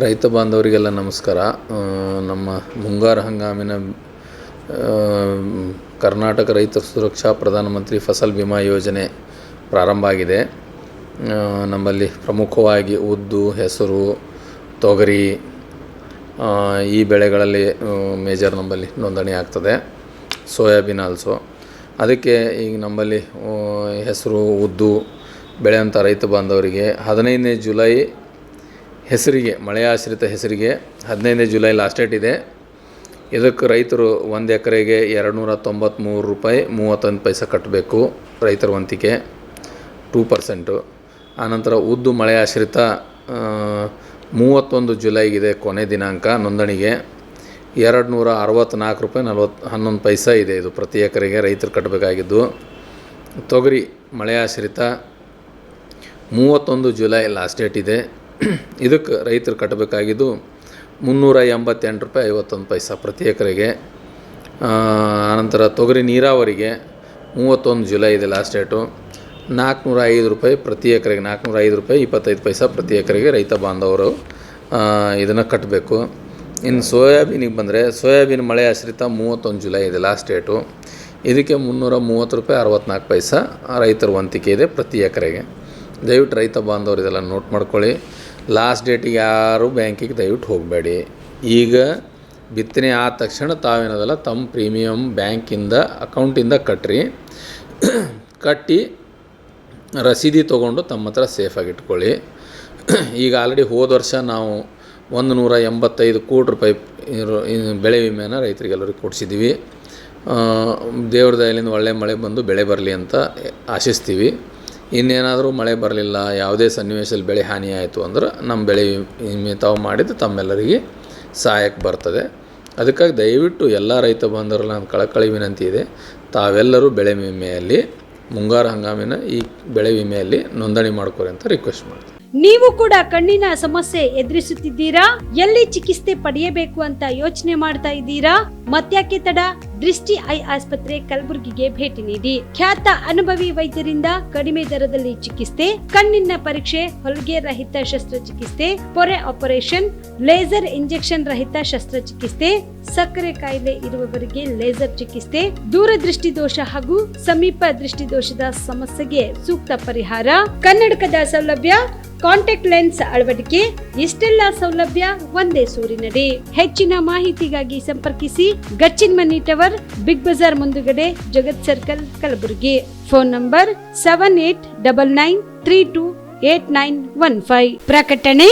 ರೈತ ಬಾಂಧವರಿಗೆಲ್ಲ ನಮಸ್ಕಾರ. ನಮ್ಮ ಮುಂಗಾರು ಹಂಗಾಮಿನ ಕರ್ನಾಟಕ ರೈತ ಸುರಕ್ಷಾ ಪ್ರಧಾನಮಂತ್ರಿ ಫಸಲ್ ಬಿಮಾ ಯೋಜನೆ ಪ್ರಾರಂಭ ಆಗಿದೆ. ನಮ್ಮಲ್ಲಿ ಪ್ರಮುಖವಾಗಿ ಉದ್ದು, ಹೆಸರು, ತೊಗರಿ ಈ ಬೆಳೆಗಳಲ್ಲಿ ಮೇಜರ್ ನಮ್ಮಲ್ಲಿ ನೋಂದಣಿ ಆಗ್ತದೆ. Soybean also. ಅದಕ್ಕೆ ಈಗ ನಮ್ಮಲ್ಲಿ ಹೆಸರು, ಉದ್ದು ಬೆಳೆಯುವಂಥ ರೈತ ಬಾಂಧವರಿಗೆ 15ನೇ ಜುಲೈ ಹೆಸರಿಗೆ, ಮಳೆಯಾಶ್ರಿತ ಹೆಸರಿಗೆ 15ನೇ ಜುಲೈ ಲಾಸ್ಟ್ ಡೇಟ್ ಇದೆ. ಇದಕ್ಕೆ ರೈತರು 1 ಎಕರೆಗೆ $293.31 ಕಟ್ಟಬೇಕು. ರೈತರ ವಂತಿಕೆ 2%. ಆನಂತರ ಉದ್ದು ಮಳೆಯಾಶ್ರಿತ 31 ಜುಲೈಗಿದೆ ಕೊನೆ ದಿನಾಂಕ ನೋಂದಣಿಗೆ. $264.11 ಇದೆ ಇದು ಪ್ರತಿ ಎಕರೆಗೆ ರೈತರು ಕಟ್ಟಬೇಕಾಗಿದ್ದು. ತೊಗರಿ ಮಳೆಯಾಶ್ರಿತ 31 ಜುಲೈ ಲಾಸ್ಟ್ ಡೇಟ್ ಇದೆ. ಇದಕ್ಕೆ ರೈತರು ಕಟ್ಟಬೇಕಾಗಿದ್ದು $388.51 ಪ್ರತಿ ಎಕರೆಗೆ. ಆನಂತರ ತೊಗರಿ ನೀರಾವರಿಗೆ 31 ಜುಲೈ ಇದೆ ಲಾಸ್ಟ್ ಡೇಟು. $405 ಪ್ರತಿ ಎಕರೆಗೆ, $405.25 ಪ್ರತಿ ಎಕರೆಗೆ ರೈತ ಬಾಂಧವರು ಇದನ್ನು ಕಟ್ಟಬೇಕು. ಇನ್ನು ಸೋಯಾಬೀನಿಗೆ ಬಂದರೆ, ಸೋಯಾಬೀನ್ ಮಳೆ ಆಶ್ರಿತ 31 ಜುಲೈ ಇದೆ ಲಾಸ್ಟ್ ಡೇಟು. ಇದಕ್ಕೆ $330.64 ರೈತರ ವಂತಿಕೆ ಇದೆ ಪ್ರತಿ ಎಕರೆಗೆ. ದಯವಿಟ್ಟು ರೈತ ಬಾಂಧವರು ಇದೆಲ್ಲ ನೋಟ್ ಮಾಡ್ಕೊಳ್ಳಿ. ಲಾಸ್ಟ್ ಡೇಟಿಗೆ ಯಾರು ಬ್ಯಾಂಕಿಗೆ ದಯವಿಟ್ಟು ಹೋಗಬೇಡಿ. ಈಗ ಬಿತ್ತನೆ ಆದ ತಕ್ಷಣ ತಾವೇನದಲ್ಲ ತಮ್ಮ ಪ್ರೀಮಿಯಮ್ ಬ್ಯಾಂಕಿಂದ ಅಕೌಂಟಿಂದ ಕಟ್ಟಿ ರಸೀದಿ ತೊಗೊಂಡು ತಮ್ಮ ಹತ್ರ ಸೇಫಾಗಿ ಇಟ್ಕೊಳ್ಳಿ. ಈಗ ಆಲ್ರೆಡಿ ಹೋದ ವರ್ಷ ನಾವು $185 ಕೋಟಿ ಬೆಳೆ ವಿಮೆಯನ್ನು ರೈತರಿಗೆಲ್ಲರಿಗೂ ಕೊಡಿಸಿದ್ದೀವಿ. ದೇವ್ರ ದಯೆಯಿಂದ ಒಳ್ಳೆ ಮಳೆ ಬಂದು ಬೆಳೆ ಬರಲಿ ಅಂತ ಆಶಿಸ್ತೀವಿ. ಇನ್ನೇನಾದರೂ ಮಳೆ ಬರಲಿಲ್ಲ, ಯಾವುದೇ ಸನ್ನಿವೇಶದಲ್ಲಿ ಬೆಳೆ ಹಾನಿ ಆಯಿತು ಅಂದ್ರೆ ನಮ್ಮ ಬೆಳೆ ವಿಮೆ ತಾವು ಮಾಡಿದ್ದು ತಮ್ಮೆಲ್ಲರಿಗೆ ಸಹಾಯಕ್ಕೆ ಬರ್ತದೆ. ಅದಕ್ಕಾಗಿ ದಯವಿಟ್ಟು ಎಲ್ಲ ರೈತ ಬಾಂಧವರಲ್ಲಿ ನನ್ನ ಕಳಕಳಿ ವಿನಂತಿ ಇದೆ, ತಾವೆಲ್ಲರೂ ಬೆಳೆ ವಿಮೆಯಲ್ಲಿ, ಮುಂಗಾರು ಹಂಗಾಮಿನ ಈ ಬೆಳೆ ವಿಮೆಯಲ್ಲಿ ನೋಂದಣಿ ಮಾಡ್ಕೊರಿ ಅಂತ ರಿಕ್ವೆಸ್ಟ್ ಮಾಡ್ತೀನಿ. ನೀವು ಕೂಡ ಕಣ್ಣಿನ ಸಮಸ್ಯೆ ಎದುರಿಸುತ್ತಿದ್ದೀರಾ? ಎಲ್ಲಿ ಚಿಕಿತ್ಸೆ ಪಡೆಯಬೇಕು ಅಂತ ಯೋಚನೆ ಮಾಡ್ತಾ ಇದ್ದೀರಾ? ಮತ್ಯಾಕೆ ತಡ? ದೃಷ್ಟಿ ಐ ಆಸ್ಪತ್ರೆ ಕಲಬುರಗಿಗೆ ಭೇಟಿ ನೀಡಿ. ಖ್ಯಾತ ಅನುಭವಿ ವೈದ್ಯರಿಂದ ಕಡಿಮೆ ದರದಲ್ಲಿ ಚಿಕಿತ್ಸೆ, ಕಣ್ಣಿನ ಪರೀಕ್ಷೆ, ಹೊಲಿಗೆ ರಹಿತ ಶಸ್ತ್ರಚಿಕಿತ್ಸೆ, ಪೊರೆ ಆಪರೇಷನ್, ಲೇಸರ್ ಇಂಜೆಕ್ಷನ್ ರಹಿತ ಶಸ್ತ್ರಚಿಕಿತ್ಸೆ, ಸಕ್ಕರೆ ಕಾಯಿಲೆ ಇರುವವರಿಗೆ ಲೇಸರ್ ಚಿಕಿತ್ಸೆ, ದೂರದೃಷ್ಟಿ ದೋಷ ಹಾಗೂ ಸಮೀಪ ದೃಷ್ಟಿ ದೋಷದ ಸಮಸ್ಯೆಗೆ ಸೂಕ್ತ ಪರಿಹಾರ, ಕನ್ನಡಕದ ಸೌಲಭ್ಯ, ಕಾಂಟ್ಯಾಕ್ಟ್ ಲೆನ್ಸ್ ಅಳವಡಿಕೆ, ಇಷ್ಟೆಲ್ಲ ಸೌಲಭ್ಯ ಒಂದೇ ಸೂರಿನಡಿ. ಹೆಚ್ಚಿನ ಮಾಹಿತಿಗಾಗಿ ಸಂಪರ್ಕಿಸಿ Gachchin Mani tower, Big Bazaar ಮುಂದುಗಡೆ, Jagat circle, Kalaburagi. Phone number 7899328915. ಪ್ರಕಟಣೆ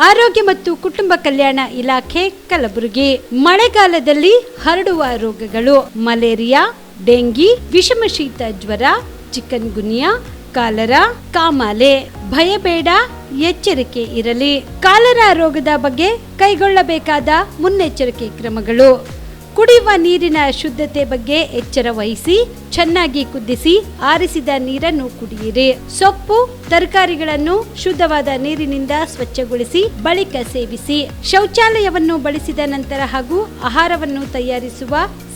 ಆರೋಗ್ಯ ಮತ್ತು ಕುಟುಂಬ ಕಲ್ಯಾಣ ಇಲಾಖೆ, ಕಲಬುರಗಿ. ಮಳೆಗಾಲದಲ್ಲಿ ಹರಡುವ ರೋಗಗಳು: ಮಲೇರಿಯಾ, ಡೆಂಗಿ, ವಿಷಮಶೀತ ಜ್ವರ, ಚಿಕನ್ ಗುನ್ಯಾ, ಕಾಲರಾ, ಕಾಮಾಲೆ. ಭಯಬೇಡ, ಎಚ್ಚರಿಕೆ ಇರಲಿ. ಕಾಲರಾ ರೋಗದ ಬಗ್ಗೆ ಕೈಗೊಳ್ಳಬೇಕಾದ ಮುನ್ನೆಚ್ಚರಿಕೆ ಕ್ರಮಗಳು: ಕುಡಿಯುವ ನೀರಿನ ಶುದ್ಧತೆ ಬಗ್ಗೆ ಎಚ್ಚರ ವಹಿಸಿ, ಚೆನ್ನಾಗಿ ಕುದಿಸಿ ಆರಿಸಿದ ನೀರನ್ನು ಕುಡಿಯಿರಿ. ಸೊಪ್ಪು, ತರಕಾರಿಗಳನ್ನು ಶುದ್ಧವಾದ ನೀರಿನಿಂದ ಸ್ವಚ್ಛಗೊಳಿಸಿ ಬಳಿಕ ಸೇವಿಸಿ. ಶೌಚಾಲಯವನ್ನು ಬಳಸಿದ ನಂತರ ಹಾಗೂ ಆಹಾರವನ್ನು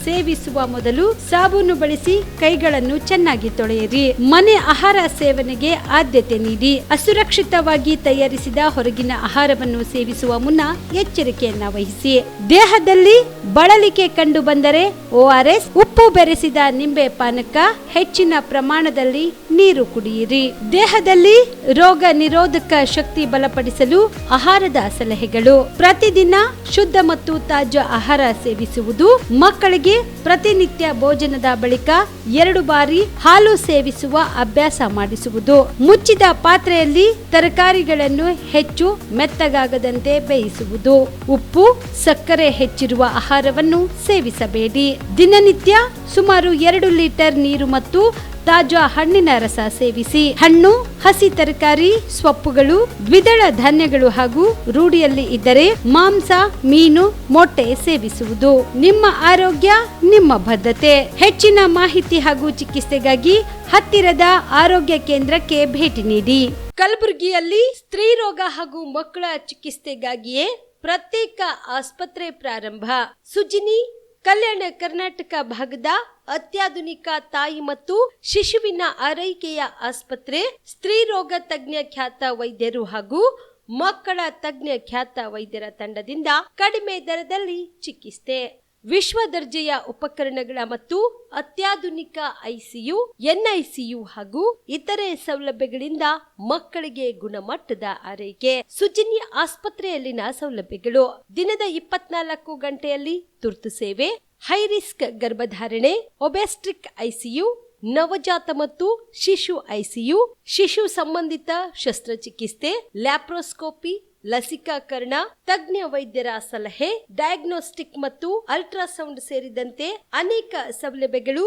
ಸೇವಿಸುವ ಮೊದಲು ಸಾಬೂನು ಬಳಸಿ ಕೈಗಳನ್ನು ಚೆನ್ನಾಗಿ ತೊಳೆಯಿರಿ. ಮನೆ ಆಹಾರ ಸೇವನೆಗೆ ಆದ್ಯತೆ ನೀಡಿ. ಅಸುರಕ್ಷಿತವಾಗಿ ತಯಾರಿಸಿದ ಹೊರಗಿನ ಆಹಾರವನ್ನು ಸೇವಿಸುವ ಮುನ್ನ ಎಚ್ಚರಿಕೆಯನ್ನ ವಹಿಸಿ. ದೇಹದಲ್ಲಿ ಬಳಲಿಕೆ ಕಂಡು ಬಂದರೆ ORS, ಉಪ್ಪು ಬೆರೆಸಿದ ನಿಂಬೆ ಪಾನಕ, ಹೆಚ್ಚಿನ ಪ್ರಮಾಣದಲ್ಲಿ ನೀರು ಕುಡಿಯಿರಿ. ದೇಹದಲ್ಲಿ ರೋಗ ನಿರೋಧಕ ಶಕ್ತಿ ಬಲಪಡಿಸಲು ಆಹಾರದ ಸಲಹೆಗಳು: ಪ್ರತಿದಿನ ಶುದ್ಧ ಮತ್ತು ತಾಜಾ ಆಹಾರ ಸೇವಿಸುವುದು. ಮಕ್ಕಳಿಗೆ ಪ್ರತಿನಿತ್ಯ ಭೋಜನದ ಬಳಿಕ 2 ಬಾರಿ ಹಾಲು ಸೇವಿಸುವ ಅಭ್ಯಾಸ ಮಾಡಿಸುವುದು. ಮುಚ್ಚಿದ ಪಾತ್ರೆಯಲ್ಲಿ ತರಕಾರಿಗಳನ್ನು ಹೆಚ್ಚು ಮೆತ್ತಗಾಗದಂತೆ ಬೇಯಿಸುವುದು. ಉಪ್ಪು, ಸಕ್ಕರೆ ಹೆಚ್ಚಿರುವ ಆಹಾರವನ್ನು ಸೇವಿಸಬೇಡಿ. ದಿನನಿತ್ಯ ಸುಮಾರು 2 ಲೀಟರ್ ನೀರು ಮತ್ತು ತಾಜಾ ಹಣ್ಣಿನ ರಸ ಸೇವಿಸಿ. ಹಣ್ಣು, ಹಸಿ ತರಕಾರಿ, ಸೊಪ್ಪುಗಳು, ದ್ವಿದಳ ಧಾನ್ಯಗಳು ಹಾಗೂ ರೂಢಿಯಲ್ಲಿ ಇದ್ದರೆ ಮಾಂಸ, ಮೀನು, ಮೊಟ್ಟೆ ಸೇವಿಸುವುದು. ನಿಮ್ಮ ಆರೋಗ್ಯ, ನಿಮ್ಮ ಬದ್ಧತೆ. ಹೆಚ್ಚಿನ ಮಾಹಿತಿ ಹಾಗೂ ಚಿಕಿತ್ಸೆಗಾಗಿ ಹತ್ತಿರದ ಆರೋಗ್ಯ ಕೇಂದ್ರಕ್ಕೆ ಭೇಟಿ ನೀಡಿ. ಕಲಬುರಗಿಯಲ್ಲಿ ಸ್ತ್ರೀ ರೋಗ ಹಾಗೂ ಮಕ್ಕಳ ಚಿಕಿತ್ಸೆಗಾಗಿಯೇ ಪ್ರತ್ಯೇಕ ಆಸ್ಪತ್ರೆ ಪ್ರಾರಂಭ. ಸುಜಿನಿ ಕಲ್ಯಾಣ ಕರ್ನಾಟಕ ಭಾಗದ ಅತ್ಯಾಧುನಿಕ ತಾಯಿ ಮತ್ತು ಶಿಶುವಿನ ಆರೈಕೆಯ ಆಸ್ಪತ್ರೆ. ಸ್ತ್ರೀ ರೋಗ ತಜ್ಞ ಖ್ಯಾತ ವೈದ್ಯರು ಹಾಗೂ ಮಕ್ಕಳ ತಜ್ಞ ಖ್ಯಾತ ವೈದ್ಯರ ತಂಡದಿಂದ ಕಡಿಮೆ ದರದಲ್ಲಿ ಚಿಕಿತ್ಸೆ. ವಿಶ್ವ ದರ್ಜೆಯ ಉಪಕರಣಗಳ ಮತ್ತು ಅತ್ಯಾಧುನಿಕ ಐಸಿಯು, ಎನ್ಐಸಿಯು ಹಾಗೂ ಇತರೆ ಸೌಲಭ್ಯಗಳಿಂದ ಮಕ್ಕಳಿಗೆ ಗುಣಮಟ್ಟದ ಆರೈಕೆ. ಸುಜಿನಿ ಆಸ್ಪತ್ರೆಯಲ್ಲಿನ ಸೌಲಭ್ಯಗಳು: ದಿನದ 24 ಗಂಟೆಯಲ್ಲಿ ತುರ್ತು ಸೇವೆ, ಹೈ ರಿಸ್ಕ್ ಗರ್ಭಧಾರಣೆ, ಒಬೆಸ್ಟ್ರಿಕ್ ಐಸಿಯು, ನವಜಾತ ಮತ್ತು ಶಿಶು ಐಸಿಯು, ಶಿಶು ಸಂಬಂಧಿತ ಶಸ್ತ್ರಚಿಕಿತ್ಸೆ, ಲ್ಯಾಪ್ರೋಸ್ಕೋಪಿ, ಲಸಿಕಾಕರಣ, ತಜ್ಞ ವೈದ್ಯರ ಸಲಹೆ, ಡಯಾಗ್ನೋಸ್ಟಿಕ್ ಮತ್ತು ಅಲ್ಟ್ರಾಸೌಂಡ್ ಸೇರಿದಂತೆ ಅನೇಕ ಸೌಲಭ್ಯಗಳು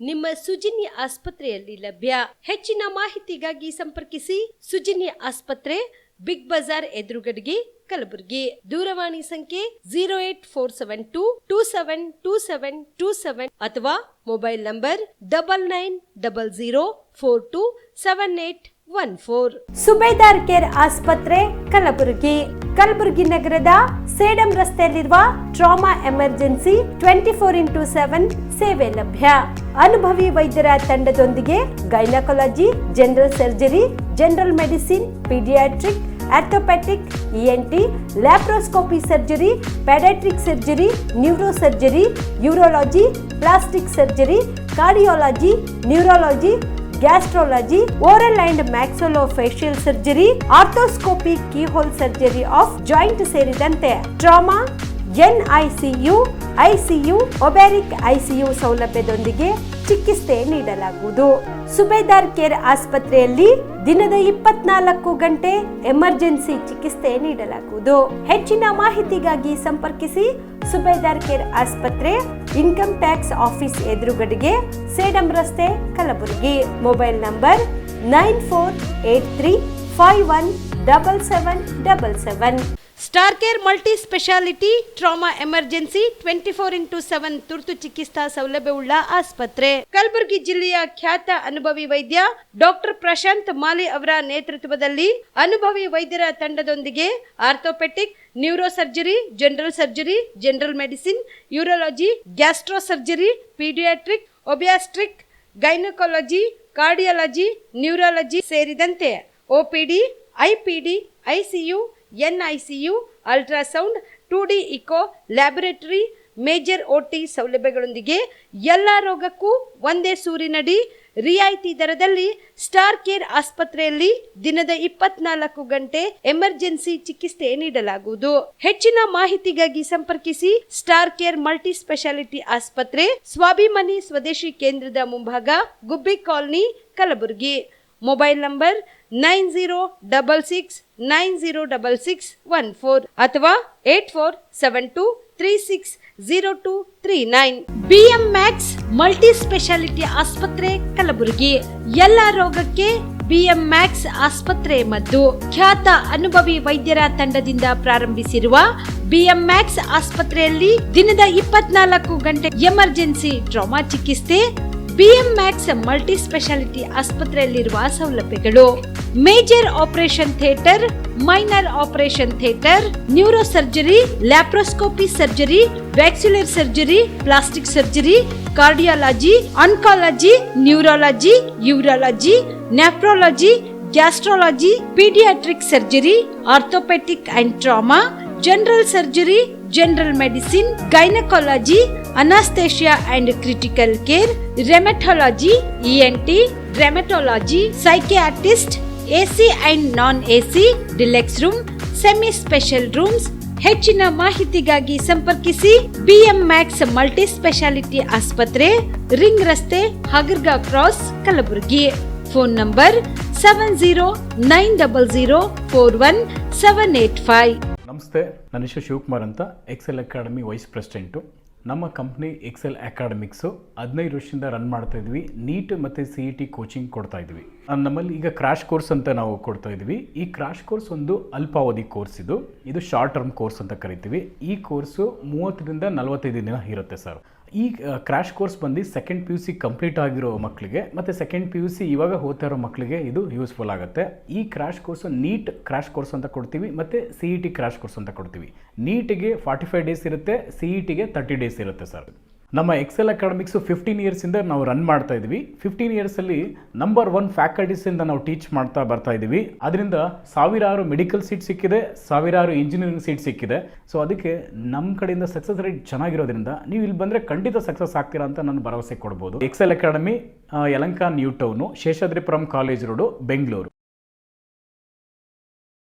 ನಿಮ್ಮ ಸುಜಿನಿ ಆಸ್ಪತ್ರೆಯಲ್ಲಿ ಲಭ್ಯ. ಹೆಚ್ಚಿನ ಮಾಹಿತಿಗಾಗಿ ಸಂಪರ್ಕಿಸಿ ಸುಜಿನಿ ಆಸ್ಪತ್ರೆ, ಬಿಗ್ ಬಜಾರ್ ಎದುರುಗಡೆಗೆ, ಕಲಬುರಗಿ. ದೂರವಾಣಿ ಸಂಖ್ಯೆ 08472 272727 ಅಥವಾ ಮೊಬೈಲ್ ನಂಬರ್ 9900427814. ಸುಬೇದಾರ್ ಕೇರ್ ಆಸ್ಪತ್ರೆ, ಕಲಬುರಗಿ. ಕಲಬುರಗಿ ನಗರದ ಸೇಡಂ ರಸ್ತೆಯಲ್ಲಿರುವ ಟ್ರಾಮಾ ಎಮರ್ಜೆನ್ಸಿ 24x7 ಸೇವೆ ಲಭ್ಯ. ಅನುಭವಿ ವೈದ್ಯರ ತಂಡದೊಂದಿಗೆ gynaecology, general surgery, general medicine, paediatric, orthopaedic, ENT, laparoscopy surgery, paediatric surgery, neuro surgery, urology, plastic surgery, cardiology, neurology, gastrology, oral and maxillofacial surgery, arthroscopy, keyhole surgery of joint ಸೇರಿದಂತೆ trauma, NICU, ICU, obstetric ICU ಸೌಲಭ್ಯದೊಂದಿಗೆ ಚಿಕಿತ್ಸೆ ನೀಡಲಾಗುವುದು. ಸುಬೇದಾರ್ care ಆಸ್ಪತ್ರೆಯಲ್ಲಿ ದಿನದ 24 ಗಂಟೆ emergency ಚಿಕಿತ್ಸೆ ನೀಡಲಾಗುವುದು. ಹೆಚ್ಚಿನ ಮಾಹಿತಿಗಾಗಿ ಸಂಪರ್ಕಿಸಿ ಸುಬೇದಾರ್ ಕೇರ್ ಆಸ್ಪತ್ರೆ, ಇನ್ಕಮ್ ಟ್ಯಾಕ್ಸ್ ಆಫೀಸ್ ಎದುರುಗಡೆಗೆ, ಸೇಡಂ ರಸ್ತೆ, Kalaburagi. Mobile number 9483517777. Star care multi speciality trauma emergency 24x7 ತುರ್ತು ಚಿಕಿತ್ಸಾ ಸೌಲಭ್ಯವುಳ್ಳ ಆಸ್ಪತ್ರೆ. ಕಲಬುರಗಿ ಜಿಲ್ಲೆಯ ಖ್ಯಾತ ಅನುಭವಿ ವೈದ್ಯ ಡಾಕ್ಟರ್ ಪ್ರಶಾಂತ್ ಮಾಲಿ ಅವರ ನೇತೃತ್ವದಲ್ಲಿ ಅನುಭವಿ ವೈದ್ಯರ ತಂಡದೊಂದಿಗೆ orthopaedic, neuro surgery, general surgery, general medicine, urology, gastro surgery, paediatric, obstetric, gynaecology, cardiology, neurology ಸೇರಿದಂತೆ OPD, IPD, ICU, NICU, ultrasound, 2D echo, laboratory, major OT ಸೌಲಭ್ಯಗಳೊಂದಿಗೆ ಎಲ್ಲ ರೋಗಕ್ಕೂ ಒಂದೇ ಸೂರಿನಡಿ ರಿಯಾಯಿತಿ ದರದಲ್ಲಿ ಸ್ಟಾರ್ ಕೇರ್ ಆಸ್ಪತ್ರೆಯಲ್ಲಿ ದಿನದ 24 ಗಂಟೆ ಎಮರ್ಜೆನ್ಸಿ ಚಿಕಿತ್ಸೆ ನೀಡಲಾಗುವುದು. ಹೆಚ್ಚಿನ ಮಾಹಿತಿಗಾಗಿ ಸಂಪರ್ಕಿಸಿ ಸ್ಟಾರ್ ಕೇರ್ ಮಲ್ಟಿ ಸ್ಪೆಷಾಲಿಟಿ ಆಸ್ಪತ್ರೆ, ಸ್ವಾಭಿಮಾನಿ ಸ್ವದೇಶಿ ಕೇಂದ್ರದ ಮುಂಭಾಗ, ಗುಬ್ಬಿ ಕಾಲನಿ, ಕಲಬುರಗಿ. ಮೊಬೈಲ್ ನಂಬರ್ 9066906614 ಅಥವಾ 8472360239. BM Max ಮಲ್ಟಿ ಸ್ಪೆಷಾಲಿಟಿ ಆಸ್ಪತ್ರೆ, ಕಲಬುರಗಿ. ಎಲ್ಲ ರೋಗಕ್ಕೆ BM Max ಆಸ್ಪತ್ರೆ ಮದ್ದು. ಖ್ಯಾತ ಅನುಭವಿ ವೈದ್ಯರ ತಂಡದಿಂದ ಪ್ರಾರಂಭಿಸಿರುವ BM Max ಆಸ್ಪತ್ರೆಯಲ್ಲಿ ದಿನದ 24 ಗಂಟೆ ಎಮರ್ಜೆನ್ಸಿ ಟ್ರಾಮಾ ಚಿಕಿತ್ಸೆ. BM Max ಮಲ್ಟಿ ಸ್ಪೆಷಾಲಿಟಿ ಆಸ್ಪತ್ರೆಯಲ್ಲಿರುವ ಸೌಲಭ್ಯಗಳು: major operation theatre, minor operation theatre, neuro surgery, laparoscopy surgery, ವ್ಯಾಕ್ಸ್ಯುಲರ್ surgery, plastic surgery, cardiology, oncology, neurology, urology, nephrology, gastrology, paediatric surgery, orthopaedic and trauma, general surgery, general medicine, gynaecology, anaesthesia and critical care, rheumatology, ENT, rheumatology, psychiatrist, AC and non AC, deluxe room, semi special rooms. ಹೆಚ್ಚಿನ ಮಾಹಿತಿಗಾಗಿ ಸಂಪರ್ಕಿಸಿ BM Max multi speciality ಆಸ್ಪತ್ರೆ, ring ರಸ್ತೆ, ಹಗರ್ಗಾ cross, Kalaburagi. Phone number 7090041785. ನಮಸ್ತೆ, ನನ್ನ ಹೆಸರು ಶಿವಕುಮಾರ್ ಅಂತ, Excel Academy vice president. ನಮ್ಮ ಕಂಪ್ನಿ ಎಕ್ಸೆಲ್ ಅಕಾಡೆಮಿಕ್ಸು 15 ವರ್ಷದಿಂದ ರನ್ ಮಾಡ್ತಾ ಇದ್ವಿ. ನೀಟ್ ಮತ್ತು CET ಕೋಚಿಂಗ್ ಕೊಡ್ತಾ ಇದ್ವಿ. ನಮ್ಮಲ್ಲಿ ಈಗ ಕ್ರಾಶ್ ಕೋರ್ಸ್ ಅಂತ ನಾವು ಕೊಡ್ತಾ ಇದ್ವಿ. ಈ ಕ್ರಾಶ್ ಕೋರ್ಸ್ ಒಂದು ಅಲ್ಪಾವಧಿ ಕೋರ್ಸ್. ಇದು ಶಾರ್ಟ್ ಟರ್ಮ್ ಕೋರ್ಸ್ ಅಂತ ಕರಿತೀವಿ. ಈ ಕೋರ್ಸು 30ರಿಂದ 45 ದಿನ ಇರುತ್ತೆ ಸರ್. ಈ ಕ್ರಾಶ್ ಕೋರ್ಸ್ ಬಂದು ಸೆಕೆಂಡ್ PUC ಕಂಪ್ಲೀಟ್ ಆಗಿರೋ ಮಕ್ಕಳಿಗೆ ಮತ್ತು ಸೆಕೆಂಡ್ PUC ಇವಾಗ ಓದ್ತಾ ಇರೋ ಮಕ್ಕಳಿಗೆ ಇದು ಯೂಸ್ಫುಲ್ ಆಗುತ್ತೆ. ಈ crash course NEET crash course ಅಂತ ಕೊಡ್ತೀವಿ ಮತ್ತು CET ಕ್ರಾಶ್ ಕೋರ್ಸ್ ಅಂತ ಕೊಡ್ತೀವಿ. ನೀಟಿಗೆ 45 ಡೇಸ್ ಇರುತ್ತೆ, CETಗೆ 30 ಡೇಸ್ ಇರುತ್ತೆ ಸರ್. ನಮ್ಮ ಎಕ್ಸೆಲ್ ಅಕಾಡೆಮಿಕ್ಸು 15 ಇಯರ್ಸಿಂದ ನಾವು ರನ್ ಮಾಡ್ತಾ ಇದ್ವಿ. 15 ಇಯರ್ಸಲ್ಲಿ ನಂಬರ್ 1 ಫ್ಯಾಕಲ್ಟೀಸಿಂದ ನಾವು ಟೀಚ್ ಮಾಡ್ತಾ ಬರ್ತಾ ಇದ್ದೀವಿ. ಅದರಿಂದ ಸಾವಿರಾರು ಮೆಡಿಕಲ್ ಸೀಟ್ ಸಿಕ್ಕಿದೆ, ಸಾವಿರಾರು ಇಂಜಿನಿಯರಿಂಗ್ ಸೀಟ್ ಸಿಕ್ಕಿದೆ. ಸೊ ಅದಕ್ಕೆ ನಮ್ಮ ಕಡೆಯಿಂದ ಸಕ್ಸಸ್ ರೇಟ್ ಚೆನ್ನಾಗಿರೋದ್ರಿಂದ ನೀವು ಇಲ್ಲಿ ಬಂದರೆ ಖಂಡಿತ ಸಕ್ಸಸ್ ಆಗ್ತೀರಾ ಅಂತ ನಾನು ಭರವಸೆ ಕೊಡ್ಬೋದು. Excel Academy Yelahanka new town, Seshadripuram college road, Bengaluru.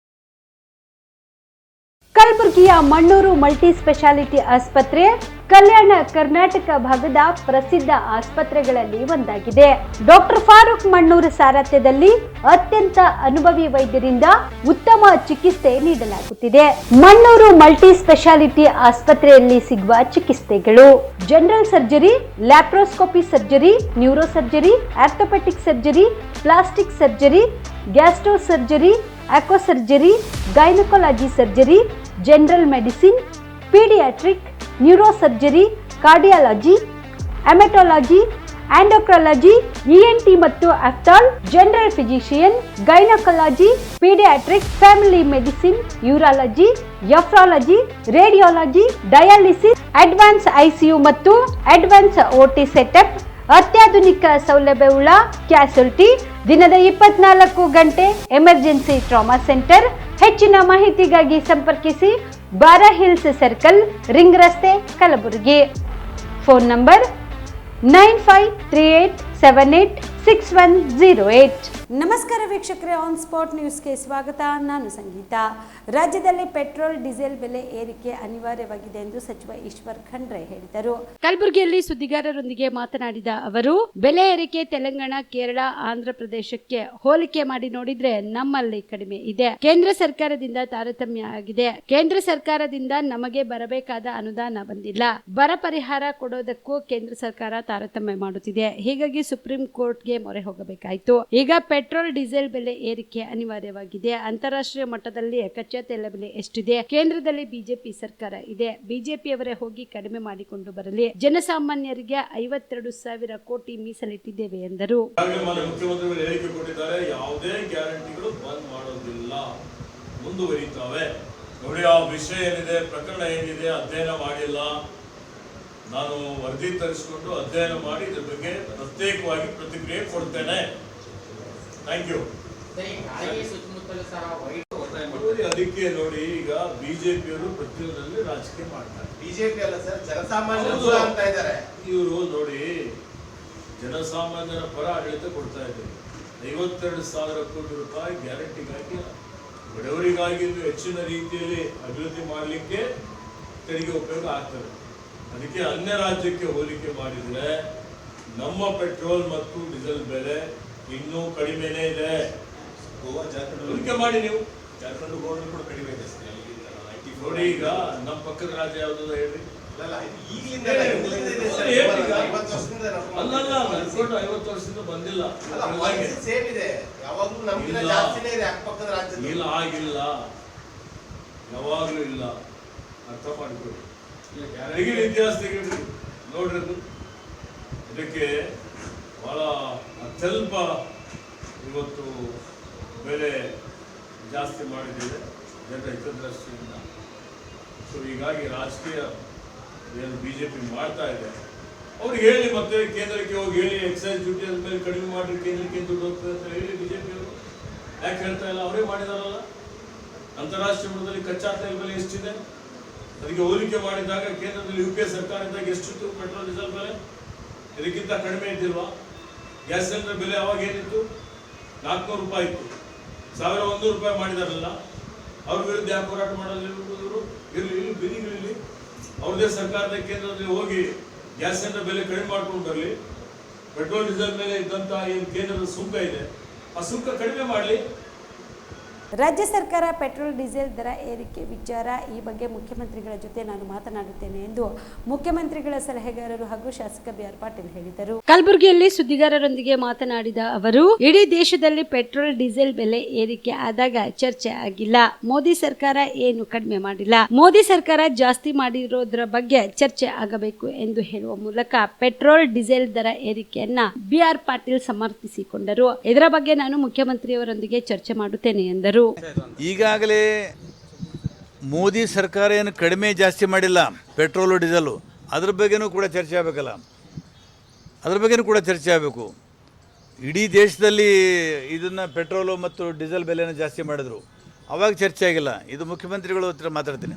ಕಲಬುರಗಿಯ ಮಣ್ಣೂರು ಮಲ್ಟಿ ಸ್ಪೆಷಾಲಿಟಿ ಆಸ್ಪತ್ರೆ ಕಲ್ಯಾಣ ಕರ್ನಾಟಕ ಭಾಗದ ಪ್ರಸಿದ್ಧ ಆಸ್ಪತ್ರೆಗಳಲ್ಲಿ ಒಂದಾಗಿದೆ. ಡಾಕ್ಟರ್ ಫಾರೂಕ್ ಮಣ್ಣೂರು ಸಾರಥ್ಯದಲ್ಲಿ ಅತ್ಯಂತ ಅನುಭವಿ ವೈದ್ಯರಿಂದ ಉತ್ತಮ ಚಿಕಿತ್ಸೆ ನೀಡಲಾಗುತ್ತಿದೆ. ಮಣ್ಣೂರು ಮಲ್ಟಿ ಸ್ಪೆಷಾಲಿಟಿ ಆಸ್ಪತ್ರೆಯಲ್ಲಿ ಸಿಗುವ ಚಿಕಿತ್ಸೆಗಳು: general surgery, laparoscopy surgery, neuro surgery, orthopaedic surgery, plastic surgery, gastro surgery, aqua surgery, gynaecology surgery, general medicine, paediatric, neuro surgery, cardiology, haematology, endocrinology, ENT ಮತ್ತು ophthal, general physician, gynaecology, paediatric, family medicine, urology, nephrology, radiology, dialysis, advance ICU ಮತ್ತು advance OT setup, ಅತ್ಯಾಧುನಿಕ ಸೌಲಭ್ಯವುಳ್ಳ ಕ್ಯಾಸುಲಿಟಿ, ದಿನದ 24 ಗಂಟೆ emergency trauma centre. ಹೆಚ್ಚಿನ ಮಾಹಿತಿಗಾಗಿ ಸಂಪರ್ಕಿಸಿ ಬಾರಾ hills circle, ring ರಸ್ತೆ, ಕಲಬುರಗಿ. Phone number 9538786108. ನಮಸ್ಕಾರ ವೀಕ್ಷಕರೇ, ಆನ್ ಸ್ಪಾಟ್ ನ್ಯೂಸ್ಗೆ ಸ್ವಾಗತ. ನಾನು ಸಂಗೀತ. ರಾಜ್ಯದಲ್ಲಿ ಪೆಟ್ರೋಲ್ ಡೀಸೆಲ್ ಬೆಲೆ ಏರಿಕೆ ಅನಿವಾರ್ಯವಾಗಿದೆ ಎಂದು ಸಚಿವ ಈಶ್ವರ್ ಖಂಡ್ರೆ ಹೇಳಿದರು. ಕಲಬುರಗಿಯಲ್ಲಿ ಸುದ್ದಿಗಾರರೊಂದಿಗೆ ಮಾತನಾಡಿದ ಅವರು, ಬೆಲೆ ಏರಿಕೆ ತೆಲಂಗಾಣ, ಕೇರಳ, ಆಂಧ್ರ ಪ್ರದೇಶಕ್ಕೆ ಹೋಲಿಕೆ ಮಾಡಿ ನೋಡಿದ್ರೆ ನಮ್ಮಲ್ಲಿ ಕಡಿಮೆ ಇದೆ. ಕೇಂದ್ರ ಸರ್ಕಾರದಿಂದ ತಾರತಮ್ಯ ಆಗಿದೆ. ಕೇಂದ್ರ ಸರ್ಕಾರದಿಂದ ನಮಗೆ ಬರಬೇಕಾದ ಅನುದಾನ ಬಂದಿಲ್ಲ. ಬರ ಪರಿಹಾರ ಕೊಡೋದಕ್ಕೂ ಕೇಂದ್ರ ಸರ್ಕಾರ ತಾರತಮ್ಯ ಮಾಡುತ್ತಿದೆ. ಹೀಗಾಗಿ ಸುಪ್ರೀಂ ಕೋರ್ಟ್ಗೆ ಮೊರೆ ಹೋಗಬೇಕಾಯಿತು. ಈಗ ಪೆಟ್ರೋಲ್ ಡೀಸೆಲ್ ಬೆಲೆ ಏರಿಕೆ ಅನಿವಾರ್ಯವಾಗಿದೆ. ಅಂತಾರಾಷ್ಟ್ರೀಯ ಮಟ್ಟದಲ್ಲಿ ಕಚ್ಚಾ ತೈಲ ಬೆಲೆ ಎಷ್ಟಿದೆ? ಕೇಂದ್ರದಲ್ಲಿ ಬಿಜೆಪಿ ಸರ್ಕಾರ ಇದೆ. ಬಿಜೆಪಿಯವರೇ ಹೋಗಿ ಕಡಿಮೆ ಮಾಡಿಕೊಂಡು ಬರಲಿ. ಜನಸಾಮಾನ್ಯರಿಗೆ 52,000 ಕೋಟಿ ಮೀಸಲಿಟ್ಟಿದ್ದೇವೆ ಎಂದರು. ಮುಖ್ಯಮಂತ್ರಿಗಳು ಹೇಳಿಕೆ ಕೊಟ್ಟಿದ್ದಾರೆ, ಯಾವುದೇ ಗ್ಯಾರಂಟಿಗಳು ಬಂದ್ ಮಾಡೋದಿಲ್ಲ, ಮುಂದುವರಿತಾವೆ. ನೋಡಿ, ಆ ವಿಷಯ ಏನಿದೆ, ಪ್ರಕರಣ ಏನಿದೆ, ಅಧ್ಯಯನ ಮಾಡಿಲ್ಲ. ನಾನು ವರದಿ ತರಿಸಿಕೊಂಡು ಅಧ್ಯಯನ ಮಾಡಿ ಇದ್ರ ಬಗ್ಗೆ ಪ್ರತ್ಯೇಕವಾಗಿ ಪ್ರತಿಕ್ರಿಯೆ ಕೊಡ್ತೇನೆ. Thank you. ಅದಕ್ಕೆ ನೋಡಿ, ಈಗ ಬಿಜೆಪಿಯವರು ಪ್ರತಿಯೊಂದರಲ್ಲಿ ರಾಜಕೀಯ ಮಾಡ್ತಾರೆ. ಬಿಜೆಪಿ ಅಲ್ಲ ಸರ್, ಜನಸಾಮಾನ್ಯರು ಅಂತ ಇದ್ದಾರೆ. ಇವರು ನೋಡಿ, ಜನಸಾಮಾನ್ಯರ ಪರ ಆಡಳಿತ ಕೊಡ್ತಾ ಇದ್ದಾರೆ. 52,000 ಕೋಟಿ ರೂಪಾಯಿ ಗ್ಯಾರಂಟಿಗಾಗಿ, ಬಡವರಿಗಾಗಿ ಹೆಚ್ಚಿನ ರೀತಿಯಲ್ಲಿ ಅಭಿವೃದ್ಧಿ ಮಾಡಲಿಕ್ಕೆ ತೆರಿಗೆ ಉಪಯೋಗ ಆಗ್ತದೆ. ಅದಕ್ಕೆ ಅನ್ಯ ರಾಜ್ಯಕ್ಕೆ ಹೋಲಿಕೆ ಮಾಡಿದರೆ ನಮ್ಮ ಪೆಟ್ರೋಲ್ ಮತ್ತು ಡೀಸೆಲ್ ಬೆಲೆ ಇನ್ನೂ ಕಡಿಮೆನೇ ಇದೆ. ಗೋವಾ, ಜಾರ್ಖಂಡ್ ಹೋಲಿಕೆ ಮಾಡಿ ನೀವು. ಜಾರ್ಖಂಡ್, ಗೋವಾ ಕೂಡ ಕಡಿಮೆ ಇದೆ ನೋಡಿ. ಈಗ ನಮ್ಮ ಪಕ್ಕದ ರಾಜ್ಯ ಯಾವ್ದು ಹೇಳಿ? ಅಲ್ಲಲ್ಲ, ಈಗಲಿಂದ ಅಲ್ಲಲ್ಲ, 50 ವರ್ಷದಿಂದ ಬಂದಿಲ್ಲ. ಸೇಮ್ ಇದೆ, ಯಾವಾಗ್ಲೂ ನಮ್ಗಿಂತ ಜಾಸ್ತಿನೇ ಇದೆ ಅಕ್ಕಪಕ್ಕದ ರಾಜ್ಯದಲ್ಲಿ. ಇಲ್ಲ, ಆಗಿಲ್ಲ, ಯಾವಾಗ್ಲೂ ಇಲ್ಲ. ಅರ್ಥ ಮಾಡಿಕೊಳ್ಳಿ. ತೆಗಿರಿ, ಇತಿಹಾಸ ತೆಗಿರಿ, ನೋಡ್ರಿ. ಇದಕ್ಕೆ ಬಹಳ ಅತ್ಯಲ್ಪ ಇವತ್ತು ಬೆಲೆ ಜಾಸ್ತಿ ಮಾಡಿದ್ದೇವೆ ಜನರ ಹಿತದೃಷ್ಟಿಯಿಂದ. ಸೊ ಹೀಗಾಗಿ ರಾಜಕೀಯ ಏನು ಬಿಜೆಪಿ ಮಾಡ್ತಾ ಇದೆ, ಅವ್ರಿಗೆ ಹೇಳಿ, ಮತ್ತೆ ಕೇಂದ್ರಕ್ಕೆ ಹೋಗಿ ಹೇಳಿ, ಎಕ್ಸೈಸ್ ಡ್ಯೂಟಿ ಮೇಲೆ ಕಡಿಮೆ ಮಾಡಿ ಕೇಂದ್ರಕ್ಕೆ ದುಡ್ಡು ಹೋಗ್ತದೆ ಅಂತ ಹೇಳಿ ಬಿಜೆಪಿಯವರು ಯಾಕೆ ಹೇಳ್ತಾ ಇಲ್ಲ? ಅವರೇ ಮಾಡಿದಾರಲ್ಲ. ಅಂತಾರಾಷ್ಟ್ರೀಯ ಮಟ್ಟದಲ್ಲಿ ಕಚ್ಚಾ ತೈಲ ಬೆಲೆ ಎಷ್ಟಿದೆ, ಅದಕ್ಕೆ ಹೋಲಿಕೆ ಮಾಡಿದಾಗ ಕೇಂದ್ರದಲ್ಲಿ UPA ಸರ್ಕಾರ ಇದ್ದಾಗ ಎಷ್ಟಿತ್ತು ಪೆಟ್ರೋಲ್ ಡೀಸೆಲ್ ಬೆಲೆ? ಇದಕ್ಕಿಂತ ಕಡಿಮೆ ಇದ್ದಿಲ್ವಾ? ಗ್ಯಾಸ್ ಸಿಲಿಂಡರ್ ಬೆಲೆ ಅವಾಗ ಏನಿತ್ತು? 400 ರೂಪಾಯಿ ಇತ್ತು. 1,100 ರೂಪಾಯಿ ಮಾಡಿದಾರಲ್ಲ. ಅವ್ರ ವಿರುದ್ಧ ಯಾಕೆ ಹೋರಾಟ ಮಾಡಲ್ಲ? ಇರಲಿ, ಬೀದಿಗಳಿರಲಿ, ಅವ್ರದೇ ಸರ್ಕಾರದ ಕೇಂದ್ರದಲ್ಲಿ ಹೋಗಿ ಗ್ಯಾಸ್ ಸಿಲಿಂಡರ್ ಬೆಲೆ ಕಡಿಮೆ ಮಾಡ್ಕೊಂಡು ಬರಲಿ. ಪೆಟ್ರೋಲ್ ಡೀಸೆಲ್ ಮೇಲೆ ಇದ್ದಂತ ಏನು ಕೇಂದ್ರದ ಸುಂಕ ಇದೆ, ಆ ಸುಂಕ ಕಡಿಮೆ ಮಾಡಲಿ. ರಾಜ್ಯ ಸರ್ಕಾರ ಪೆಟ್ರೋಲ್ ಡೀಸೆಲ್ ದರ ಏರಿಕೆ ವಿಚಾರ ಈ ಬಗ್ಗೆ ಮುಖ್ಯಮಂತ್ರಿಗಳ ಜೊತೆ ನಾನು ಮಾತನಾಡುತ್ತೇನೆ ಎಂದು ಮುಖ್ಯಮಂತ್ರಿಗಳ ಸಲಹೆಗಾರರು ಹಾಗೂ ಶಾಸಕ BR ಪಾಟೀಲ್ ಹೇಳಿದರು. ಕಲಬುರಗಿಯಲ್ಲಿ ಸುದ್ದಿಗಾರರೊಂದಿಗೆ ಮಾತನಾಡಿದ ಅವರು, ಇಡೀ ದೇಶದಲ್ಲಿ ಪೆಟ್ರೋಲ್ ಡೀಸೆಲ್ ಬೆಲೆ ಏರಿಕೆ ಆದಾಗ ಚರ್ಚೆ ಆಗಿಲ್ಲ. ಮೋದಿ ಸರ್ಕಾರ ಏನು ಕಡಿಮೆ ಮಾಡಿಲ್ಲ. ಮೋದಿ ಸರ್ಕಾರ ಜಾಸ್ತಿ ಮಾಡಿರೋದ್ರ ಬಗ್ಗೆ ಚರ್ಚೆ ಆಗಬೇಕು ಎಂದು ಹೇಳುವ ಮೂಲಕ ಪೆಟ್ರೋಲ್ ಡೀಸೆಲ್ ದರ ಏರಿಕೆಯನ್ನ BR ಪಾಟೀಲ್ ಸಮರ್ಥಿಸಿಕೊಂಡರು. ಇದರ ಬಗ್ಗೆ ನಾನು ಮುಖ್ಯಮಂತ್ರಿಯವರೊಂದಿಗೆ ಚರ್ಚೆ ಮಾಡುತ್ತೇನೆ ಎಂದರು. ಈಗಾಗಲೇ ಮೋದಿ ಸರ್ಕಾರ ಏನು ಕಡಿಮೆ ಜಾಸ್ತಿ ಮಾಡಿಲ್ಲ ಪೆಟ್ರೋಲು ಡೀಸೆಲು, ಅದ್ರ ಬಗ್ಗೆನೂ ಕೂಡ ಚರ್ಚೆ ಆಗಬೇಕಲ್ಲ, ಅದ್ರ ಬಗ್ಗೆನೂ ಕೂಡ ಚರ್ಚೆ ಆಗಬೇಕು. ಇಡೀ ದೇಶದಲ್ಲಿ ಇದನ್ನು ಪೆಟ್ರೋಲು ಮತ್ತು ಡೀಸೆಲ್ ಬೆಲೆನ ಜಾಸ್ತಿ ಮಾಡಿದ್ರು, ಅವಾಗ ಚರ್ಚೆ ಆಗಿಲ್ಲ. ಇದು ಮುಖ್ಯಮಂತ್ರಿಗಳು ಹತ್ರ ಮಾತಾಡ್ತೀನಿ.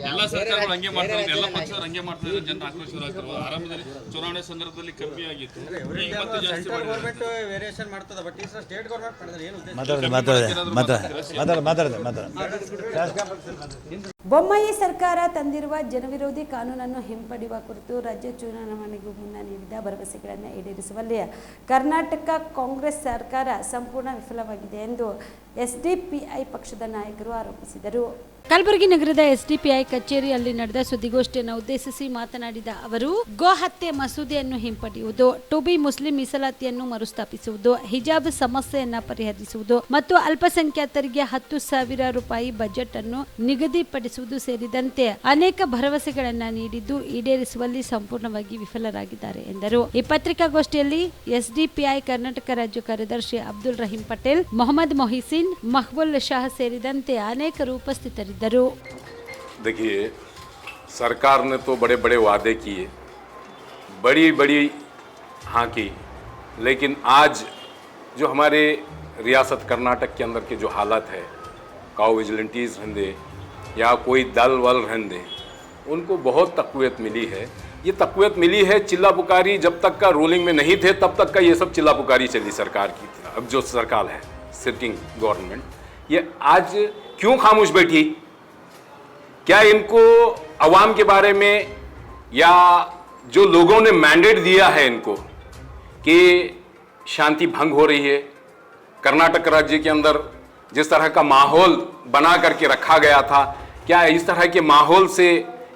ಎಲ್ಲ ಸರ್ಕಾರಗಳು ಹಂಗೆ ಮಾಡ್ತಾರೆ, ಎಲ್ಲ ಪಕ್ಷಗಳು ಹಂಗೆ ಮಾಡ್ತಾರೆ, ಜನರು ಆಕ್ರೋಶರಾಗ್ತಾರೆ. ಆರಂಭದಲ್ಲಿ ಚುನಾವಣೆ ಸಂದರ್ಭದಲ್ಲಿ ಕಮ್ಮಿ ಆಗಿತ್ತು, ಈಗ ಮತ್ತೆ ಜಾಸ್ತಿ ಬೊಮ್ಮಾಯಿ ಸರ್ಕಾರ ತಂದಿರುವ ಜನವಿರೋಧಿ ಕಾನೂನನ್ನು ಹಿಂಪಡೆಯುವ ಕುರಿತು ರಾಜ್ಯ ಚುನಾವಣೆಗೂ ಮುನ್ನ ನೀಡಿದ ಭರವಸೆಗಳನ್ನು ಈಡೇರಿಸುವಲ್ಲಿ ಕರ್ನಾಟಕ ಕಾಂಗ್ರೆಸ್ ಸರ್ಕಾರ ಸಂಪೂರ್ಣ ವಿಫಲವಾಗಿದೆ ಎಂದು ಎಸ್ಡಿಪಿಐ ಪಕ್ಷದ ನಾಯಕರು ಆರೋಪಿಸಿದರು. ಕಲಬುರಗಿ ನಗರದ ಎಸ್ಡಿಪಿಐ ಕಚೇರಿಯಲ್ಲಿ ನಡೆದ ಸುದ್ದಿಗೋಷ್ಠಿಯನ್ನು ಉದ್ದೇಶಿಸಿ ಮಾತನಾಡಿದ ಅವರು, ಗೋ ಹತ್ಯೆ ಮಸೂದೆಯನ್ನು ಹಿಂಪಡೆಯುವುದು, ಟುಬಿ ಮುಸ್ಲಿಂ ಮೀಸಲಾತಿಯನ್ನು ಮರುಸ್ಥಾಪಿಸುವುದು, ಹಿಜಾಬ್ ಸಮಸ್ಯೆಯನ್ನು ಪರಿಹರಿಸುವುದು ಮತ್ತು ಅಲ್ಪಸಂಖ್ಯಾತರಿಗೆ 10,000 ರೂಪಾಯಿ ಬಜೆಟ್ ಅನ್ನು ನಿಗದಿಪಡಿಸುವುದು ಸೇರಿದಂತೆ ಅನೇಕ ಭರವಸೆಗಳನ್ನು ನೀಡಿದ್ದು ಈಡೇರಿಸುವಲ್ಲಿ ಸಂಪೂರ್ಣವಾಗಿ ವಿಫಲರಾಗಿದ್ದಾರೆ ಎಂದರು. ಈ ಪತ್ರಿಕಾಗೋಷ್ಠಿಯಲ್ಲಿ ಎಸ್ಡಿಪಿಐ ಕರ್ನಾಟಕ ರಾಜ್ಯ ಕಾರ್ಯದರ್ಶಿ ಅಬ್ದುಲ್ ರಹೀಂ ಪಟೇಲ್, ಮೊಹಮ್ಮದ್ ಮೊಹಿಸಿನ್, ಮಹಬೂಲ್ ಶಾह ಸೇರಿದಂತೆ ಅನೇಕರು ಉಪಸ್ಥಿತರಿದ್ದರು. देखिए, सरकार ने तो बड़े बड़े वादे किए, बड़ी बड़ी हाँ की, लेकिन आज जो हमारे रियासत कर्नाटक के अंदर के जो हालत है, काउ विजिलेंटीज़ रहंदे या कोई दल वल रहंदे, उनको बहुत तकवीत मिली है. ये तकवीत मिली है चिल्ला पुकारी जब तक का रूलिंग में नहीं थे, तब तक का ये सब चिल्ला पुकारी चली सरकार की. अब जो सरकार है सिटिंग गवर्नमेंट, ये आज क्यों खामोश बैठी? क्या इनको अवाम के बारे में या जो लोगों ने मैंडेट दिया है इनको कि शांति भंग हो रही है, कर्नाटक राज्य के अंदर जिस तरह का माहौल बना करके रखा गया था, क्या इस तरह के माहौल से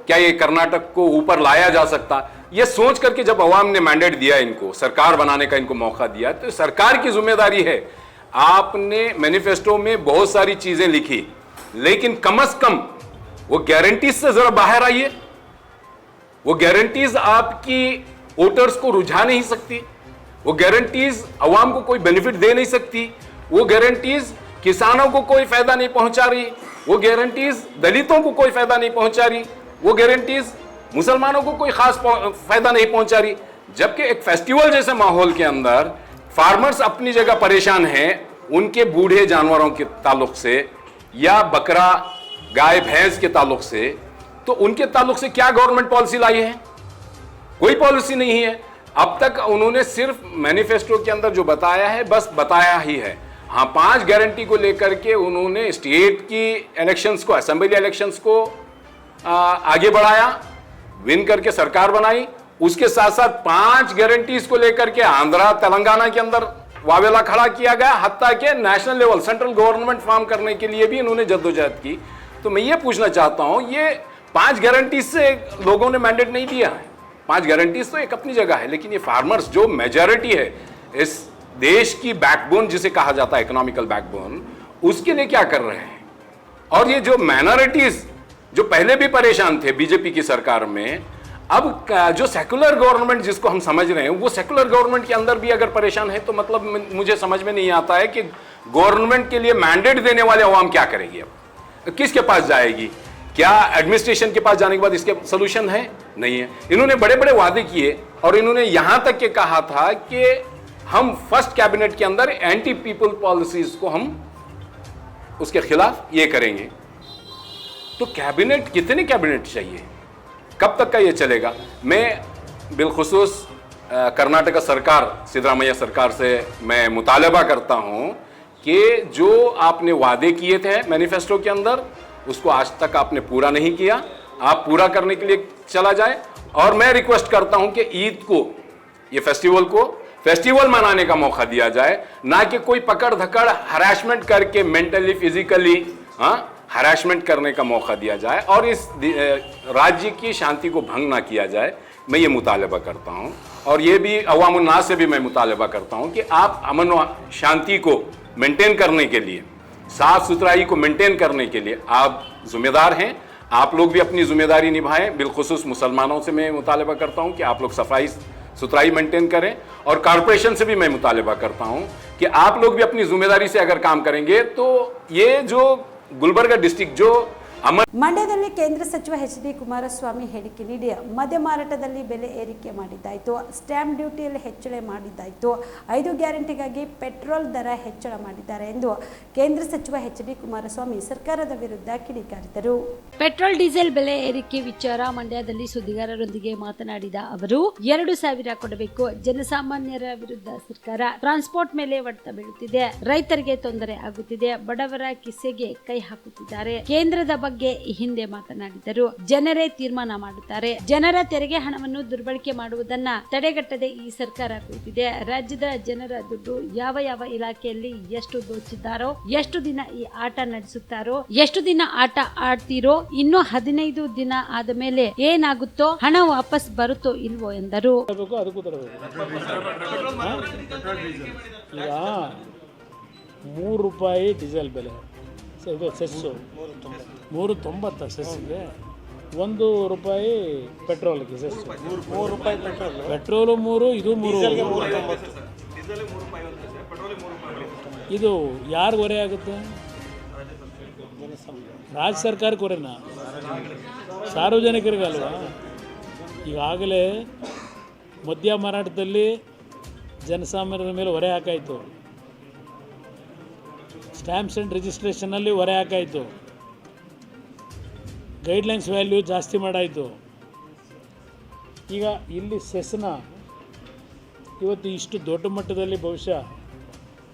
क्या ये कर्नाटक को ऊपर लाया जा सकता? ये सोच करके जब अवाम ने मैंडेट दिया इनको, सरकार बनाने का इनको मौका दिया, तो सरकार की जिम्मेदारी है. आपने मैनिफेस्टो में बहुत सारी चीजें लिखी, लेकिन कम से कम वो गारंटीज से जरा बाहर आइए. वो गारंटीज आपकी वोटर्स को रुझा नहीं सकती, वो गारंटीज अवाम को कोई बेनिफिट दे नहीं सकती, वो गारंटीज किसानों को कोई फायदा नहीं पहुंचा रही, वो गारंटीज दलितों को कोई फायदा नहीं पहुंचा रही, वो गारंटीज मुसलमानों को कोई खास फायदा नहीं पहुंचा रही. जबकि एक फेस्टिवल जैसे माहौल के अंदर फार्मर्स अपनी जगह परेशान हैं, उनके बूढ़े जानवरों के ताल्लुक से या बकरा गाय भैंस के ताल्लुक से, तो उनके ताल्लुक से क्या गवर्नमेंट पॉलिसी लाई है? कोई पॉलिसी नहीं है. अब तक उन्होंने सिर्फ मैनिफेस्टो के अंदर जो बताया है बस बताया ही है. हाँ, 5 गारंटी को लेकर के उन्होंने स्टेट की इलेक्शंस को, असेंबली इलेक्शंस को आगे बढ़ाया, विन करके सरकार बनाई. उसके साथ साथ 5 गारंटीज को लेकर के आंध्रा तेलंगाना के अंदर वावेला खड़ा किया गया, हत्ता के national level central government form करने के लिए भी इन्होंने जद्दोजहद की. तो मैं ये पूछना चाहता हूं, ये 5 गारंटीज से लोगों ने मैंडेट नहीं दिया है. 5 गारंटीज तो एक अपनी जगह है, लेकिन ये फार्मर्स जो मेजॉरिटी है इस देश की बैकबोन जिसे कहा जाता है इकोनॉमिकल बैकबोन, उसके लिए क्या कर रहे हैं? और ये जो माइनॉरिटीज जो पहले भी परेशान थे बीजेपी की सरकार में, अब जो सेकुलर गवर्नमेंट जिसको हम समझ रहे हैं, वो सेकुलर गवर्नमेंट के अंदर भी अगर परेशान है तो मतलब मुझे समझ में नहीं आता है कि गवर्नमेंट के लिए मैंडेट देने वाले अवाम क्या करेगी, अब किसके पास जाएगी? क्या एडमिनिस्ट्रेशन के पास जाने के बाद इसके सोल्यूशन है? नहीं है. इन्होंने बड़े बड़े वादे किए और इन्होंने यहां तक के कहा था कि हम फर्स्ट कैबिनेट के अंदर एंटी पीपल पॉलिसीज को हम उसके खिलाफ ये करेंगे. तो कैबिनेट, कितने कैबिनेट चाहिए? कब तक का ये चलेगा? मैं बिलखुसूस कर्नाटक सरकार, सिद्धरामैया सरकार से मैं मुतालबा करता हूं कि जो आपने वादे किए थे मैनिफेस्टो के अंदर, उसको आज तक आपने पूरा नहीं किया. आप पूरा करने के लिए चला जाए. और मैं रिक्वेस्ट करता हूं कि ईद को, ये फेस्टिवल मनाने का मौका दिया जाए, ना कि कोई पकड़ धकड़ हरासमेंट करके मेंटली फिजिकली हरासमेंट करने का मौका दिया जाए और इस राज्य की शांति को भंग ना किया जाए. मैं ये मुतालबा करता हूँ. और ये भी अवामुन्नास से भी मैं मुतालबा करता हूँ कि आप अमन व शांति को मेंटेन करने के लिए, साफ सुथराई को मेंटेन करने के लिए आप जिम्मेदार हैं. आप लोग भी अपनी जिम्मेदारी निभाएं. बिलखुसूस मुसलमानों से मैं मुतालबा करता हूँ कि आप लोग सफाई सुथराई मेंटेन करें. और कॉरपोरेशन से भी मैं मुतालबा करता हूँ कि आप लोग भी अपनी जिम्मेदारी से अगर काम करेंगे तो ये जो गुलबर्गा डिस्ट्रिक्ट जो ಮಂಡ್ಯದಲ್ಲಿ ಕೇಂದ್ರ ಸಚಿವ ಎಚ್ ಡಿ ಕುಮಾರಸ್ವಾಮಿ ಹೇಳಿಕೆ ನೀಡಿ ಮದ್ಯ ಮಾರಾಟದಲ್ಲಿ ಬೆಲೆ ಏರಿಕೆ ಮಾಡಿದ್ದಾಯಿತು, ಸ್ಟ್ಯಾಂಪ್ ಡ್ಯೂಟಿಯಲ್ಲಿ ಹೆಚ್ಚಳ ಮಾಡಿದ್ದಾಯಿತು, 5 ಗ್ಯಾರಂಟಿಗಾಗಿ ಪೆಟ್ರೋಲ್ ದರ ಹೆಚ್ಚಳ ಮಾಡಿದ್ದಾರೆ ಎಂದು ಕೇಂದ್ರ ಸಚಿವ ಎಚ್ ಡಿ ಕುಮಾರಸ್ವಾಮಿ ಸರ್ಕಾರದ ವಿರುದ್ಧ ಕಿಡಿಕಾರಿದರು. ಪೆಟ್ರೋಲ್ ಡೀಸೆಲ್ ಬೆಲೆ ಏರಿಕೆ ವಿಚಾರ ಮಂಡ್ಯದಲ್ಲಿ ಸುದ್ದಿಗಾರರೊಂದಿಗೆ ಮಾತನಾಡಿದ ಅವರು, 2,000 ಕೊಡಬೇಕು, ಜನಸಾಮಾನ್ಯರ ವಿರುದ್ಧ ಸರ್ಕಾರ, ಟ್ರಾನ್ಸ್ಪೋರ್ಟ್ ಮೇಲೆ ಹೊಡೆತ ಬೀಳುತ್ತಿದೆ, ರೈತರಿಗೆ ತೊಂದರೆ ಆಗುತ್ತಿದೆ, ಬಡವರ ಕಿಸೆಗೆ ಕೈ ಹಾಕುತ್ತಿದ್ದಾರೆ. ಕೇಂದ್ರದ ಬಗ್ಗೆ ಹಿಂದೆ ಮಾತನಾಡಿದರು. ಜನರೇ ತೀರ್ಮಾನ ಮಾಡುತ್ತಾರೆ. ಜನರ ತೆರಿಗೆ ಹಣವನ್ನು ದುರ್ಬಳಕೆ ಮಾಡುವುದನ್ನ ತಡೆಗಟ್ಟದೆ ಈ ಸರ್ಕಾರ ಕೂತಿದೆ. ರಾಜ್ಯದ ಜನರ ದುಡ್ಡು ಯಾವ ಇಲಾಖೆಯಲ್ಲಿ ಎಷ್ಟು ದೋಚಿದ್ದಾರೋ, ಎಷ್ಟು ದಿನ ಈ ಆಟ ನಡೆಸುತ್ತಾರೋ, ಎಷ್ಟು ದಿನ ಆಟ ಆಡ್ತೀರೋ, ಇನ್ನು 15 ದಿನ ಆದ ಮೇಲೆ ಏನಾಗುತ್ತೋ, ಹಣ ವಾಪಸ್ ಬರುತ್ತೋ ಇಲ್ವೋ ಎಂದರು. ಈಗ ₹3 ಡೀಸೆಲ್ ಬೆಲೆ, ಸೆಸ್ಸು 3.90 ಸೆಸ್ಸಿಗೆ, ₹1 ಪೆಟ್ರೋಲ್ಗೆ ಸೆಸ್ಸು, ₹3 ಪೆಟ್ರೋಲು 3, ಇದು 3, ಇದು ಯಾರು ಹೊರೆ ಆಗುತ್ತೆ? ರಾಜ್ಯ ಸರ್ಕಾರಕ್ಕೆ ಹೊರೆನಾ, ಸಾರ್ವಜನಿಕರಿಗಲ್ವಾ? ಈಗಾಗಲೇ ಮದ್ಯ ಮಾರಾಟದಲ್ಲಿ ಜನಸಾಮಾನ್ಯರ ಮೇಲೆ ಹೊರೆ ಹಾಕಾಯಿತು, ಸ್ಟ್ಯಾಂಪ್ಸ್ ಆ್ಯಂಡ್ ರಿಜಿಸ್ಟ್ರೇಷನಲ್ಲಿ ಹೊರೆ ಹಾಕಾಯಿತು, ಗೈಡ್ಲೈನ್ಸ್ ವ್ಯಾಲ್ಯೂ ಜಾಸ್ತಿ ಮಾಡಾಯಿತು. ಈಗ ಇಲ್ಲಿ ಸೆಸ್ನ ಇವತ್ತು ಇಷ್ಟು ದೊಡ್ಡ ಮಟ್ಟದಲ್ಲಿ ಬಹುಶಃ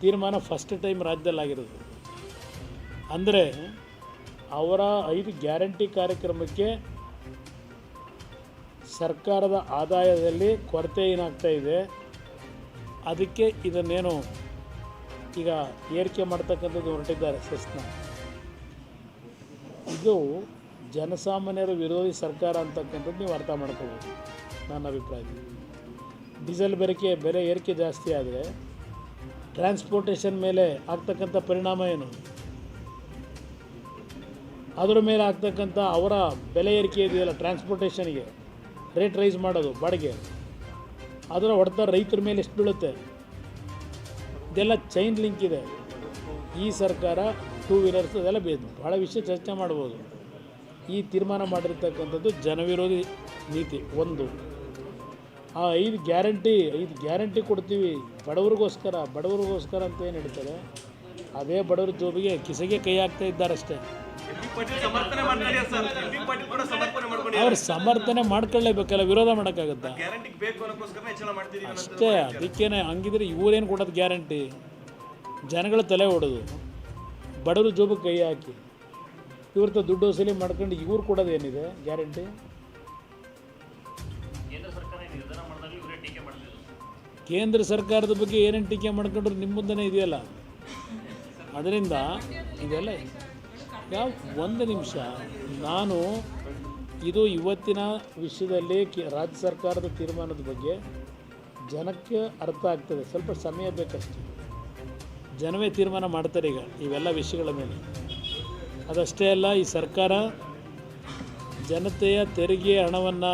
ತೀರ್ಮಾನ ಫಸ್ಟ್ ಟೈಮ್ ರಾಜ್ಯದಲ್ಲಾಗಿರೋದು. ಅಂದರೆ ಅವರ 5 ಗ್ಯಾರಂಟಿ ಕಾರ್ಯಕ್ರಮಕ್ಕೆ ಸರ್ಕಾರದ ಆದಾಯದಲ್ಲಿ ಕೊರತೆ ಏನಾಗ್ತಾ ಇದೆ, ಅದಕ್ಕೆ ಇದನ್ನೇನು ಈಗ ಏರಿಕೆ ಮಾಡ್ತಕ್ಕಂಥದ್ದು ಹೊರಟಿದ್ದಾರೆ ಸೆಸ್ನ. ಇದು ಜನಸಾಮಾನ್ಯರ ವಿರೋಧಿ ಸರ್ಕಾರ ಅಂತಕ್ಕಂಥದ್ದು ನೀವು ಅರ್ಥ ಮಾಡ್ಕೋಬೋದು. ನನ್ನ ಅಭಿಪ್ರಾಯದಲ್ಲಿ ಡೀಸೆಲ್ ಬೆಲೆ ಏರಿಕೆ ಜಾಸ್ತಿ ಆದರೆ ಟ್ರಾನ್ಸ್ಪೋರ್ಟೇಷನ್ ಮೇಲೆ ಆಗ್ತಕ್ಕಂಥ ಪರಿಣಾಮ ಏನು, ಅದರ ಮೇಲೆ ಆಗ್ತಕ್ಕಂಥ ಅವರ ಬೆಲೆ ಏರಿಕೆ ಇದೆಯಲ್ಲ, ಟ್ರಾನ್ಸ್ಪೋರ್ಟೇಷನ್ಗೆ ರೇಟ್ ರೈಸ್ ಮಾಡೋದು, ಬಾಡಿಗೆ, ಅದರ ಹೊಡೆತ ರೈತರ ಮೇಲೆ ಎಷ್ಟು ಬೀಳುತ್ತೆ, ಇದೆಲ್ಲ ಚೈನ್ ಲಿಂಕ್ ಇದೆ. ಈ ಸರ್ಕಾರ 2 ವೀಲರ್ಸ್ ಅದೆಲ್ಲ ಭಾಳ ವಿಷಯ ಚರ್ಚೆ ಮಾಡ್ಬೋದು. ಈ ತೀರ್ಮಾನ ಮಾಡಿರ್ತಕ್ಕಂಥದ್ದು ಜನವಿರೋಧಿ ನೀತಿ. ಒಂದು, ಆ 5 ಗ್ಯಾರಂಟಿ ಕೊಡ್ತೀವಿ ಬಡವರಿಗೋಸ್ಕರ ಅಂತ ಏನು ಹೇಳ್ತಾರೆ, ಅದೇ ಬಡವರ ಜೋಬಿಗೆ ಕಿಸೆಗೆ ಕೈ ಹಾಕ್ತಾ ಇದ್ದಾರಷ್ಟೇ. ಅವ್ರು ಸಮರ್ಥನೆ ಮಾಡ್ಕೊಳ್ಳೇಬೇಕಲ್ಲ, ವಿರೋಧ ಮಾಡೋಕ್ಕಾಗತ್ತಾ? ಅಷ್ಟೇ. ಅದಕ್ಕೇನೆ ಹಂಗಿದ್ರೆ ಇವರೇನು ಕೊಡೋದು ಗ್ಯಾರಂಟಿ? ಜನಗಳ ತಲೆ ಹೊಡೋದು, ಬಡವರು ಜೋಬಿಗೆ ಕೈ ಹಾಕಿ ಇವ್ರತ ದುಡ್ಡು ವಸೂಲಿ ಮಾಡ್ಕೊಂಡು ಇವ್ರು ಕೊಡೋದೇನಿದೆ ಗ್ಯಾರಂಟಿ? ಕೇಂದ್ರ ಸರ್ಕಾರದ ಬಗ್ಗೆ ಏನೇನು ಟೀಕೆ ಮಾಡ್ಕೊಂಡ್ರು ನಿಮ್ಮ ಮುಂದೆನೇ ಇದೆಯಲ್ಲ. ಅದರಿಂದ ಇದೆಲ್ಲ ಒಂದು ನಿಮಿಷ, ನಾನು ಇದು ಇವತ್ತಿನ ವಿಷಯದಲ್ಲಿ ರಾಜ್ಯ ಸರ್ಕಾರದ ತೀರ್ಮಾನದ ಬಗ್ಗೆ ಜನಕ್ಕೆ ಅರ್ಥ ಆಗ್ತದೆ, ಸ್ವಲ್ಪ ಸಮಯ ಬೇಕಷ್ಟೆ. ಜನವೇ ತೀರ್ಮಾನ ಮಾಡ್ತಾರೆ ಈಗ ಇವೆಲ್ಲ ವಿಷಯಗಳ ಮೇಲೆ. ಅದಷ್ಟೇ ಅಲ್ಲ, ಈ ಸರ್ಕಾರ ಜನತೆಯ ತೆರಿಗೆ ಹಣವನ್ನು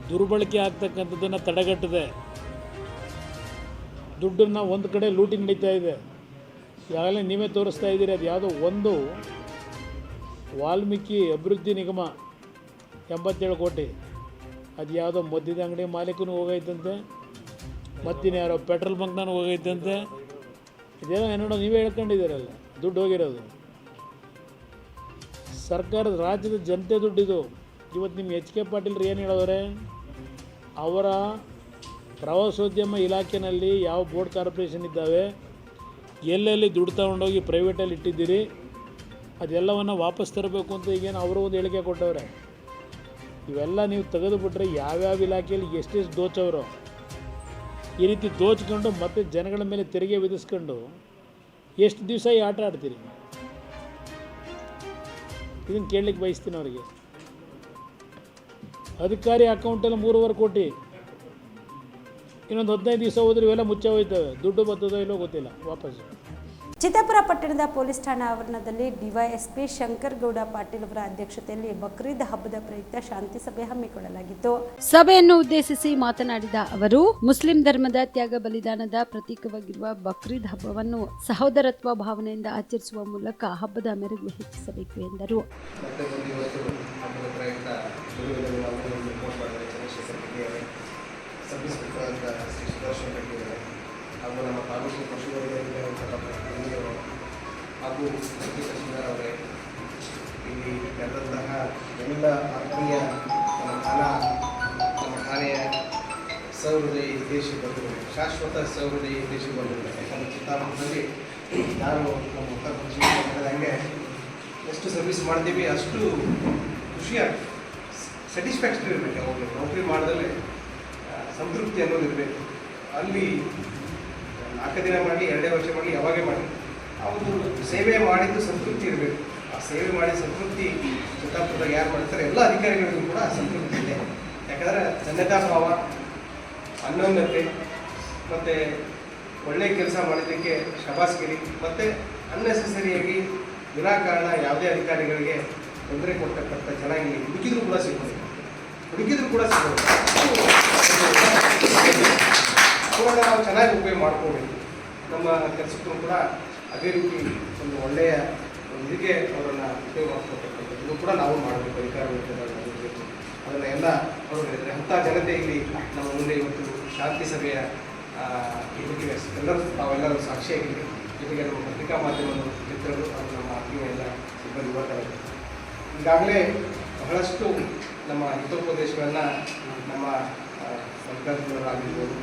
ದುರ್ಬಳಕೆ ಆಗ್ತಕ್ಕಂಥದ್ದನ್ನು ತಡೆಗಟ್ಟಿದೆ. ದುಡ್ಡನ್ನು ಒಂದು ಕಡೆ ಲೂಟಿ ನಡೀತಾ ಇದೆ. ಈಗಾಗಲೇ ನೀವೇ ತೋರಿಸ್ತಾ ಇದ್ದೀರಿ. ಅದು ಯಾವುದೋ ಒಂದು ವಾಲ್ಮೀಕಿ ಅಭಿವೃದ್ಧಿ ನಿಗಮ 87 ಕೋಟಿ, ಅದು ಯಾವುದೋ ಮದ್ಯದ ಅಂಗಡಿ ಮಾಲೀಕನೂ ಹೋಗೈತಂತೆ, ಮತ್ತಿನ ಯಾರೋ ಪೆಟ್ರೋಲ್ ಬಂಕ್ನಾನು ಹೋಗೈತಂತೆ. ಇದೇನೋ ಏನೋ ನೀವೇ ಹೇಳ್ಕೊಂಡಿದ್ದೀರಲ್ಲ, ದುಡ್ಡು ಹೋಗಿರೋದು ಸರ್ಕಾರದ, ರಾಜ್ಯದ ಜನತೆ ದುಡ್ಡಿದು. ಇವತ್ತು ನಿಮ್ಮ ಎಚ್ ಕೆ ಪಾಟೀಲ್ರು ಏನು ಹೇಳೋರೆ, ಅವರ ಪ್ರವಾಸೋದ್ಯಮ ಇಲಾಖೆಯಲ್ಲಿ ಯಾವ ಬೋರ್ಡ್ ಕಾರ್ಪೊರೇಷನ್ ಇದ್ದಾವೆ, ಎಲ್ಲೆಲ್ಲಿ ದುಡ್ಡು ತಗೊಂಡೋಗಿ ಪ್ರೈವೇಟಲ್ಲಿ ಇಟ್ಟಿದ್ದೀರಿ, ಅದೆಲ್ಲವನ್ನು ವಾಪಸ್ ತರಬೇಕು ಅಂತ ಈಗೇನು ಅವರು ಒಂದು ಹೇಳಿಕೆ ಕೊಟ್ಟವ್ರೆ. ಇವೆಲ್ಲ ನೀವು ತೆಗೆದುಬಿಟ್ರೆ ಯಾವ್ಯಾವ ಇಲಾಖೆಯಲ್ಲಿ ಎಷ್ಟೆಷ್ಟು ದೋಚವರು, ಈ ರೀತಿ ದೋಚ್ಕೊಂಡು ಮತ್ತೆ ಜನಗಳ ಮೇಲೆ ತೆರಿಗೆ ವಿಧಿಸ್ಕೊಂಡು ಎಷ್ಟು ದಿವಸ ಈ ಆಟ ಆಡ್ತೀರಿ? ಇದನ್ನು ಕೇಳಲಿಕ್ಕೆ ಬಯಸ್ತೀನಿ ಅವರಿಗೆ. ಅಧಿಕಾರಿ ಅಕೌಂಟಲ್ಲಿ 3.5 ಕೋಟಿ, ಇನ್ನೊಂದು 15 ದಿವಸ ಹೋದ್ರೆ ಇವೆಲ್ಲ ಮುಚ್ಚ ಹೋಯ್ತವೆ, ದುಡ್ಡು ಬರ್ತದೋ ಇಲ್ಲೋ ಗೊತ್ತಿಲ್ಲ ವಾಪಸ್ಸು. ಚಿತ್ತಾಪುರ ಪಟ್ಟಣದ ಪೊಲೀಸ್ ಠಾಣಾ ಆವರಣದಲ್ಲಿ ಡಿವೈಎಸ್ಪಿ ಶಂಕರ್ ಗೌಡ ಪಾಟೀಲ್ ಅವರ ಅಧ್ಯಕ್ಷತೆಯಲ್ಲಿ ಬಕ್ರೀದ್ ಹಬ್ಬದ ಪ್ರಯುಕ್ತ ಶಾಂತಿ ಸಭೆ ಹಮ್ಮಿಕೊಳ್ಳಲಾಗಿತ್ತು. ಸಭೆಯನ್ನು ಉದ್ದೇಶಿಸಿ ಮಾತನಾಡಿದ ಅವರು, ಮುಸ್ಲಿಂ ಧರ್ಮದ ತ್ಯಾಗ ಬಲಿದಾನದ ಪ್ರತೀಕವಾಗಿರುವ ಬಕ್ರೀದ್ ಹಬ್ಬವನ್ನು ಸಹೋದರತ್ವ ಭಾವನೆಯಿಂದ ಆಚರಿಸುವ ಮೂಲಕ ಹಬ್ಬದ ಮೆರುಗು ಹೆಚ್ಚಿಸಬೇಕು ಎಂದರು. ಹಾಗೂ ನಮ್ಮ ತಾಲೂಕು ಪಶುವೈದ್ಯರು ಹಾಗೂ ತಹಸೀಲ್ದಾರ್ ಅವರೇ, ಇಲ್ಲಿ ನಡೆದಂತಹ ಎಲ್ಲ ಆತ್ಮೀಯ ನಮ್ಮ ಠಾಣೆಯ ಸಹೃದಯಿ ಹಿತೇಶಿ ಬಂಧುಗಳು, ಶಾಶ್ವತ ಸಹೃದಯಿ ಹಿತೇಶಿ ಬಂಧುಗಳು. ಯಾಕಂದರೆ ಚಿತ್ತಾಪುರದಲ್ಲಿ ನಾನು ನಮ್ಮ ಉತ್ತರ ಪಶ್ಚಿಮ ಹೇಳಿದಂಗೆ ಎಷ್ಟು ಸರ್ವಿಸ್ ಮಾಡ್ತೀವಿ ಅಷ್ಟು ಖುಷಿಯಾಗುತ್ತೆ, ಸ್ಯಾಟಿಸ್ಫ್ಯಾಕ್ಷನ್ ಇರಬೇಕು. ಅವಾಗ ನೌಕರಿ ಮಾಡಿದಲ್ಲಿ ಸಂತೃಪ್ತಿ ಅನ್ನೋದು ಇರಬೇಕು. ಅಲ್ಲಿ 4 ದಿನ ಮಾಡಲಿ 2 ವರ್ಷ ಮಾಡಲಿ ಯಾವಾಗೇ ಮಾಡಲಿ ಅವರು ಸೇವೆ ಮಾಡಿದ್ದು ಸಂತೃಪ್ತಿ ಇರಬೇಕು. ಆ ಸೇವೆ ಮಾಡಿದ ಸಂತೃಪ್ತಿ ಚಿತ್ತಾಪುರದಾಗ ಯಾರು ಮಾಡ್ತಾರೆ ಎಲ್ಲ ಅಧಿಕಾರಿಗಳಿಗೂ ಕೂಡ ಸಂತೃಪ್ತಿ ಇದೆ. ಯಾಕಂದರೆ ಧನ್ಯತಾ ಭಾವ, ಅನ್ಯೋನ್ಯತೆ ಮತ್ತು ಒಳ್ಳೆಯ ಕೆಲಸ ಮಾಡಿದ್ದಕ್ಕೆ ಶಬಾಸ್ಗಿರಿ ಮತ್ತು ಅನ್ನೆಸೆಸರಿಯಾಗಿ ವಿನಾಕಾರಣ ಯಾವುದೇ ಅಧಿಕಾರಿಗಳಿಗೆ ತೊಂದರೆ ಕೊಡ್ತಕ್ಕಂಥ ಜನ ಇಲ್ಲಿ ಹುಡುಕಿದ್ರು ಕೂಡ ಸಿಗ್ಬೋದು. ಅವಾಗ ನಾವು ಚೆನ್ನಾಗಿ ಉಪಯೋಗ ಮಾಡ್ಕೋಬೇಕು. ನಮ್ಮ ಕೆಲಸಕ್ಕೂ ಕೂಡ ಅದೇ ರೀತಿ ಒಂದು ಒಳ್ಳೆಯ ಇದಕ್ಕೆ ಅವರನ್ನು ಉಪಯೋಗ ಮಾಡ್ಕೊಳ್ತಕ್ಕಂಥದ್ದು ಕೂಡ ನಾವು ಮಾಡಬೇಕು. ಅಧಿಕಾರಿಗಳು ಅದನ್ನು ಎಲ್ಲ ಅವರು ಹೇಳಿದರೆ ಅಂಥ ಜನತೆ ಇಲ್ಲಿ ನಮ್ಮ ಮುಂದೆ ಇವತ್ತು ಶಾಂತಿ ಸಭೆಯ ಇದಕ್ಕೆ ಎಲ್ಲರೂ ತಾವೆಲ್ಲರೂ ಸಾಕ್ಷಿಯಾಗಿದ್ದೀವಿ. ಜೊತೆಗೆ ನಮ್ಮ ಪತ್ರಿಕಾ ಮಾಧ್ಯಮದ ಮಿತ್ರರು ಹಾಗೂ ನಮ್ಮ ಆತ್ಮೀಯ ಎಲ್ಲ ಸಿಬ್ಬಂದಿ ವರ್ಗಗಳು ಈಗಾಗಲೇ ಬಹಳಷ್ಟು ನಮ್ಮ ಹಿತೋಪದೇಶಗಳನ್ನು ನಮ್ಮ ಸರ್ಕಾರದವರಾಗಿರ್ಬೋದು,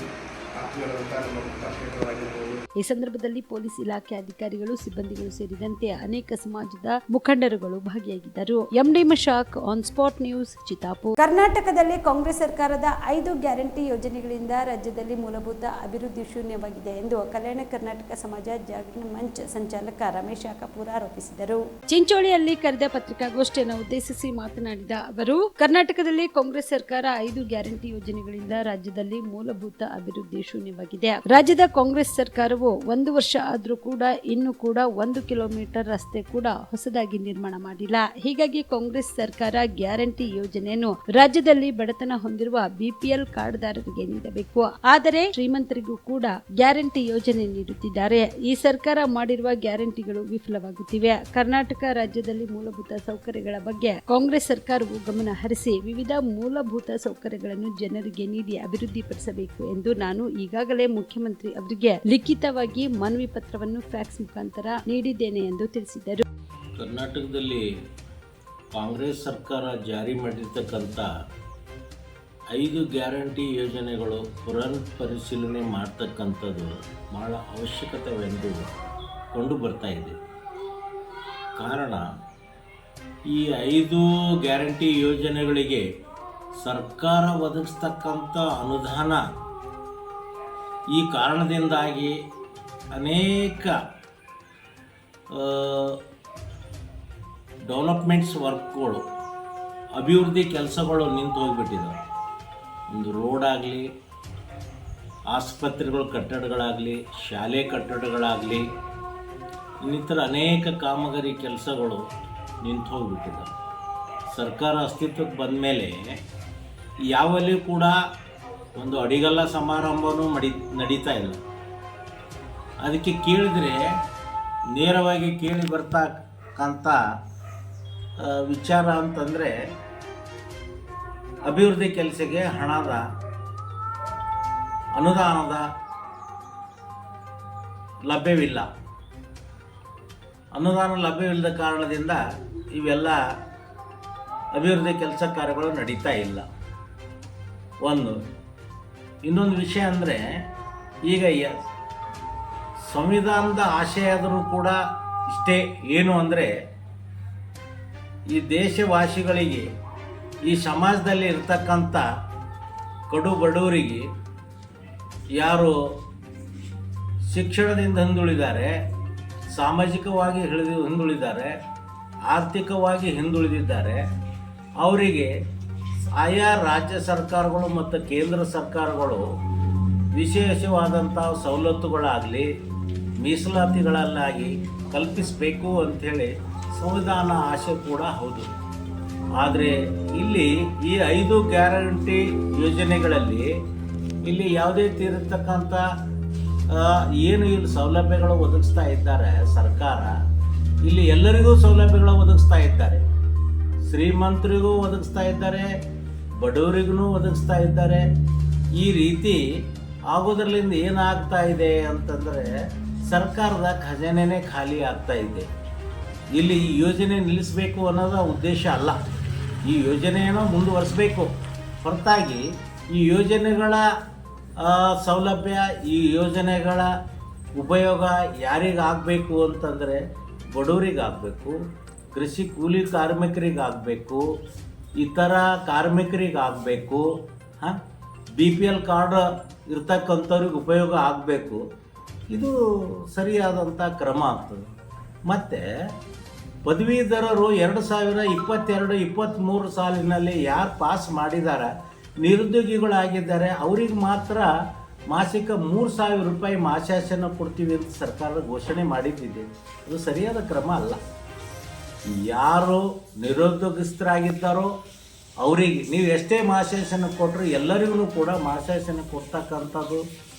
ಈ ಸಂದರ್ಭದಲ್ಲಿ ಪೊಲೀಸ್ ಇಲಾಖೆ ಅಧಿಕಾರಿಗಳು, ಸಿಬ್ಬಂದಿಗಳು ಸೇರಿದಂತೆ ಅನೇಕ ಸಮಾಜದ ಮುಖಂಡರುಗಳು ಭಾಗಿಯಾಗಿದ್ದರು. MD Mashak, on spot news, Chittapur. ಕರ್ನಾಟಕದಲ್ಲಿ ಕಾಂಗ್ರೆಸ್ ಸರ್ಕಾರದ 5 ಗ್ಯಾರಂಟಿ ಯೋಜನೆಗಳಿಂದ ರಾಜ್ಯದಲ್ಲಿ ಮೂಲಭೂತ ಅಭಿವೃದ್ಧಿ ಶೂನ್ಯವಾಗಿದೆ ಎಂದು ಕಲ್ಯಾಣ ಕರ್ನಾಟಕ ಸಮಾಜ ಜಾಗರಣ ಮಂಚ್ ಸಂಚಾಲಕ ರಮೇಶ್ ಕಪೂರ್ ಆರೋಪಿಸಿದರು. ಚಿಂಚೋಳಿಯಲ್ಲಿ ಕರೆದ ಪತ್ರಿಕಾಗೋಷ್ಠಿಯನ್ನು ಉದ್ದೇಶಿಸಿ ಮಾತನಾಡಿದ ಅವರು, ಕರ್ನಾಟಕದಲ್ಲಿ ಕಾಂಗ್ರೆಸ್ ಸರ್ಕಾರ 5 ಗ್ಯಾರಂಟಿ ಯೋಜನೆಗಳಿಂದ ರಾಜ್ಯದಲ್ಲಿ ಮೂಲಭೂತ ಅಭಿವೃದ್ಧಿ ಶೂನ್ಯವಾಗಿದೆ. ರಾಜ್ಯದ ಕಾಂಗ್ರೆಸ್ ಸರ್ಕಾರವು 1 ವರ್ಷ ಆದರೂ ಕೂಡ ಇನ್ನೂ ಕೂಡ 1 ಕಿಲೋಮೀಟರ್ ರಸ್ತೆ ಕೂಡ ಹೊಸದಾಗಿ ನಿರ್ಮಾಣ ಮಾಡಿಲ್ಲ. ಹೀಗಾಗಿ ಕಾಂಗ್ರೆಸ್ ಸರ್ಕಾರ ಗ್ಯಾರಂಟಿ ಯೋಜನೆಯನ್ನು ರಾಜ್ಯದಲ್ಲಿ ಬಡತನ ಹೊಂದಿರುವ ಬಿಪಿಎಲ್ ಕಾರ್ಡ್ದಾರರಿಗೆ ನೀಡಬೇಕು. ಆದರೆ ಶ್ರೀಮಂತರಿಗೂ ಕೂಡ ಗ್ಯಾರಂಟಿ ಯೋಜನೆ ನೀಡುತ್ತಿದ್ದಾರೆ. ಈ ಸರ್ಕಾರ ಮಾಡಿರುವ ಗ್ಯಾರಂಟಿಗಳು ವಿಫಲವಾಗುತ್ತಿವೆ. ಕರ್ನಾಟಕ ರಾಜ್ಯದಲ್ಲಿ ಮೂಲಭೂತ ಸೌಕರ್ಯಗಳ ಬಗ್ಗೆ ಕಾಂಗ್ರೆಸ್ ಸರ್ಕಾರವು ಗಮನ ಹರಿಸಿ ವಿವಿಧ ಮೂಲಭೂತ ಸೌಕರ್ಯಗಳನ್ನು ಜನರಿಗೆ ನೀಡಿ ಅಭಿವೃದ್ಧಿಪಡಿಸಬೇಕು ಎಂದು ನಾನು ಈಗಾಗಲೇ ಮುಖ್ಯಮಂತ್ರಿ ಅವರಿಗೆ ಲಿಖಿತವಾಗಿ ಮನವಿ ಪತ್ರವನ್ನು ಫ್ಯಾಕ್ಸ್ ಮುಖಾಂತರ ನೀಡಿದ್ದೇನೆ ಎಂದು ತಿಳಿಸಿದರು. ಕರ್ನಾಟಕದಲ್ಲಿ ಕಾಂಗ್ರೆಸ್ ಸರ್ಕಾರ ಜಾರಿ ಮಾಡಿರ್ತಕ್ಕಂಥ 5 ಗ್ಯಾರಂಟಿ ಯೋಜನೆಗಳು ಪುನರ್ ಪರಿಶೀಲನೆ ಮಾಡ್ತಕ್ಕಂಥದ್ದು ಭಾಳ ಅವಶ್ಯಕತೆವೆಂದು ಕಂಡು ಬರ್ತಾ ಇದೆ. ಕಾರಣ, ಈ 5 ಗ್ಯಾರಂಟಿ ಯೋಜನೆಗಳಿಗೆ ಸರ್ಕಾರ ಒದಗಿಸ್ತಕ್ಕಂಥ ಅನುದಾನ ಈ ಕಾರಣದಿಂದಾಗಿ ಅನೇಕ ಡೆವಲಪ್ಮೆಂಟ್ಸ್ ವರ್ಕ್ಗಳು, ಅಭಿವೃದ್ಧಿ ಕೆಲಸಗಳು ನಿಂತು ಹೋಗಿಬಿಟ್ಟಿದ್ದಾವೆ. ಒಂದು ರೋಡ್ ಆಗಲಿ, ಆಸ್ಪತ್ರೆಗಳ ಕಟ್ಟಡಗಳಾಗಲಿ, ಶಾಲೆ ಕಟ್ಟಡಗಳಾಗಲಿ, ಇನ್ನಿತರ ಅನೇಕ ಕಾಮಗಾರಿ ಕೆಲಸಗಳು ನಿಂತು ಹೋಗಿಬಿಟ್ಟಿದ್ದಾವೆ. ಸರ್ಕಾರ ಅಸ್ತಿತ್ವಕ್ಕೆ ಬಂದ ಮೇಲೆ ಯಾವಲ್ಲಿ ಕೂಡ ಒಂದು ಅಡಿಗಲ್ಲ ಸಮಾರಂಭವೂ ನಡೀತಾ ಇಲ್ಲ. ಅದಕ್ಕೆ ಕೇಳಿದರೆ ನೇರವಾಗಿ ಕೇಳಿ ಬರ್ತಕ್ಕಂಥ ವಿಚಾರ ಅಂತಂದರೆ ಅಭಿವೃದ್ಧಿ ಕೆಲಸಕ್ಕೆ ಹಣದ ಅನುದಾನದ ಲಭ್ಯವಿಲ್ಲ. ಅನುದಾನ ಲಭ್ಯವಿಲ್ಲದ ಕಾರಣದಿಂದ ಇವೆಲ್ಲ ಅಭಿವೃದ್ಧಿ ಕೆಲಸ ಕಾರ್ಯಗಳು ನಡೀತಾ ಇಲ್ಲ. ಇನ್ನೊಂದು ವಿಷಯ ಅಂದರೆ, ಈಗ ಸಂವಿಧಾನದ ಆಶಯ ಆದರೂ ಕೂಡ ಇಷ್ಟೇ, ಏನು ಅಂದರೆ ಈ ದೇಶವಾಸಿಗಳಿಗೆ, ಈ ಸಮಾಜದಲ್ಲಿ ಇರ್ತಕ್ಕಂಥ ಕಡು ಬಡವರಿಗೆ, ಯಾರು ಶಿಕ್ಷಣದಿಂದ ಹಿಂದುಳಿದ್ದಾರೆ, ಸಾಮಾಜಿಕವಾಗಿ ಹಿಂದುಳಿದ್ದಾರೆ, ಆರ್ಥಿಕವಾಗಿ ಹಿಂದುಳಿದಿದ್ದಾರೆ, ಅವರಿಗೆ ಆಯಾ ರಾಜ್ಯ ಸರ್ಕಾರಗಳು ಮತ್ತು ಕೇಂದ್ರ ಸರ್ಕಾರಗಳು ವಿಶೇಷವಾದಂಥ ಸವಲತ್ತುಗಳಾಗಲಿ, ಮೀಸಲಾತಿಗಳಲ್ಲಾಗಿ ಕಲ್ಪಿಸಬೇಕು ಅಂಥೇಳಿ ಸಂವಿಧಾನ ಆಶೆ ಕೂಡ ಹೌದು. ಆದರೆ ಇಲ್ಲಿ ಈ 5 ಗ್ಯಾರಂಟಿ ಯೋಜನೆಗಳಲ್ಲಿ ಇಲ್ಲಿ ಯಾವುದೇ ತೀರಿರ್ತಕ್ಕಂಥ ಏನು ಇಲ್ಲಿ ಸೌಲಭ್ಯಗಳು ಒದಗಿಸ್ತಾ ಇದ್ದಾರೆ ಸರ್ಕಾರ, ಇಲ್ಲಿ ಎಲ್ಲರಿಗೂ ಸೌಲಭ್ಯಗಳು ಒದಗಿಸ್ತಾ ಇದ್ದಾರೆ. ಶ್ರೀಮಂತರಿಗೂ ಒದಗಿಸ್ತಾ ಇದ್ದಾರೆ, ಬಡವರಿಗೂ ಒದಗಿಸ್ತಾ ಇದ್ದಾರೆ. ಈ ರೀತಿ ಆಗೋದ್ರಲ್ಲಿಂದ ಏನಾಗ್ತಾ ಇದೆ ಅಂತಂದರೆ ಸರ್ಕಾರದ ಖಜಾನೆನೇ ಖಾಲಿ ಆಗ್ತಾ ಇದೆ. ಇಲ್ಲಿ ಈ ಯೋಜನೆ ನಿಲ್ಲಿಸಬೇಕು ಅನ್ನೋದು ಉದ್ದೇಶ ಅಲ್ಲ, ಈ ಯೋಜನೆಯನ್ನು ಮುಂದುವರಿಸಬೇಕು ಹೊರತಾಗಿ ಈ ಯೋಜನೆಗಳ ಸೌಲಭ್ಯ, ಈ ಯೋಜನೆಗಳ ಉಪಯೋಗ ಯಾರಿಗಾಗಬೇಕು ಅಂತಂದರೆ ಬಡವರಿಗಾಗಬೇಕು, ಕೃಷಿ ಕೂಲಿ ಕಾರ್ಮಿಕರಿಗಾಗಬೇಕು, ಇತರ ಕಾರ್ಮಿಕರಿಗಾಗಬೇಕು, BPL ಕಾರ್ಡ್ ಇರ್ತಕ್ಕಂಥವ್ರಿಗೆ ಉಪಯೋಗ ಆಗಬೇಕು. ಇದು ಸರಿಯಾದಂಥ ಕ್ರಮ ಆಗ್ತದೆ. ಮತ್ತು ಪದವೀಧರರು 2022-23 ಸಾಲಿನಲ್ಲಿ ಯಾರು ಪಾಸ್ ಮಾಡಿದ್ದಾರೆ, ನಿರುದ್ಯೋಗಿಗಳಾಗಿದ್ದಾರೆ, ಅವ್ರಿಗೆ ಮಾತ್ರ ಮಾಸಿಕ 3,000 ರೂಪಾಯಿ ಮಾಸಾಶನ ಕೊಡ್ತೀವಿ ಅಂತ ಸರ್ಕಾರ ಘೋಷಣೆ ಮಾಡಿದ್ದಿದೆ. ಅದು ಸರಿಯಾದ ಕ್ರಮ ಅಲ್ಲ. ಯಾರು ನಿರುದ್ಯೋಗಸ್ಥರಾಗಿದ್ದಾರೋ ಅವರಿಗೆ ನೀವು ಎಷ್ಟೇ ಮಾಸಾಶನ ಕೊಟ್ಟರು ಎಲ್ಲರಿಗೂ ಕೂಡ ಮಾಸಾಶನ ಕೊಡ್ತಕ್ಕಂಥದ್ದು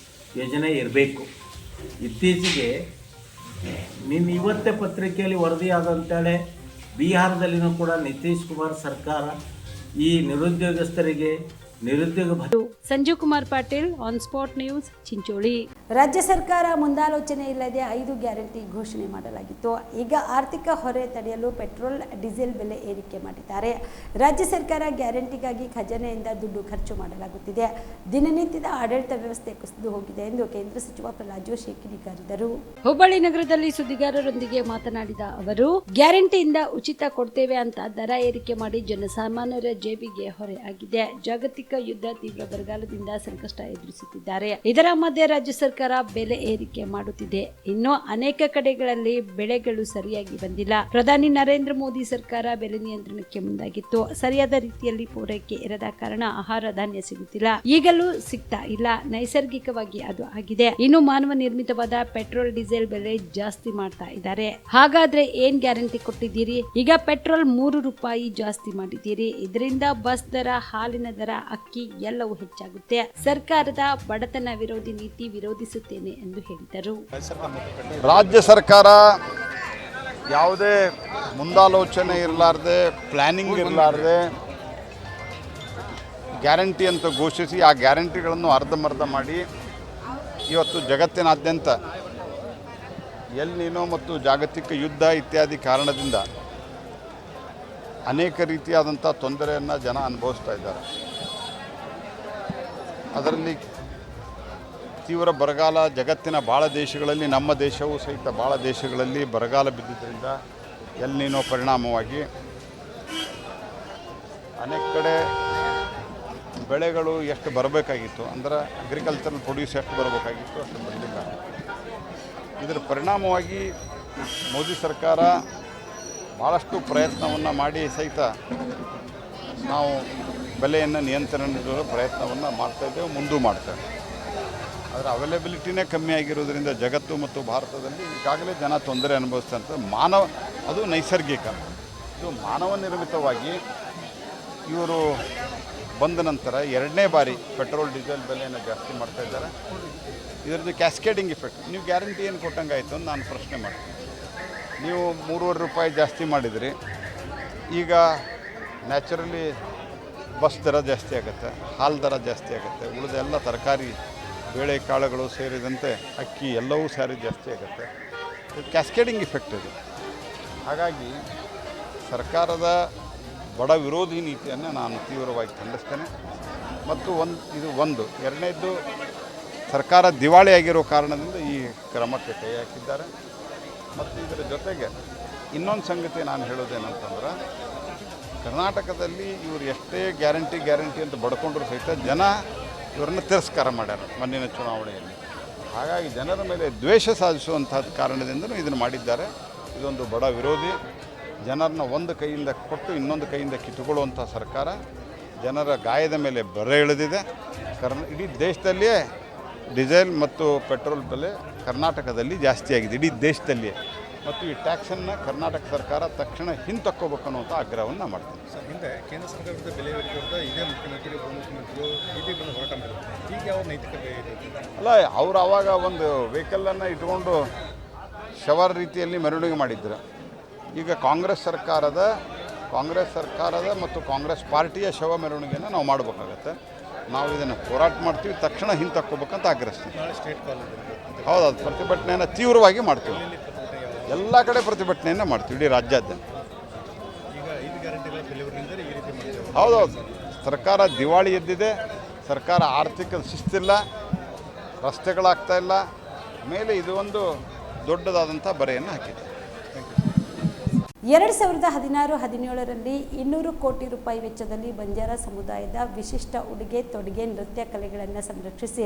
ಯೋಜನೆ ಇರಬೇಕು. ಇತ್ತೀಚೆಗೆ ಇವತ್ತೇ ಪತ್ರಿಕೆಯಲ್ಲಿ ವರದಿಯಾದಂತೇಳಿ ಬಿಹಾರದಲ್ಲಿನೂ ಕೂಡ ನಿತೀಶ್ ಕುಮಾರ್ ಸರ್ಕಾರ ಈ ನಿರುದ್ಯೋಗಸ್ಥರಿಗೆ Sanjeev Kumar Patil, on spot news, Chincholi. ರಾಜ್ಯ ಸರ್ಕಾರ ಮುಂದಾಲೋಚನೆ ಇಲ್ಲದೆ 5 ಗ್ಯಾರಂಟಿ ಘೋಷಣೆ ಮಾಡಲಾಗಿತ್ತು. ಈಗ ಆರ್ಥಿಕ ಹೊರೆ ತಡೆಯಲು ಪೆಟ್ರೋಲ್, ಡೀಸೆಲ್ ಬೆಲೆ ಏರಿಕೆ ಮಾಡಿದ್ದಾರೆ. ರಾಜ್ಯ ಸರ್ಕಾರ ಗ್ಯಾರಂಟಿಗಾಗಿ ಖಜಾನೆಯಿಂದ ದುಡ್ಡು ಖರ್ಚು ಮಾಡಲಾಗುತ್ತಿದೆ. ದಿನನಿತ್ಯದ ಆಡಳಿತ ವ್ಯವಸ್ಥೆ ಕುಸಿದು ಹೋಗಿದೆ ಎಂದು ಕೇಂದ್ರ ಸಚಿವ ಪ್ರಹ್ಲಾದ್ ಜೋಶಿ ಕಿಡಿಕಾರಿದರು. ಹುಬ್ಬಳ್ಳಿ ನಗರದಲ್ಲಿ ಸುದ್ದಿಗಾರರೊಂದಿಗೆ ಮಾತನಾಡಿದ ಅವರು, ಗ್ಯಾರಂಟಿಯಿಂದ ಉಚಿತ ಕೊಡ್ತೇವೆ ಅಂತ ದರ ಏರಿಕೆ ಮಾಡಿ ಜನಸಾಮಾನ್ಯರ ಜೇಬಿಗೆ ಹೊರೆ ಆಗಿದೆ. ಜಾಗತಿಕ ಯುದ್ಧ, ತೀವ್ರ ಬರಗಾಲದಿಂದ ಸಂಕಷ್ಟ ಎದುರಿಸುತ್ತಿದ್ದಾರೆ. ಇದರ ಮಧ್ಯೆ ರಾಜ್ಯ ಸರ್ಕಾರ ಬೆಲೆ ಏರಿಕೆ ಮಾಡುತ್ತಿದೆ. ಇನ್ನು ಅನೇಕ ಕಡೆಗಳಲ್ಲಿ ಬೆಳೆಗಳು ಸರಿಯಾಗಿ ಬಂದಿಲ್ಲ. ಪ್ರಧಾನಿ ನರೇಂದ್ರ ಮೋದಿ ಸರ್ಕಾರ ಬೆಲೆ ನಿಯಂತ್ರಣಕ್ಕೆ ಮುಂದಾಗಿತ್ತು. ಸರಿಯಾದ ರೀತಿಯಲ್ಲಿ ಪೂರೈಕೆ ಇರದ ಕಾರಣ ಆಹಾರ ಧಾನ್ಯ ಸಿಗುತ್ತಿಲ್ಲ. ಈಗಲೂ ಸಿಗ್ತಾ ಇಲ್ಲ. ನೈಸರ್ಗಿಕವಾಗಿ ಅದು ಆಗಿದೆ. ಇನ್ನು ಮಾನವ ನಿರ್ಮಿತವಾದ ಪೆಟ್ರೋಲ್, ಡೀಸೆಲ್ ಬೆಲೆ ಜಾಸ್ತಿ ಮಾಡ್ತಾ ಇದ್ದಾರೆ. ಹಾಗಾದ್ರೆ ಏನ್ ಗ್ಯಾರಂಟಿ ಕೊಟ್ಟಿದ್ದೀರಿ? ಈಗ ಪೆಟ್ರೋಲ್ 3 ರೂಪಾಯಿ ಜಾಸ್ತಿ ಮಾಡಿದ್ದೀರಿ. ಇದರಿಂದ ಬಸ್ ದರ, ಹಾಲಿನ ದರ, ಅಕ್ಕಿ ಎಲ್ಲವೂ ಹೆಚ್ಚಾಗುತ್ತೆ. ಸರ್ಕಾರದ ಬಡತನ ವಿರೋಧಿ ನೀತಿ ವಿರೋಧಿಸುತ್ತೇನೆ ಎಂದು ಹೇಳಿದರು. ರಾಜ್ಯ ಸರ್ಕಾರ ಯಾವುದೇ ಮುಂದಾಲೋಚನೆ ಇರಲಾರ್ದೆ, ಪ್ಲಾನಿಂಗ್ ಇರಲಾರ್ದೆ ಗ್ಯಾರಂಟಿ ಅಂತ ಘೋಷಿಸಿ ಆ ಗ್ಯಾರಂಟಿಗಳನ್ನು ಅರ್ಧಂಬರ್ಧ ಮಾಡಿ ಇವತ್ತು ಜಗತ್ತಿನಾದ್ಯಂತ ಎಲ್ ನೀನೋ ಮತ್ತು ಜಾಗತಿಕ ಯುದ್ಧ ಇತ್ಯಾದಿ ಕಾರಣದಿಂದ ಅನೇಕ ರೀತಿಯಾದಂಥ ತೊಂದರೆಯನ್ನು ಜನ ಅನುಭವಿಸ್ತಾ ಇದ್ದಾರೆ. ಅದರಲ್ಲಿ ತೀವ್ರ ಬರಗಾಲ ಜಗತ್ತಿನ ಭಾಳ ದೇಶಗಳಲ್ಲಿ, ನಮ್ಮ ದೇಶವೂ ಸಹಿತ ಭಾಳ ದೇಶಗಳಲ್ಲಿ ಬರಗಾಲ ಬಿದ್ದಿದ್ದರಿಂದ ಎಲ್ ನೀನೋ ಪರಿಣಾಮವಾಗಿ ಅನೇಕ ಕಡೆ ಬೆಳೆಗಳು ಎಷ್ಟು ಬರಬೇಕಾಗಿತ್ತು, ಅಂದರೆ ಅಗ್ರಿಕಲ್ಚರಲ್ ಪ್ರೊಡ್ಯೂಸ್ ಎಷ್ಟು ಬರಬೇಕಾಗಿತ್ತು ಅಷ್ಟು ಬರಲಿಲ್ಲ. ಇದರ ಪರಿಣಾಮವಾಗಿ ಮೋದಿ ಸರ್ಕಾರ ಭಾಳಷ್ಟು ಪ್ರಯತ್ನವನ್ನು ಮಾಡಿ ಸಹಿತ ನಾವು ಬೆಲೆಯನ್ನು ನಿಯಂತ್ರಣದ ಪ್ರಯತ್ನವನ್ನು ಮಾಡ್ತಾಯಿದ್ದೇವೆ, ಮುಂದೂ ಮಾಡ್ತೇವೆ. ಅದರ ಅವೈಲೇಬಿಲಿಟಿನೇ ಕಮ್ಮಿ ಆಗಿರೋದ್ರಿಂದ ಜಗತ್ತು ಮತ್ತು ಭಾರತದಲ್ಲಿ ಈಗಾಗಲೇ ಜನ ತೊಂದರೆ ಅನುಭವಿಸ್ತಂಥ ಅದು ನೈಸರ್ಗಿಕ. ಇದು ಮಾನವ ನಿರ್ಮಿತವಾಗಿ ಇವರು ಬಂದ ನಂತರ 2ನೇ ಬಾರಿ ಪೆಟ್ರೋಲ್, ಡೀಸೆಲ್ ಬೆಲೆಯನ್ನು ಜಾಸ್ತಿ ಮಾಡ್ತಾಯಿದ್ದಾರೆ. ಇದರದ್ದು ಕ್ಯಾಸ್ಕೇಡಿಂಗ್ ಇಫೆಕ್ಟ್. ನೀವು ಗ್ಯಾರಂಟಿ ಏನು ಕೊಟ್ಟಂಗಾಯಿತು ಅಂತ ನಾನು ಪ್ರಶ್ನೆ ಮಾಡ್ತೀನಿ. ನೀವು 3.5 ರೂಪಾಯಿ ಜಾಸ್ತಿ ಮಾಡಿದ್ರಿ, ಈಗ ನ್ಯಾಚುರಲಿ ಬಸ್ ದರ ಜಾಸ್ತಿ ಆಗುತ್ತೆ, ಹಾಲು ದರ ಜಾಸ್ತಿ ಆಗುತ್ತೆ, ಉಳಿದ ಎಲ್ಲ ತರಕಾರಿ, ಬೇಳೆ ಕಾಳುಗಳು ಸೇರಿದಂತೆ ಅಕ್ಕಿ ಎಲ್ಲವೂ ಸೇರಿ ಜಾಸ್ತಿ ಆಗುತ್ತೆ. ಕ್ಯಾಸ್ಕೇಡಿಂಗ್ ಇಫೆಕ್ಟ್ ಇದು. ಹಾಗಾಗಿ ಸರ್ಕಾರದ ಬಡ ವಿರೋಧಿ ನೀತಿಯನ್ನು ನಾನು ತೀವ್ರವಾಗಿ ಖಂಡಿಸ್ತೇನೆ. ಮತ್ತು ಎರಡನೇದ್ದು, ಸರ್ಕಾರ ದಿವಾಳಿಯಾಗಿರೋ ಕಾರಣದಿಂದ ಈ ಕ್ರಮಕ್ಕೆ ಕೈ ಹಾಕಿದ್ದಾರೆ. ಮತ್ತು ಇದರ ಜೊತೆಗೆ ಇನ್ನೊಂದು ಸಂಗತಿ ನಾನು ಹೇಳೋದೇನಂತಂದ್ರೆ, ಕರ್ನಾಟಕದಲ್ಲಿ ಇವರು ಎಷ್ಟೇ ಗ್ಯಾರಂಟಿ ಅಂತ ಬಡ್ಕೊಂಡ್ರು ಸಹಿತ ಜನ ಇವರನ್ನು ತಿರಸ್ಕಾರ ಮಾಡ್ಯಾರ ಮೊನ್ನಿನ ಚುನಾವಣೆಯಲ್ಲಿ. ಹಾಗಾಗಿ ಜನರ ಮೇಲೆ ದ್ವೇಷ ಸಾಧಿಸುವಂಥ ಕಾರಣದಿಂದಲೂ ಇದನ್ನು ಮಾಡಿದ್ದಾರೆ. ಇದೊಂದು ಬಡ ವಿರೋಧಿ, ಜನರನ್ನ ಒಂದು ಕೈಯಿಂದ ಕೊಟ್ಟು ಇನ್ನೊಂದು ಕೈಯಿಂದ ಕಿತ್ತುಕೊಳ್ಳುವಂಥ ಸರ್ಕಾರ ಜನರ ಗಾಯದ ಮೇಲೆ ಬರೆ ಎಳೆದಿದೆ. ಇಡೀ ದೇಶದಲ್ಲಿಯೇ ಡೀಸೆಲ್ ಮತ್ತು ಪೆಟ್ರೋಲ್ ಬೆಲೆ ಕರ್ನಾಟಕದಲ್ಲಿ ಜಾಸ್ತಿ ಆಗಿದೆ, ಇಡೀ ದೇಶದಲ್ಲಿಯೇ. ಮತ್ತು ಈ ಟ್ಯಾಕ್ಸನ್ನು ಕರ್ನಾಟಕ ಸರ್ಕಾರ ತಕ್ಷಣ ಹಿಂತಕ್ಕೋಬೇಕು ಅನ್ನುವಂಥ ಆಗ್ರಹವನ್ನು ಮಾಡ್ತೀನಿ. ಹಿಂದೆ ಕೇಂದ್ರ ಸರ್ಕಾರದ ಬೆಲೆ ಏರಿಕೆ ವಿರುದ್ಧ ಇದೇ ಮುಖ್ಯಮಂತ್ರಿ ಉಪಮುಖ್ಯಮಂತ್ರಿಗಳು ಬೀದಿಗೆ ಬಂದು ಹೋರಾಟ ಮಾಡಿದ್ರು. ಈಗ ಯಾವ ನೈತಿಕತೆ ಇದೆ? ಅಲ್ಲ, ಅವರು ಆವಾಗ ಒಂದು ವೆಹಿಕಲನ್ನು ಇಟ್ಕೊಂಡು ಶವರ್ ರೀತಿಯಲ್ಲಿ ಮೆರವಣಿಗೆ ಮಾಡಿದ್ರು. ಈಗ ಕಾಂಗ್ರೆಸ್ ಸರ್ಕಾರದ ಮತ್ತು ಕಾಂಗ್ರೆಸ್ ಪಾರ್ಟಿಯ ಶವ ಮೆರವಣಿಗೆಯನ್ನು ನಾವು ಮಾಡಬೇಕಾಗತ್ತೆ. ನಾವು ಇದನ್ನು ಹೋರಾಟ ಮಾಡ್ತೀವಿ, ತಕ್ಷಣ ಹಿಂತಕ್ಕೋಬೇಕಂತ ಆಗ್ರಹಿಸ್ತೀವಿ. ಹೌದು, ಅದು ಪ್ರತಿಭಟನೆಯನ್ನು ತೀವ್ರವಾಗಿ ಮಾಡ್ತೀವಿ. ಎಲ್ಲ ಕಡೆ ಪ್ರತಿಭಟನೆಯನ್ನು ಮಾಡ್ತೀವಿ, ಇಡೀ ರಾಜ್ಯಾದ್ಯಂತ. ಹೌದೌದು, ಸರ್ಕಾರ ದಿವಾಳಿ ಎದ್ದಿದೆ, ಸರ್ಕಾರ ಆರ್ಥಿಕ ಶಿಸ್ತಿಲ್ಲ, ರಸ್ತೆಗಳಾಗ್ತಾ ಇಲ್ಲ, ಮೇಲೆ ಇದು ಒಂದು ದೊಡ್ಡದಾದಂಥ ಬರೆಯನ್ನು ಹಾಕಿದೆ. 2016-17ರಲ್ಲಿ 200 ಕೋಟಿ ರೂಪಾಯಿ ವೆಚ್ಚದಲ್ಲಿ ಬಂಜಾರ ಸಮುದಾಯದ ವಿಶಿಷ್ಟ ಉಡುಗೆ ತೊಡುಗೆ ನೃತ್ಯ ಕಲೆಗಳನ್ನು ಸಂರಕ್ಷಿಸಿ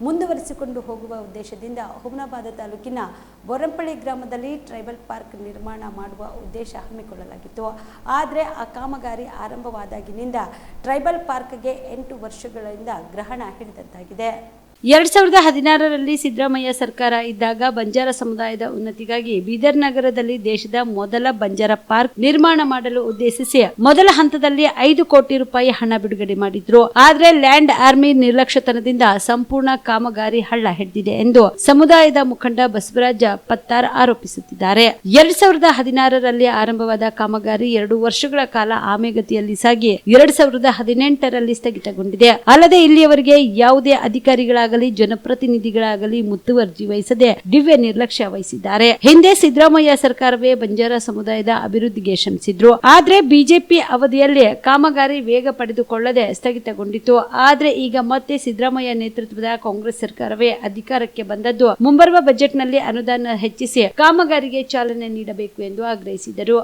ಮುಂದುವರಿಸಿಕೊಂಡು ಹೋಗುವ ಉದ್ದೇಶದಿಂದ ಹುಮನಾಬಾದ ತಾಲೂಕಿನ ಬೋರಂಪಳ್ಳಿ ಗ್ರಾಮದಲ್ಲಿ ಟ್ರೈಬಲ್ ಪಾರ್ಕ್ ನಿರ್ಮಾಣ ಮಾಡುವ ಉದ್ದೇಶ ಹಮ್ಮಿಕೊಳ್ಳಲಾಗಿತ್ತು. ಆದರೆ ಆ ಕಾಮಗಾರಿ ಆರಂಭವಾದಾಗಿನಿಂದ ಟ್ರೈಬಲ್ ಪಾರ್ಕ್ಗೆ 8 ವರ್ಷಗಳಿಂದ ಗ್ರಹಣ ಹಿಡಿದಂತಾಗಿದೆ. 2016ರಲ್ಲಿ ಸಿದ್ದರಾಮಯ್ಯ ಸರ್ಕಾರ ಇದ್ದಾಗ ಬಂಜಾರ ಸಮುದಾಯದ ಉನ್ನತಿಗಾಗಿ ಬೀದರ್ ನಗರದಲ್ಲಿ ದೇಶದ ಮೊದಲ ಬಂಜಾರ ಪಾರ್ಕ್ ನಿರ್ಮಾಣ ಮಾಡಲು ಉದ್ದೇಶಿಸಿ ಮೊದಲ ಹಂತದಲ್ಲಿ 5 ಕೋಟಿ ರೂಪಾಯಿ ಹಣ ಬಿಡುಗಡೆ ಮಾಡಿದ್ರು. ಆದರೆ ಲ್ಯಾಂಡ್ ಆರ್ಮಿ ನಿರ್ಲಕ್ಷ್ಯತನದಿಂದ ಸಂಪೂರ್ಣ ಕಾಮಗಾರಿ ಹಳ್ಳ ಹಿಡಿದಿದೆ ಎಂದು ಸಮುದಾಯದ ಮುಖಂಡ ಬಸವರಾಜ ಪತ್ತಾರ್ ಆರೋಪಿಸುತ್ತಿದ್ದಾರೆ. 2016ರಲ್ಲಿ ಆರಂಭವಾದ ಕಾಮಗಾರಿ 2 ವರ್ಷಗಳ ಕಾಲ ಆಮೆಗತಿಯಲ್ಲಿ ಸಾಗಿ 2018ರಲ್ಲಿ ಸ್ಥಗಿತಗೊಂಡಿದೆ. ಅಲ್ಲದೆ ಇಲ್ಲಿಯವರೆಗೆ ಯಾವುದೇ ಅಧಿಕಾರಿಗಳ ಜನಪ್ರತಿನಿಧಿಗಳಾಗಲಿ ಮುತುವರ್ಜಿ ವಹಿಸದೆ ದಿವ್ಯ ನಿರ್ಲಕ್ಷ್ಯ ವಹಿಸಿದ್ದಾರೆ. ಹಿಂದೆ ಸಿದ್ದರಾಮಯ್ಯ ಸರ್ಕಾರವೇ ಬಂಜಾರ ಸಮುದಾಯದ ಅಭಿವೃದ್ಧಿಗೆ ಶ್ರಮಿಸಿದ್ರು. ಆದ್ರೆ ಬಿಜೆಪಿ ಅವಧಿಯಲ್ಲಿ ಕಾಮಗಾರಿ ವೇಗ ಪಡೆದುಕೊಳ್ಳದೆ ಸ್ಥಗಿತಗೊಂಡಿತು. ಆದ್ರೆ ಈಗ ಮತ್ತೆ ಸಿದ್ದರಾಮಯ್ಯ ನೇತೃತ್ವದ ಕಾಂಗ್ರೆಸ್ ಸರ್ಕಾರವೇ ಅಧಿಕಾರಕ್ಕೆ ಬಂದದ್ದು ಮುಂಬರುವ ಬಜೆಟ್ನಲ್ಲಿ ಅನುದಾನ ಹೆಚ್ಚಿಸಿ ಕಾಮಗಾರಿಗೆ ಚಾಲನೆ ನೀಡಬೇಕು ಎಂದು ಆಗ್ರಹಿಸಿದರು.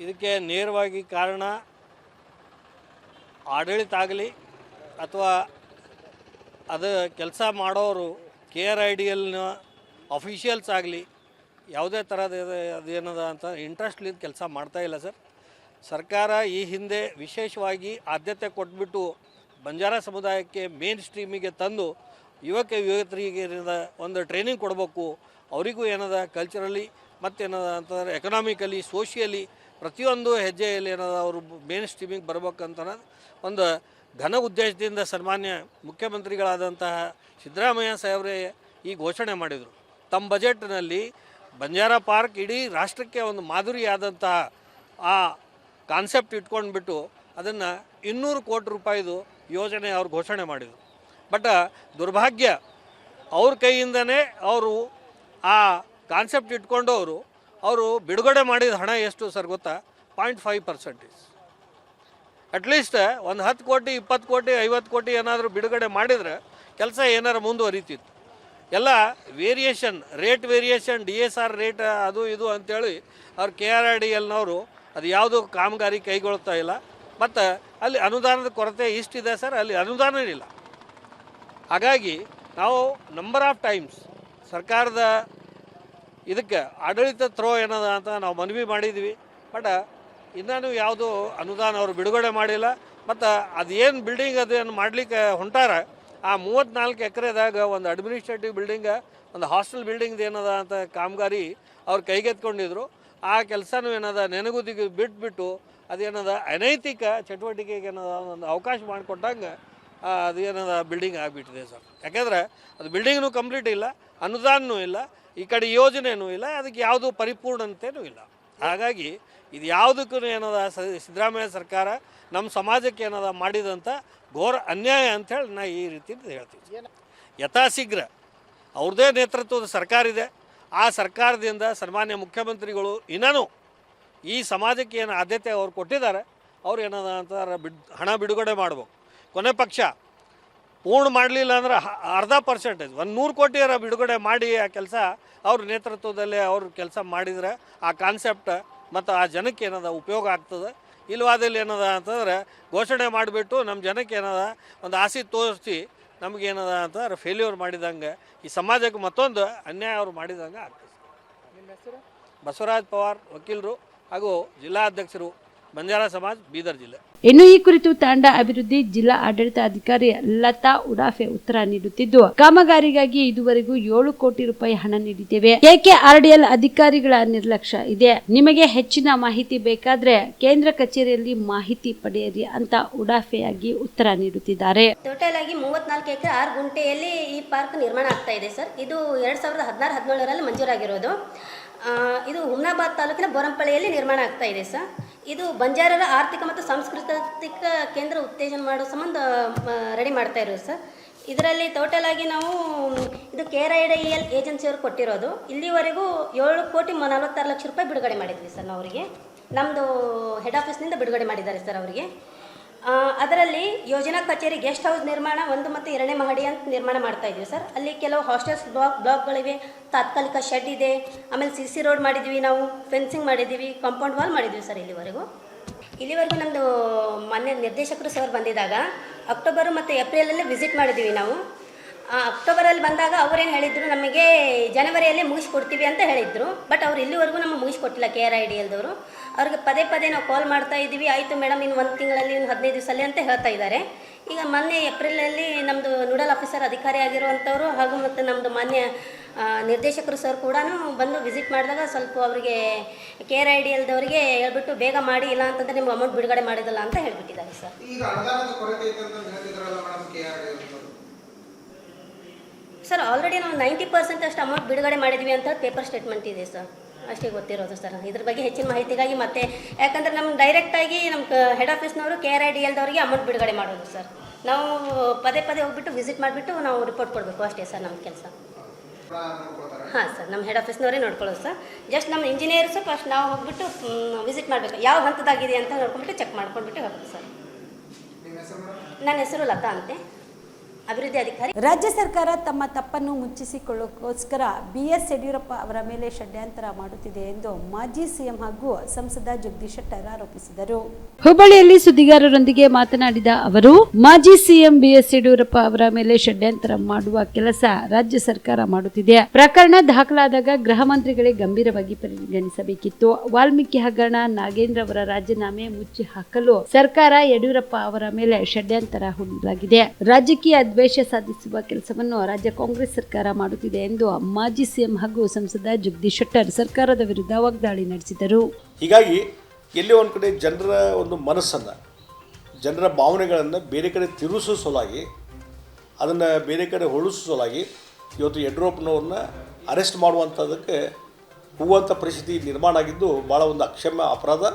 ಇದಕ್ಕೆ ನೇರವಾಗಿ ಕಾರಣ ಆಡಳಿತ ಆಗಲಿ ಅಥವಾ ಅದು ಕೆಲಸ ಮಾಡೋರು KRIDLನ ಅಫಿಷಿಯಲ್ಸ್ ಆಗಲಿ ಯಾವುದೇ ಥರದ ಅದೇನದ ಅಂತ ಇಂಟ್ರೆಸ್ಟ್ಲಿಂದ ಕೆಲಸ ಮಾಡ್ತಾಯಿಲ್ಲ ಸರ್. ಸರ್ಕಾರ ಈ ಹಿಂದೆ ವಿಶೇಷವಾಗಿ ಆದ್ಯತೆ ಕೊಟ್ಬಿಟ್ಟು ಬಂಜಾರ ಸಮುದಾಯಕ್ಕೆ ಮೇನ್ ಸ್ಟ್ರೀಮಿಗೆ ತಂದು ಯುವಕರಿಗೆ ಒಂದು ಟ್ರೈನಿಂಗ್ ಕೊಡಬೇಕು. ಅವರಿಗೂ ಏನದ ಕಲ್ಚರಲಿ ಮತ್ತೇನದ ಅಂತಂದರೆ ಎಕನಾಮಿಕಲಿ ಸೋಷಿಯಲಿ ಪ್ರತಿಯೊಂದು ಹೆಜ್ಜೆಯಲ್ಲಿ ಏನದ ಅವರು ಮೇನ್ ಸ್ಟ್ರೀಮಿಗೆ ಬರ್ಬೇಕಂತ ಒಂದು ಘನ ಉದ್ದೇಶದಿಂದ ಸನ್ಮಾನ್ಯ ಮುಖ್ಯಮಂತ್ರಿಗಳಾದಂತಹ ಸಿದ್ದರಾಮಯ್ಯ ಸಾಹೇಬ್ರೇ ಈ ಘೋಷಣೆ ಮಾಡಿದರು. ತಮ್ಮ ಬಜೆಟ್ನಲ್ಲಿ ಬಂಜಾರ ಪಾರ್ಕ್ ಇಡೀ ರಾಷ್ಟ್ರಕ್ಕೆ ಒಂದು ಮಾದರಿಯಾದಂತಹ ಆ ಕಾನ್ಸೆಪ್ಟ್ ಇಟ್ಕೊಂಡ್ಬಿಟ್ಟು ಅದನ್ನು 200 ಕೋಟಿ ರೂಪಾಯಿದು ಯೋಜನೆ ಅವ್ರು ಘೋಷಣೆ ಮಾಡಿದರು. ಬಟ್ ದುರ್ಭಾಗ್ಯ ಅವ್ರ ಕೈಯಿಂದನೇ ಅವರು ಆ ಕಾನ್ಸೆಪ್ಟ್ ಇಟ್ಕೊಂಡವರು ಅವರು ಬಿಡುಗಡೆ ಮಾಡಿದ ಹಣ ಎಷ್ಟು ಸರ್ ಗೊತ್ತಾ? 0.5%. ಅಟ್ಲೀಸ್ಟ್ ಒಂದು 10 ಕೋಟಿ 20 ಕೋಟಿ 50 ಕೋಟಿ ಏನಾದರೂ ಬಿಡುಗಡೆ ಮಾಡಿದರೆ ಕೆಲಸ ಏನಾರು ಮುಂದುವರಿತಿತ್ತು. ಎಲ್ಲ variation rate variation DSR rate ಅದು ಇದು ಅಂಥೇಳಿ ಅವ್ರು KRIDLನವರು ಅದು ಯಾವುದೂ ಕಾಮಗಾರಿ ಕೈಗೊಳ್ತಾ ಇಲ್ಲ. ಮತ್ತು ಅಲ್ಲಿ ಅನುದಾನದ ಕೊರತೆ ಇಷ್ಟಿದೆ ಸರ್, ಅಲ್ಲಿ ಅನುದಾನ ಇಲ್ಲ. ಹಾಗಾಗಿ ನಾವು ನಂಬರ್ ಆಫ್ ಟೈಮ್ಸ್ ಸರ್ಕಾರದ ಇದಕ್ಕೆ ಆಡಳಿತ ಥ್ರೋ ಏನದ ಅಂತ ನಾವು ಮನವಿ ಮಾಡಿದ್ವಿ. ಬಟ್ ಇನ್ನೂ ಯಾವುದೂ ಅನುದಾನ ಅವರು ಬಿಡುಗಡೆ ಮಾಡಿಲ್ಲ. ಮತ್ತು ಅದೇನು ಬಿಲ್ಡಿಂಗ್ ಅದೇನು ಮಾಡಲಿಕ್ಕೆ ಹೊಂಟಾರ ಆ 34 ಎಕರೆದಾಗ ಒಂದು ಅಡ್ಮಿನಿಸ್ಟ್ರೇಟಿವ್ ಬಿಲ್ಡಿಂಗ ಒಂದು ಹಾಸ್ಟೆಲ್ ಬಿಲ್ಡಿಂಗ್ದು ಏನದ ಅಂತ ಕಾಮಗಾರಿ ಅವ್ರು ಕೈಗೆತ್ಕೊಂಡಿದ್ರು. ಆ ಕೆಲಸನೂ ಏನದ ನೆನಗುದಿಗೆ ಬಿಟ್ಬಿಟ್ಟು ಅದೇನದ ಅನೈತಿಕ ಚಟುವಟಿಕೆಗೆ ಏನದ ಒಂದು ಅವಕಾಶ ಮಾಡಿಕೊಟ್ಟಂಗೆ ಅದೇನದ ಬಿಲ್ಡಿಂಗ್ ಆಗಿಬಿಟ್ಟಿದೆ ಸರ್. ಯಾಕೆಂದರೆ ಅದು ಬಿಲ್ಡಿಂಗ್ನೂ ಕಂಪ್ಲೀಟ್ ಇಲ್ಲ, ಅನುದಾನವೂ ಇಲ್ಲ, ಈ ಕಡೆ ಯೋಜನೆಯೂ ಇಲ್ಲ, ಅದಕ್ಕೆ ಯಾವುದೂ ಪರಿಪೂರ್ಣತೆಯೂ ಇಲ್ಲ. ಹಾಗಾಗಿ ಇದು ಯಾವುದಕ್ಕೂ ಏನದ ಸಿದ್ದರಾಮಯ್ಯ ಸರ್ಕಾರ ನಮ್ಮ ಸಮಾಜಕ್ಕೆ ಏನದ ಮಾಡಿದಂಥ ಘೋರ ಅನ್ಯಾಯ ಅಂಥೇಳಿ ನಾ ಈ ರೀತಿ ಹೇಳ್ತೀವಿ. ಯಥಾಶೀಘ್ರ ಅವ್ರದ್ದೇ ನೇತೃತ್ವದ ಸರ್ಕಾರ ಇದೆ. ಆ ಸರ್ಕಾರದಿಂದ ಸನ್ಮಾನ್ಯ ಮುಖ್ಯಮಂತ್ರಿಗಳು ಇನ್ನೂ ಈ ಸಮಾಜಕ್ಕೆ ಏನು ಆದ್ಯತೆ ಅವ್ರು ಕೊಟ್ಟಿದ್ದಾರೆ ಅವ್ರು ಏನದ ಅಂತಾರೆ ಹಣ ಬಿಡುಗಡೆ ಮಾಡ್ಬೇಕು. ಕೊನೆ ಪಕ್ಷ ಪೂರ್ಣ ಮಾಡಲಿಲ್ಲ ಅಂದ್ರೆ 0.5% 100 ಕೋಟಿಯರ ಬಿಡುಗಡೆ ಮಾಡಿ ಆ ಕೆಲಸ ಅವ್ರ ನೇತೃತ್ವದಲ್ಲೇ ಅವ್ರು ಕೆಲಸ ಮಾಡಿದರೆ ಆ ಕಾನ್ಸೆಪ್ಟ್ ಮತ್ತು ಆ ಜನಕ್ಕೆ ಏನದ ಉಪಯೋಗ ಆಗ್ತದೆ. ಇಲ್ಲವಾದಲ್ಲಿ ಏನದ ಅಂತಂದ್ರೆ ಘೋಷಣೆ ಮಾಡಿಬಿಟ್ಟು ನಮ್ಮ ಜನಕ್ಕೆ ಏನದ ಒಂದು ಆಸೆ ತೋರಿಸಿ ನಮಗೇನದ ಅಂತಂದ್ರೆ ಫೇಲ್ಯೂರ್ ಮಾಡಿದಂಗೆ ಈ ಸಮಾಜಕ್ಕೆ ಮತ್ತೊಂದು ಅನ್ಯಾಯ ಅವ್ರು ಮಾಡಿದಂಗೆ ಆಗ್ತದೆ. ಬಸವರಾಜ್ ಪವಾರ್ ವಕೀಲರು ಹಾಗೂ ಜಿಲ್ಲಾಧ್ಯಕ್ಷರು ಬಂಜಾರ ಸಮಾಜ್, ಬೀದರ್ ಜಿಲ್ಲೆ. ಇನ್ನು ಈ ಕುರಿತು ತಾಂಡಾ ಅಭಿವೃದ್ಧಿ ಜಿಲ್ಲಾ ಆಡಳಿತ ಅಧಿಕಾರಿ ಲತಾ ಉಡಾಫೆ ಉತ್ತರ ನೀಡುತ್ತಿದ್ದು, ಕಾಮಗಾರಿಗಾಗಿ ಇದುವರೆಗೂ 7 ಕೋಟಿ ರೂಪಾಯಿ ಹಣ ನೀಡಿದ್ದೇವೆ. KKRDL ಅಧಿಕಾರಿಗಳ ನಿರ್ಲಕ್ಷ್ಯ ಇದೆ. ನಿಮಗೆ ಹೆಚ್ಚಿನ ಮಾಹಿತಿ ಬೇಕಾದ್ರೆ ಕೇಂದ್ರ ಕಚೇರಿಯಲ್ಲಿ ಮಾಹಿತಿ ಪಡೆಯಿರಿ ಅಂತ ಉಡಾಫೆಯಾಗಿ ಉತ್ತರ ನೀಡುತ್ತಿದ್ದಾರೆ. ಟೋಟಲ್ ಆಗಿ 34 ಎಕರೆ 6 ಗುಂಟೆಯಲ್ಲಿ ಈ ಪಾರ್ಕ್ ನಿರ್ಮಾಣ ಆಗ್ತಾ ಇದೆ ಸರ್. ಇದು 2016-17ರಲ್ಲಿ ಮಂಜೂರಾಗಿರೋದು. ಇದು ಹುಮ್ನಾಬಾದ್ ತಾಲೂಕಿನ ಬೋರಂಪಳ್ಳಿಯಲ್ಲಿ ನಿರ್ಮಾಣ ಆಗ್ತಾ ಇದೆ ಸರ್. ಇದು ಬಂಜಾರರ ಆರ್ಥಿಕ ಮತ್ತು ಸಾಂಸ್ಕೃತಿಕ ಕೇಂದ್ರ ಉತ್ತೇಜನ ಮಾಡೋ ಸಂಬಂಧ ರೆಡಿ ಮಾಡ್ತಾ ಇರೋದು ಸರ್. ಇದರಲ್ಲಿ ಟೋಟಲ್ ಆಗಿ ನಾವು ಇದು KRIDL ಏಜೆನ್ಸಿಯವರು ಕೊಟ್ಟಿರೋದು. ಇಲ್ಲಿವರೆಗೂ 7,46,00,000 ರೂಪಾಯಿ ಬಿಡುಗಡೆ ಮಾಡಿದ್ವಿ ಸರ್ ನಾವು ಅವರಿಗೆ. ನಮ್ಮದು ಹೆಡ್ ಆಫೀಸ್ನಿಂದ ಬಿಡುಗಡೆ ಮಾಡಿದ್ದಾರೆ ಸರ್ ಅವರಿಗೆ. ಅದರಲ್ಲಿ ಯೋಜನಾ ಕಚೇರಿ ಗೆಸ್ಟ್ ಹೌಸ್ ನಿರ್ಮಾಣ 1 ಮತ್ತು 2ನೇ ಮಹಡಿ ಅಂತ ನಿರ್ಮಾಣ ಮಾಡ್ತಾ ಇದ್ವಿ ಸರ್. ಅಲ್ಲಿ ಕೆಲವು ಹಾಸ್ಟೆಲ್ಸ್ ಬ್ಲಾಕ್ಗಳಿವೆ, ತಾತ್ಕಾಲಿಕ ಶೆಡ್ ಇದೆ, ಆಮೇಲೆ CC ರೋಡ್ ಮಾಡಿದ್ವಿ, ನಾವು ಫೆನ್ಸಿಂಗ್ ಮಾಡಿದ್ದೀವಿ, ಕಾಂಪೌಂಡ್ ವಾಲ್ ಮಾಡಿದ್ವಿ ಸರ್. ಇಲ್ಲಿವರೆಗೂ ನಮ್ಮದು ಮಾನ್ಯ ನಿರ್ದೇಶಕರು ಸರ್ ಬಂದಿದ್ದಾಗ ಅಕ್ಟೋಬರ್ ಮತ್ತು ಏಪ್ರಿಲಲ್ಲಿ ವಿಸಿಟ್ ಮಾಡಿದ್ದೀವಿ ನಾವು. ಅಕ್ಟೋಬರಲ್ಲಿ ಬಂದಾಗ ಅವರೇನು ಹೇಳಿದ್ರು, ನಮಗೆ ಜನವರಿಯಲ್ಲೇ ಮುಗಿಸ್ಕೊಡ್ತೀವಿ ಅಂತ ಹೇಳಿದರು. ಬಟ್ ಅವ್ರು ಇಲ್ಲಿವರೆಗೂ ನಮಗೆ ಮುಗಿಸ್ಕೊಟ್ಟಿಲ್ಲ KRIDLದವರು. ಅವ್ರಿಗೆ ಪದೇ ಪದೇ ನಾವು ಕಾಲ್ ಮಾಡ್ತಾ ಇದ್ದೀವಿ, ಆಯಿತು ಮೇಡಮ್ ಇನ್ನು 1 ತಿಂಗಳಲ್ಲಿ, ಇನ್ನು 15 ದಿವಸಲ್ಲಿ ಅಂತ ಹೇಳ್ತಾ ಇದ್ದಾರೆ. ಈಗ ಮೊನ್ನೆ ಏಪ್ರಿಲಲ್ಲಿ ನಮ್ಮದು ನೋಡಲ್ ಆಫೀಸರ್ ಅಧಿಕಾರಿ ಆಗಿರುವಂಥವ್ರು ಹಾಗೂ ಮತ್ತು ನಮ್ಮದು ಮಾನ್ಯ ನಿರ್ದೇಶಕರು ಸರ್ ಕೂಡ ಬಂದು ವಿಸಿಟ್ ಮಾಡಿದಾಗ ಸ್ವಲ್ಪ ಅವರಿಗೆ KRIDLದವರಿಗೆ ಹೇಳ್ಬಿಟ್ಟು ಬೇಗ ಮಾಡಿ, ಇಲ್ಲ ಅಂತಂದರೆ ನಿಮ್ಗೆ ಅಮೌಂಟ್ ಬಿಡುಗಡೆ ಮಾಡಿದಲ್ಲ ಅಂತ ಹೇಳ್ಬಿಟ್ಟಿದ್ದಾರೆ ಸರ್. ಸರ್ ಆಲ್ರೆಡಿ ನಾವು 90% ಅಷ್ಟು ಅಮೌಂಟ್ ಬಿಡುಗಡೆ ಮಾಡಿದ್ವಿ ಅಂತ ಪೇಪರ್ ಸ್ಟೇಟ್ಮೆಂಟ್ ಇದೆ ಸರ್. ಅಷ್ಟೇ ಗೊತ್ತಿರೋದು ಸರ್. ಇದ್ರ ಬಗ್ಗೆ ಹೆಚ್ಚಿನ ಮಾಹಿತಿಗಾಗಿ ಮತ್ತೆ ಯಾಕಂದರೆ ನಮ್ಮ ಡೈರೆಕ್ಟಾಗಿ ನಮ್ಮ ಹೆಡ್ ಆಫೀಸ್ನವರು KRIDLದವರಿಗೆ ಅಮೌಂಟ್ ಬಿಡುಗಡೆ ಮಾಡೋದು ಸರ್. ನಾವು ಪದೇ ಪದೇ ಹೋಗ್ಬಿಟ್ಟು ವಿಸಿಟ್ ಮಾಡಿಬಿಟ್ಟು ನಾವು ರಿಪೋರ್ಟ್ ಕೊಡಬೇಕು ಅಷ್ಟೇ ಸರ್ ನಮ್ಮ ಕೆಲಸ. ಹಾಂ ಸರ್, ನಮ್ಮ ಹೆಡ್ ಆಫೀಸ್ನವರೇ ನೋಡ್ಕೊಳ್ಳೋದು ಸರ್. ಜಸ್ಟ್ ನಮ್ಮ ಇಂಜಿನಿಯರ್ಸು ಫಸ್ಟ್ ನಾವು ಹೋಗ್ಬಿಟ್ಟು ವಿಸಿಟ್ ಮಾಡಬೇಕು, ಯಾವ ಹಂತದಾಗಿದೆ ಅಂತ ನೋಡ್ಕೊಂಡ್ಬಿಟ್ಟು ಚೆಕ್ ಮಾಡ್ಕೊಂಡ್ಬಿಟ್ಟು ಹೋಗ್ಬೇಕು ಸರ್. ನನ್ನ ಹೆಸರು ಲತಾ ಅಂತೆ, ಅಭಿವೃದ್ಧಿ ಅಧಿಕಾರಿ. ರಾಜ್ಯ ಸರ್ಕಾರ ತಮ್ಮ ತಪ್ಪನ್ನು ಮುಚ್ಚಿಸಿಕೊಳ್ಳೋಕ್ಕೋಸ್ಕರ BS ಯಡಿಯೂರಪ್ಪ ಅವರ ಮೇಲೆ ಷಡ್ಯಂತರ ಮಾಡುತ್ತಿದೆ ಎಂದು ಮಾಜಿ CM ಹಾಗೂ ಸಂಸದ ಜಗದೀಶ್ ಶೆಟ್ಟರ್ ಆರೋಪಿಸಿದರು. ಹುಬ್ಬಳ್ಳಿಯಲ್ಲಿ ಸುದ್ದಿಗಾರರೊಂದಿಗೆ ಮಾತನಾಡಿದ ಅವರು, ಮಾಜಿ CM BS ಯಡಿಯೂರಪ್ಪ ಅವರ ಮೇಲೆ ಷಡ್ಯಂತರ ಮಾಡುವ ಕೆಲಸ ರಾಜ್ಯ ಸರ್ಕಾರ ಮಾಡುತ್ತಿದೆ. ಪ್ರಕರಣ ದಾಖಲಾದಾಗ ಗೃಹ ಮಂತ್ರಿಗಳೇ ಗಂಭೀರವಾಗಿ ಪರಿಗಣಿಸಬೇಕಿತ್ತು. ವಾಲ್ಮೀಕಿ ಹಗರಣ, ನಾಗೇಂದ್ರ ಅವರ ರಾಜೀನಾಮೆ ಮುಚ್ಚಿ ಹಾಕಲು ಸರ್ಕಾರ ಯಡಿಯೂರಪ್ಪ ಅವರ ಮೇಲೆ ಷಡ್ಯಂತರ ಹೂಡಲಾಗಿದೆ. ರಾಜಕೀಯ ದ್ವೇಷ ಸಾಧಿಸುವ ಕೆಲಸವನ್ನು ರಾಜ್ಯ ಕಾಂಗ್ರೆಸ್ ಸರ್ಕಾರ ಮಾಡುತ್ತಿದೆ ಎಂದು ಮಾಜಿ CM ಹಾಗೂ ಸಂಸದ ಜಗದೀಶ್ ಶೆಟ್ಟರ್ ಸರ್ಕಾರದ ವಿರುದ್ಧ ವಾಗ್ದಾಳಿ ನಡೆಸಿದರು. ಹೀಗಾಗಿ ಎಲ್ಲಿ ಒಂದು ಕಡೆ ಜನರ ಒಂದು ಮನಸ್ಸನ್ನು, ಜನರ ಭಾವನೆಗಳನ್ನು ಬೇರೆ ಕಡೆ ತಿರುಗಿಸೋ ಸಲುವಾಗಿ, ಅದನ್ನು ಬೇರೆ ಕಡೆ ಹೊಳಿಸೋ ಸಲುವಾಗಿ ಇವತ್ತು ಯಡಿಯೂರಪ್ಪನವ್ರನ್ನ ಅರೆಸ್ಟ್ ಮಾಡುವಂಥದ್ದಕ್ಕೆ ಹೋಗುವಂಥ ಪರಿಸ್ಥಿತಿ ನಿರ್ಮಾಣ ಆಗಿದ್ದು ಭಾಳ ಒಂದು ಅಕ್ಷಮ್ಯ ಅಪರಾಧ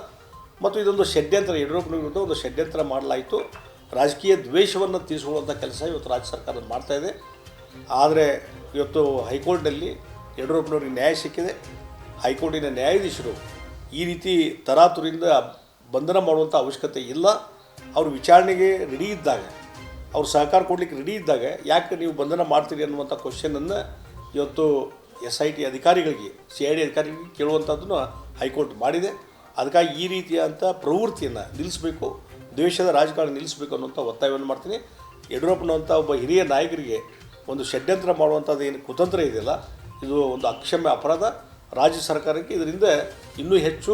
ಮತ್ತು ಇದೊಂದು ಷಡ್ಯಂತ್ರ, ಯಡಿಯೂರಪ್ಪನ ವಿರುದ್ಧ ಒಂದು ಷಡ್ಯಂತ್ರ ಮಾಡಲಾಯಿತು. ರಾಜಕೀಯ ದ್ವೇಷವನ್ನು ತೀರಿಸುವಂಥ ಕೆಲಸ ಇವತ್ತು ರಾಜ್ಯ ಸರ್ಕಾರ ಮಾಡ್ತಾಯಿದೆ. ಆದರೆ ಇವತ್ತು ಹೈಕೋರ್ಟ್ನಲ್ಲಿ ಯಡಿಯೂರಪ್ಪನವ್ರಿಗೆ ನ್ಯಾಯ ಸಿಕ್ಕಿದೆ. ಹೈಕೋರ್ಟಿನ ನ್ಯಾಯಾಧೀಶರು ಈ ರೀತಿ ತರಾತುರಿಯಿಂದ ಬಂಧನ ಮಾಡುವಂಥ ಅವಶ್ಯಕತೆ ಇಲ್ಲ. ಅವರು ವಿಚಾರಣೆಗೆ ರೆಡಿ ಇದ್ದಾಗ, ಅವ್ರು ಸಹಕಾರ ಕೊಡಲಿಕ್ಕೆ ರೆಡಿ ಇದ್ದಾಗ ಯಾಕೆ ನೀವು ಬಂಧನ ಮಾಡ್ತೀರಿ ಅನ್ನುವಂಥ ಕ್ವಶನನ್ನು ಇವತ್ತು SIT ಅಧಿಕಾರಿಗಳಿಗೆ, CID ಅಧಿಕಾರಿಗಳಿಗೆ ಕೇಳುವಂಥದ್ದನ್ನು ಹೈಕೋರ್ಟ್ ಮಾಡಿದೆ. ಅದಕ್ಕಾಗಿ ಈ ರೀತಿಯಾದಂಥ ಪ್ರವೃತ್ತಿಯನ್ನು ನಿಲ್ಲಿಸಬೇಕು, ದ್ವೇಷದ ರಾಜಕಾರಣ ನಿಲ್ಲಿಸಬೇಕು ಅನ್ನುವಂಥ ಒತ್ತಾಯವನ್ನು ಮಾಡ್ತೀನಿ. ಯಡಿಯೂರಪ್ಪನಂಥ ಒಬ್ಬ ಹಿರಿಯ ನಾಯಕರಿಗೆ ಒಂದು ಷಡ್ಯಂತ್ರ ಮಾಡುವಂಥದ್ದು ಏನು ಕುತಂತ್ರ ಇದೆಯಲ್ಲ, ಇದು ಒಂದು ಅಕ್ಷಮ್ಯ ಅಪರಾಧ. ರಾಜ್ಯ ಸರ್ಕಾರಕ್ಕೆ ಇದರಿಂದ ಇನ್ನೂ ಹೆಚ್ಚು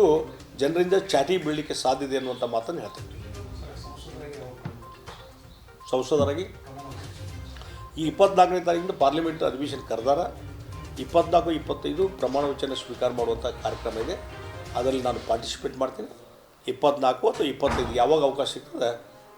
ಜನರಿಂದ ಚಾಟಿ ಬೀಳಲಿಕ್ಕೆ ಸಾಧ್ಯತೆ ಅನ್ನುವಂಥ ಮಾತನ್ನು ಹೇಳ್ತೀನಿ. ಸಂಸದರಾಗಿ ಈ 24ನೇ ತಾರೀಕಿಂದ ಪಾರ್ಲಿಮೆಂಟ್ ಅಧಿವೇಶನ ಕರೆದಾರ. 24-25 ಪ್ರಮಾಣ ವಚನ ಸ್ವೀಕಾರ ಮಾಡುವಂಥ ಕಾರ್ಯಕ್ರಮ ಇದೆ. ಅದರಲ್ಲಿ ನಾನು ಪಾರ್ಟಿಸಿಪೇಟ್ ಮಾಡ್ತೀನಿ. 24 ಅಥವಾ 25 ಯಾವಾಗ ಅವಕಾಶ ಸಿಗ್ತದೆ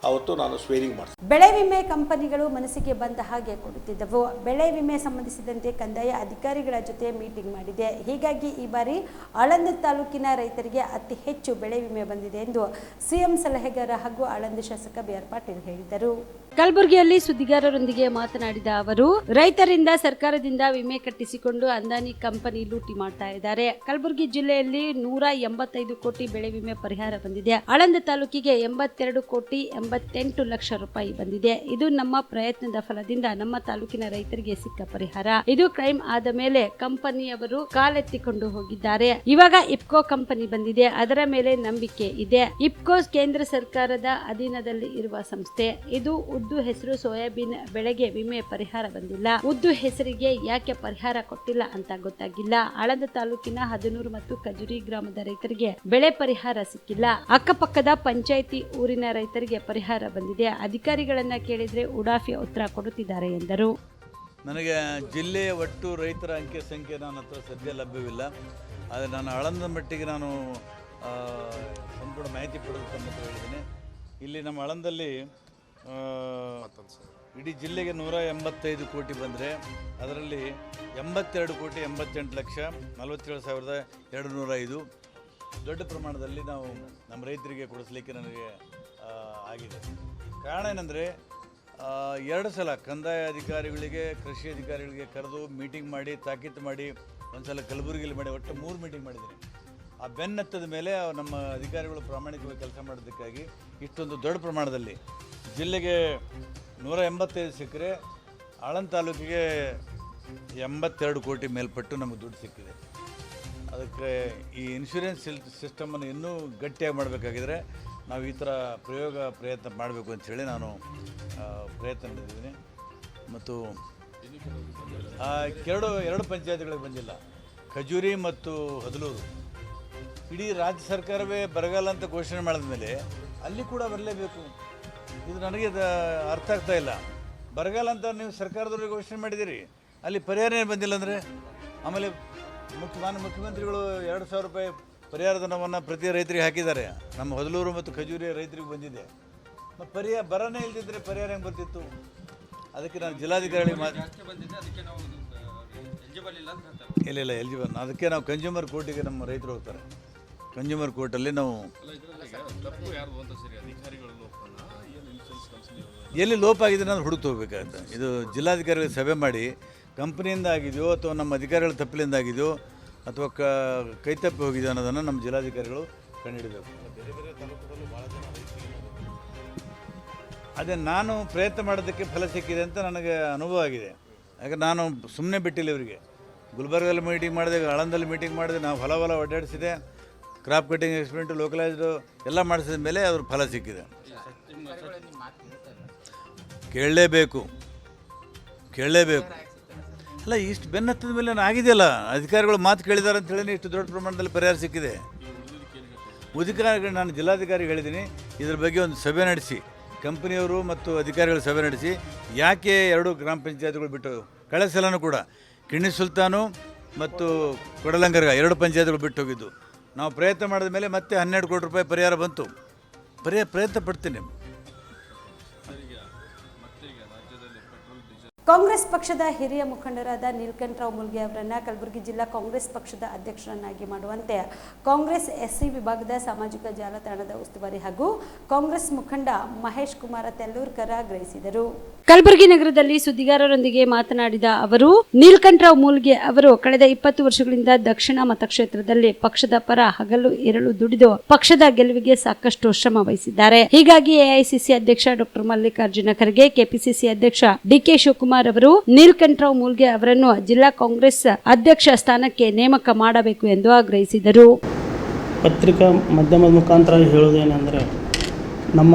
ಅವತ್ತು ನಾನು ಸ್ವೇರಿಂಗ್ ಮಾಡ್ತೀನಿ. ಬೆಳೆ ವಿಮೆ ಕಂಪನಿಗಳು ಮನಸ್ಸಿಗೆ ಬಂದ ಹಾಗೆ ಕೊಡುತ್ತಿದ್ದವು. ಬೆಳೆ ವಿಮೆ ಸಂಬಂಧಿಸಿದಂತೆ ಕಂದಾಯ ಅಧಿಕಾರಿಗಳ ಜೊತೆ ಮೀಟಿಂಗ್ ಮಾಡಿದೆ. ಹೀಗಾಗಿ ಈ ಬಾರಿ ಆಳಂದ ತಾಲೂಕಿನ ರೈತರಿಗೆ ಅತಿ ಹೆಚ್ಚು ಬೆಳೆ ವಿಮೆ ಬಂದಿದೆ ಎಂದು CM ಸಲಹೆಗಾರ ಹಾಗೂ ಆಳಂದ ಶಾಸಕ BR ಪಾಟೀಲ್ ಹೇಳಿದರು. ಕಲಬುರಗಿಯಲ್ಲಿ ಸುದ್ದಿಗಾರರೊಂದಿಗೆ ಮಾತನಾಡಿದ ಅವರು, ರೈತರಿಂದ ಸರ್ಕಾರದಿಂದ ವಿಮೆ ಕಟ್ಟಿಸಿಕೊಂಡು ಅಂದಾನಿ ಕಂಪನಿ ಲೂಟಿ ಮಾಡ್ತಾ ಇದ್ದಾರೆ. ಕಲಬುರಗಿ ಜಿಲ್ಲೆಯಲ್ಲಿ 185 ಕೋಟಿ ಬೆಳೆ ವಿಮೆ ಪರಿಹಾರ ಬಂದಿದೆ. ಆಳಂದ ತಾಲೂಕಿಗೆ 82 ಕೋಟಿ 88 ಲಕ್ಷ ರೂಪಾಯಿ ಬಂದಿದೆ. ಇದು ನಮ್ಮ ಪ್ರಯತ್ನದ ಫಲದಿಂದ ನಮ್ಮ ತಾಲೂಕಿನ ರೈತರಿಗೆ ಸಿಕ್ಕ ಪರಿಹಾರ. ಇದು ಕ್ರೈಮ್ ಆದ ಮೇಲೆ ಕಂಪನಿಯವರು ಕಾಲೆತ್ತಿಕೊಂಡು ಹೋಗಿದ್ದಾರೆ. ಇವಾಗ ಇಫ್ಕೋ ಕಂಪನಿ ಬಂದಿದೆ, ಅದರ ಮೇಲೆ ನಂಬಿಕೆ ಇದೆ. ಇಫ್ಕೋ ಕೇಂದ್ರ ಸರ್ಕಾರದ ಅಧೀನದಲ್ಲಿ ಇರುವ ಸಂಸ್ಥೆ. ಇದು ಉದ್ದು, ಹೆಸರು, ಸೋಯಾಬೀನ್ ಬೆಳೆಗೆ ವಿಮೆ ಪರಿಹಾರ ಬಂದಿಲ್ಲ. ಉದ್ದು ಹೆಸರಿಗೆ ಯಾಕೆ ಪರಿಹಾರ ಕೊಟ್ಟಿಲ್ಲ ಅಂತ ಗೊತ್ತಾಗಿಲ್ಲ. ಆಳಂದ ತಾಲೂಕಿನ ಹದನೂರು ಮತ್ತು ಕಜೂರಿ ಗ್ರಾಮದ ರೈತರಿಗೆ ಬೆಳೆ ಪರಿಹಾರ ಸಿಕ್ಕಿಲ್ಲ. ಅಕ್ಕಪಕ್ಕದ ಪಂಚಾಯಿತಿ ಊರಿನ ರೈತರಿಗೆ ಪರಿಹಾರ ಬಂದಿದೆ. ಅಧಿಕಾರಿಗಳನ್ನ ಕೇಳಿದ್ರೆ ಉಡಾಫಿ ಉತ್ತರ ಕೊಡುತ್ತಿದ್ದಾರೆ ಎಂದರು. ನನಗೆ ಜಿಲ್ಲೆಯ ಒಟ್ಟು ರೈತರ ಅಂಕೆ ಸಂಖ್ಯೆ ನನ್ನ ಹತ್ರ ಸದ್ಯ ಲಭ್ಯವಿಲ್ಲ. ಆದರೆ ನಾನು ಆಳಂದ ಮಟ್ಟಿಗೆ ನಾನು ಸಂಪೂರ್ಣ ಮಾಹಿತಿ ಪಡೆದು ತಮ್ಮ ಹತ್ರ ಹೇಳಿದ್ದೀನಿ. ಇಲ್ಲಿ ನಮ್ಮ ಆಳಂದಲ್ಲಿ ಇಡೀ ಜಿಲ್ಲೆಗೆ 185 ಕೋಟಿ ಬಂದರೆ ಅದರಲ್ಲಿ 82,88,47,205 ದೊಡ್ಡ ಪ್ರಮಾಣದಲ್ಲಿ ನಾವು ನಮ್ಮ ರೈತರಿಗೆ ಕೊಡಿಸ್ಲಿಕ್ಕೆ ನನಗೆ ಆಗಿದೆ. ಕಾರಣ ಏನಂದರೆ 2 ಸಲ ಕಂದಾಯ ಅಧಿಕಾರಿಗಳಿಗೆ, ಕೃಷಿ ಅಧಿಕಾರಿಗಳಿಗೆ ಕರೆದು ಮೀಟಿಂಗ್ ಮಾಡಿ, ತಾಕೀತು ಮಾಡಿ, ಒಂದು ಸಲ ಕಲಬುರಗಿಯಲ್ಲಿ ಮಾಡಿ, ಒಟ್ಟು 3 ಮೀಟಿಂಗ್ ಮಾಡಿದ್ದೀನಿ. ಆ ಬೆನ್ನತ್ತದ ಮೇಲೆ ನಮ್ಮ ಅಧಿಕಾರಿಗಳು ಪ್ರಾಮಾಣಿಕವಾಗಿ ಕೆಲಸ ಮಾಡೋದಕ್ಕಾಗಿ ಇಷ್ಟೊಂದು ದೊಡ್ಡ ಪ್ರಮಾಣದಲ್ಲಿ ಜಿಲ್ಲೆಗೆ 185 ಸಿಕ್ಕರೆ ಆಳಂದ ತಾಲೂಕಿಗೆ 82 ಕೋಟಿ ಮೇಲ್ಪಟ್ಟು ನಮಗೆ ದುಡ್ಡು ಸಿಕ್ಕಿದೆ. ಅದಕ್ಕೆ ಈ ಇನ್ಶೂರೆನ್ಸ್ ಸಿಸ್ಟಮನ್ನು ಇನ್ನೂ ಗಟ್ಟಿಯಾಗಿ ಮಾಡಬೇಕಾಗಿದ್ರೆ ನಾವು ಈ ಥರ ಪ್ರಯತ್ನ ಮಾಡಬೇಕು ಅಂಥೇಳಿ ನಾನು ಪ್ರಯತ್ನ ಮಾಡಿದ್ದೀನಿ. ಮತ್ತು ಎರಡು ಪಂಚಾಯತ್ಗಳಿಗೆ ಬಂದಿಲ್ಲ, ಖಜೂರಿ ಮತ್ತು ಹದಲೂರು. ಇಡೀ ರಾಜ್ಯ ಸರ್ಕಾರವೇ ಬರಗಾಲ ಅಂತ ಘೋಷಣೆ ಮಾಡಿದ ಮೇಲೆ ಅಲ್ಲಿ ಕೂಡ ಬರಲೇಬೇಕು. ಇದು ನನಗೆ ಅರ್ಥ ಆಗ್ತಾ ಇಲ್ಲ. ಬರಗಾಲ ಅಂತ ನೀವು ಸರ್ಕಾರದವ್ರಿಗೆ ಘೋಷಣೆ ಮಾಡಿದ್ದೀರಿ, ಅಲ್ಲಿ ಪರಿಹಾರ ಏನು ಬಂದಿಲ್ಲ ಅಂದರೆ. ಆಮೇಲೆ ಮುಖ್ಯಮಂತ್ರಿಗಳು 2,000 ರೂಪಾಯಿ ಪರಿಹಾರ ಧನವನ್ನು ಪ್ರತಿ ರೈತರಿಗೆ ಹಾಕಿದ್ದಾರೆ. ನಮ್ಮ ಹದಲೂರು ಮತ್ತು ಖಜೂರಿ ರೈತರಿಗೆ ಬಂದಿದೆ. ಮತ್ತು ಬರನೇ ಇಲ್ದಿದ್ರೆ ಪರಿಹಾರ ಹೆಂಗೆ ಬರ್ತಿತ್ತು? ಅದಕ್ಕೆ ನಾನು ಜಿಲ್ಲಾಧಿಕಾರಿಗಳಿಗೆ ಇಲ್ಲ ಎಲಿಜಿಬಲ್. ಅದಕ್ಕೆ ನಾವು ಕನ್ಸ್ಯೂಮರ್ ಕೋರ್ಟಿಗೆ ನಮ್ಮ ರೈತರು ಹೋಗ್ತಾರೆ. ಕನ್ಸ್ಯೂಮರ್ ಕೋರ್ಟಲ್ಲಿ ನಾವು ಎಲ್ಲಿ ಲೋಪ ಆಗಿದೆ ಅನ್ನೋದು ಹುಡುಕ್ತು ಹೋಗ್ಬೇಕಾಗತ್ತೆ. ಇದು ಜಿಲ್ಲಾಧಿಕಾರಿಗಳಿಗೆ ಸಭೆ ಮಾಡಿ ಕಂಪ್ನಿಯಿಂದ ಆಗಿದೆಯೋ ಅಥವಾ ನಮ್ಮ ಅಧಿಕಾರಿಗಳ ತಪ್ಪಲಿಂದ ಆಗಿದೆಯೋ ಅಥವಾ ಕೈ ತಪ್ಪಿ ಹೋಗಿದೆಯೋ ಅನ್ನೋದನ್ನು ನಮ್ಮ ಜಿಲ್ಲಾಧಿಕಾರಿಗಳು ಕಂಡುಹಿಡಬೇಕು. ಅದೇ ನಾನು ಪ್ರಯತ್ನ ಮಾಡೋದಕ್ಕೆ ಫಲ ಸಿಕ್ಕಿದೆ ಅಂತ ನನಗೆ ಅನುಭವ ಆಗಿದೆ. ಯಾಕಂದ್ರೆ ನಾನು ಸುಮ್ಮನೆ ಬಿಟ್ಟಿಲ್ಲ ಇವರಿಗೆ. ಗುಲ್ಬರ್ಗದಲ್ಲಿ ಮೀಟಿಂಗ್ ಮಾಡಿದೆ, ಆಳಂದಲ್ಲಿ ಮೀಟಿಂಗ್ ಮಾಡಿದೆ, ನಾವು ಹೊಲ ಒಡ್ಡಾಡಿಸಿದೆ, ಕ್ರಾಪ್ ಕಟಿಂಗ್ ಎಕ್ಸ್ಪೆರಿಮೆಂಟು, ಲೋಕಲೈಸ್ಡು ಎಲ್ಲ ಮಾಡಿಸಿದ ಮೇಲೆ ಅದ್ರ ಫಲ ಸಿಕ್ಕಿದೆ. ಕೇಳಲೇಬೇಕು. ಅಲ್ಲ, ಇಷ್ಟು ಬೆನ್ನತ್ತದ ಮೇಲೆ ಆಗಿದೆಯಲ್ಲ, ಅಧಿಕಾರಿಗಳು ಮಾತು ಕೇಳಿದ್ದಾರೆ ಅಂತ ಹೇಳಿ ಇಷ್ಟು ದೊಡ್ಡ ಪ್ರಮಾಣದಲ್ಲಿ ಪರಿಹಾರ ಸಿಕ್ಕಿದೆ. ಅಧಿಕಾರಿಗಳು ನಾನು ಜಿಲ್ಲಾಧಿಕಾರಿಗೆ ಹೇಳಿದ್ದೀನಿ, ಇದ್ರ ಬಗ್ಗೆ ಒಂದು ಸಭೆ ನಡೆಸಿ, ಕಂಪನಿಯವರು ಮತ್ತು ಅಧಿಕಾರಿಗಳ ಸಭೆ ನಡೆಸಿ, ಯಾಕೆ 2 ಗ್ರಾಮ ಪಂಚಾಯತ್ಗಳು ಬಿಟ್ಟು, ಕಳೆದ ಸಲನೂ ಕೂಡ ಕಿಣ್ಣಿ ಸುಲ್ತಾನು ಮತ್ತು ಕೊಡಲಂಗರ್ಗ 2 ಪಂಚಾಯತ್ಗಳು ಬಿಟ್ಟು ಹೋಗಿದ್ದು. ನಾವು ಪ್ರಯತ್ನ ಮಾಡಿದ ಮೇಲೆ ಮತ್ತೆ 12 ಕೋಟಿ ರೂಪಾಯಿ ಪರಿಹಾರ ಬಂತು. ಪ್ರಯತ್ನ ಪಡ್ತೀನಿ. ಕಾಂಗ್ರೆಸ್ ಪಕ್ಷದ ಹಿರಿಯ ಮುಖಂಡರಾದ ನೀಲಕಂಠರಾವ್ ಮುಲ್ಗೆ ಅವರನ್ನ ಕಲಬುರಗಿ ಜಿಲ್ಲಾ ಕಾಂಗ್ರೆಸ್ ಪಕ್ಷದ ಅಧ್ಯಕ್ಷರನ್ನಾಗಿ ಮಾಡುವಂತೆ ಕಾಂಗ್ರೆಸ್ ಎಸ್ಸಿ ವಿಭಾಗದ ಸಾಮಾಜಿಕ ಜಾಲತಾಣದ ಉಸ್ತುವಾರಿ ಹಾಗೂ ಕಾಂಗ್ರೆಸ್ ಮುಖಂಡ ಮಹೇಶ್ ಕುಮಾರ ತೆಲ್ಲೂರ್ಕರ್ ಆಗ್ರಹಿಸಿದರು. ಕಲಬುರಗಿ ನಗರದಲ್ಲಿ ಸುದ್ದಿಗಾರರೊಂದಿಗೆ ಮಾತನಾಡಿದ ಅವರು, ನೀಲಕಂಠರಾವ್ ಮುಲ್ಗೆ ಅವರು ಕಳೆದ 20 ವರ್ಷಗಳಿಂದ ದಕ್ಷಿಣ ಮತಕ್ಷೇತ್ರದಲ್ಲಿ ಪಕ್ಷದ ಪರ ಹಗಲು ಇರಲು ದುಡಿದು ಪಕ್ಷದ ಗೆಲುವಿಗೆ ಸಾಕಷ್ಟು ಶ್ರಮ ವಹಿಸಿದ್ದಾರೆ. ಹೀಗಾಗಿ ಎಐಸಿಸಿ ಅಧ್ಯಕ್ಷ ಡಾಕ್ಟರ್ ಮಲ್ಲಿಕಾರ್ಜುನ ಖರ್ಗೆ, ಕೆಪಿಸಿಸಿ ಅಧ್ಯಕ್ಷ ಡಿಕೆ ಶಿವಕುಮಾರ್ ಅವರು ನೀಲಕಂಠರಾವ್ ಮುಲ್ಗೆ ಅವರನ್ನು ಜಿಲ್ಲಾ ಕಾಂಗ್ರೆಸ್ ಅಧ್ಯಕ್ಷ ಸ್ಥಾನಕ್ಕೆ ನೇಮಕ ಮಾಡಬೇಕು ಎಂದು ಆಗ್ರಹಿಸಿದರು. ಪತ್ರಿಕಾ ಮಾಧ್ಯಮದ ಮುಖಾಂತರ ಹೇಳುವುದೇನೆಂದರೆ, ನಮ್ಮ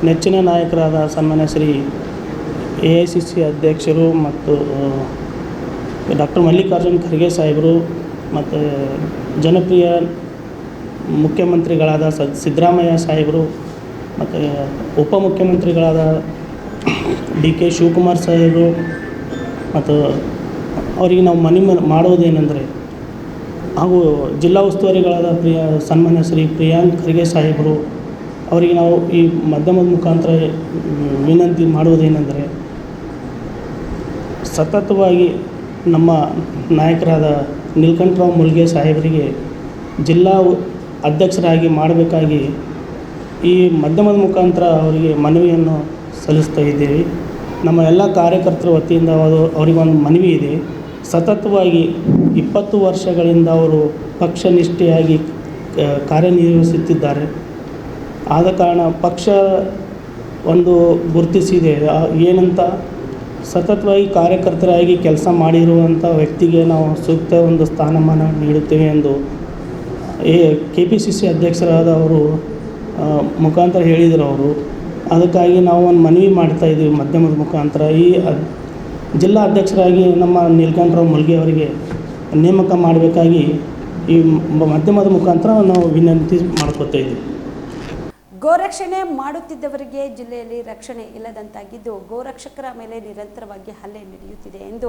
ನೆಚ್ಚಿನ ನಾಯಕರಾದ ಸನ್ಮಾನ್ಯ ಶ್ರೀ ಎಐಸಿಸಿ ಅಧ್ಯಕ್ಷರು ಮತ್ತು ಡಾಕ್ಟರ್ ಮಲ್ಲಿಕಾರ್ಜುನ ಖರ್ಗೆ ಸಾಹೇಬರು ಮತ್ತು ಜನಪ್ರಿಯ ಮುಖ್ಯಮಂತ್ರಿಗಳಾದ ಸಿದ್ದರಾಮಯ್ಯ ಸಾಹೇಬರು ಮತ್ತು ಉಪಮುಖ್ಯಮಂತ್ರಿಗಳಾದ ಡಿಕೆ ಶಿವಕುಮಾರ್ ಸಾಹೇಬರು ಮತ್ತು ಅವರಿಗೆ ನಾವು ಮನವಿ ಮಾಡುವುದೇನೆಂದರೆ, ಹಾಗೂ ಜಿಲ್ಲಾ ಉಸ್ತುವಾರಿಗಳಾದ ಸನ್ಮಾನ್ಯ ಶ್ರೀ ಪ್ರಿಯಾಂಕ್ ಖರ್ಗೆ ಸಾಹೇಬರು ಅವರಿಗೆ ನಾವು ಈ ಮಾಧ್ಯಮದ ಮುಖಾಂತರ ವಿನಂತಿ ಮಾಡುವುದೇನೆಂದರೆ, ಸತತವಾಗಿ ನಮ್ಮ ನಾಯಕರಾದ ನೀಲಕಂಠರಾವ್ ಮುಲ್ಗೆ ಸಾಹೇಬರಿಗೆ ಜಿಲ್ಲಾ ಅಧ್ಯಕ್ಷರಾಗಿ ಮಾಡಬೇಕಾಗಿ ಈ ಮಾಧ್ಯಮದ ಮುಖಾಂತರ ಅವರಿಗೆ ಮನವಿಯನ್ನು ಸಲ್ಲಿಸ್ತಾ ಇದ್ದೇವೆ. ನಮ್ಮ ಎಲ್ಲ ಕಾರ್ಯಕರ್ತರ ವತಿಯಿಂದ ಅವರಿಗೊಂದು ಮನವಿ ಇದೆ. ಸತತವಾಗಿ 20 ವರ್ಷಗಳಿಂದ ಅವರು ಪಕ್ಷನಿಷ್ಠೆಯಾಗಿ ಕಾರ್ಯನಿರ್ವಹಿಸುತ್ತಿದ್ದಾರೆ. ಆದ ಕಾರಣ ಪಕ್ಷ ಒಂದು ಗುರುತಿಸಿದೆ, ಏನಂತ ಸತತವಾಗಿ ಕಾರ್ಯಕರ್ತರಾಗಿ ಕೆಲಸ ಮಾಡಿರುವಂಥ ವ್ಯಕ್ತಿಗೆ ನಾವು ಸೂಕ್ತ ಒಂದು ಸ್ಥಾನಮಾನ ನೀಡುತ್ತೇವೆ ಎಂದು KPCC ಅಧ್ಯಕ್ಷರಾದ ಅವರು ಮುಖಾಂತರ ಹೇಳಿದರು. ಅವರು ಅದಕ್ಕಾಗಿ ನಾವು ಒಂದು ಮನವಿ ಮಾಡ್ತಾಯಿದ್ದೀವಿ ಮಾಧ್ಯಮದ ಮುಖಾಂತರ. ಈ ಜಿಲ್ಲಾ ಅಧ್ಯಕ್ಷರಾಗಿ ನಮ್ಮ ನೀಲಕಂಠರಾವ್ ಮುಲ್ಗೆ ಅವರಿಗೆ ನೇಮಕ ಮಾಡಬೇಕಾಗಿ ಈ ಮಾಧ್ಯಮದ ಮುಖಾಂತರ ನಾವು ವಿನಂತಿ ಮಾಡ್ಕೊತಾ ಇದ್ದೀವಿ. ಗೋರಕ್ಷಣೆ ಮಾಡುತ್ತಿದ್ದವರಿಗೆ ಜಿಲ್ಲೆಯಲ್ಲಿ ರಕ್ಷಣೆ ಇಲ್ಲದಂತಾಗಿದ್ದು ಗೋರಕ್ಷಕರ ಮೇಲೆ ನಿರಂತರವಾಗಿ ಹಲ್ಲೆ ನಡೆಯುತ್ತಿದೆ ಎಂದು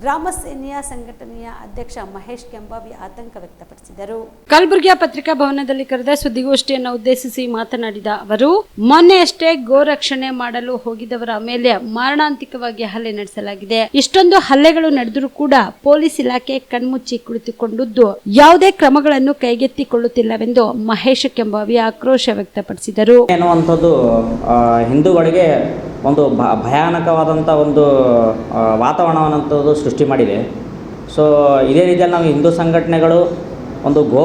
ರಾಮಸೇನೆಯ ಸಂಘಟನೆಯ ಅಧ್ಯಕ್ಷ ಮಹೇಶ್ ಕೆಂಬಾವಿ ಆತಂಕ ವ್ಯಕ್ತಪಡಿಸಿದರು. ಕಲಬುರಗಿಯ ಪತ್ರಿಕಾ ಭವನದಲ್ಲಿ ಕರೆದ ಸುದ್ದಿಗೋಷ್ಠಿಯನ್ನು ಉದ್ದೇಶಿಸಿ ಮಾತನಾಡಿದ ಅವರು, ಮೊನ್ನೆಯಷ್ಟೇ ಗೋರಕ್ಷಣೆ ಮಾಡಲು ಹೋಗಿದ್ದವರ ಮೇಲೆ ಮಾರಣಾಂತಿಕವಾಗಿ ಹಲ್ಲೆ ನಡೆಸಲಾಗಿದೆ. ಇಷ್ಟೊಂದು ಹಲ್ಲೆಗಳು ನಡೆದರೂ ಕೂಡ ಪೊಲೀಸ್ ಇಲಾಖೆ ಕಣ್ಮುಚ್ಚಿ ಕುಳಿತುಕೊಂಡಿದ್ದು ಯಾವುದೇ ಕ್ರಮಗಳನ್ನು ಕೈಗೆತ್ತಿಕೊಳ್ಳುತ್ತಿಲ್ಲವೆಂದು ಮಹೇಶ್ ಕೆಂಬಾವಿ ಆಕ್ರೋಶ ವ್ಯಕ್ತಪಡಿಸಿದರು. ಎನ್ನುವಂಥದ್ದು ಹಿಂದೂಗಳಿಗೆ ಒಂದು ಭಯಾನಕವಾದಂಥ ಒಂದು ವಾತಾವರಣವನ್ನಂಥದ್ದು ಸೃಷ್ಟಿ ಮಾಡಿದೆ. ಸೊ ಇದೇ ರೀತಿಯಲ್ಲಿ ನಾವು ಹಿಂದೂ ಸಂಘಟನೆಗಳು ಒಂದು ಗೋ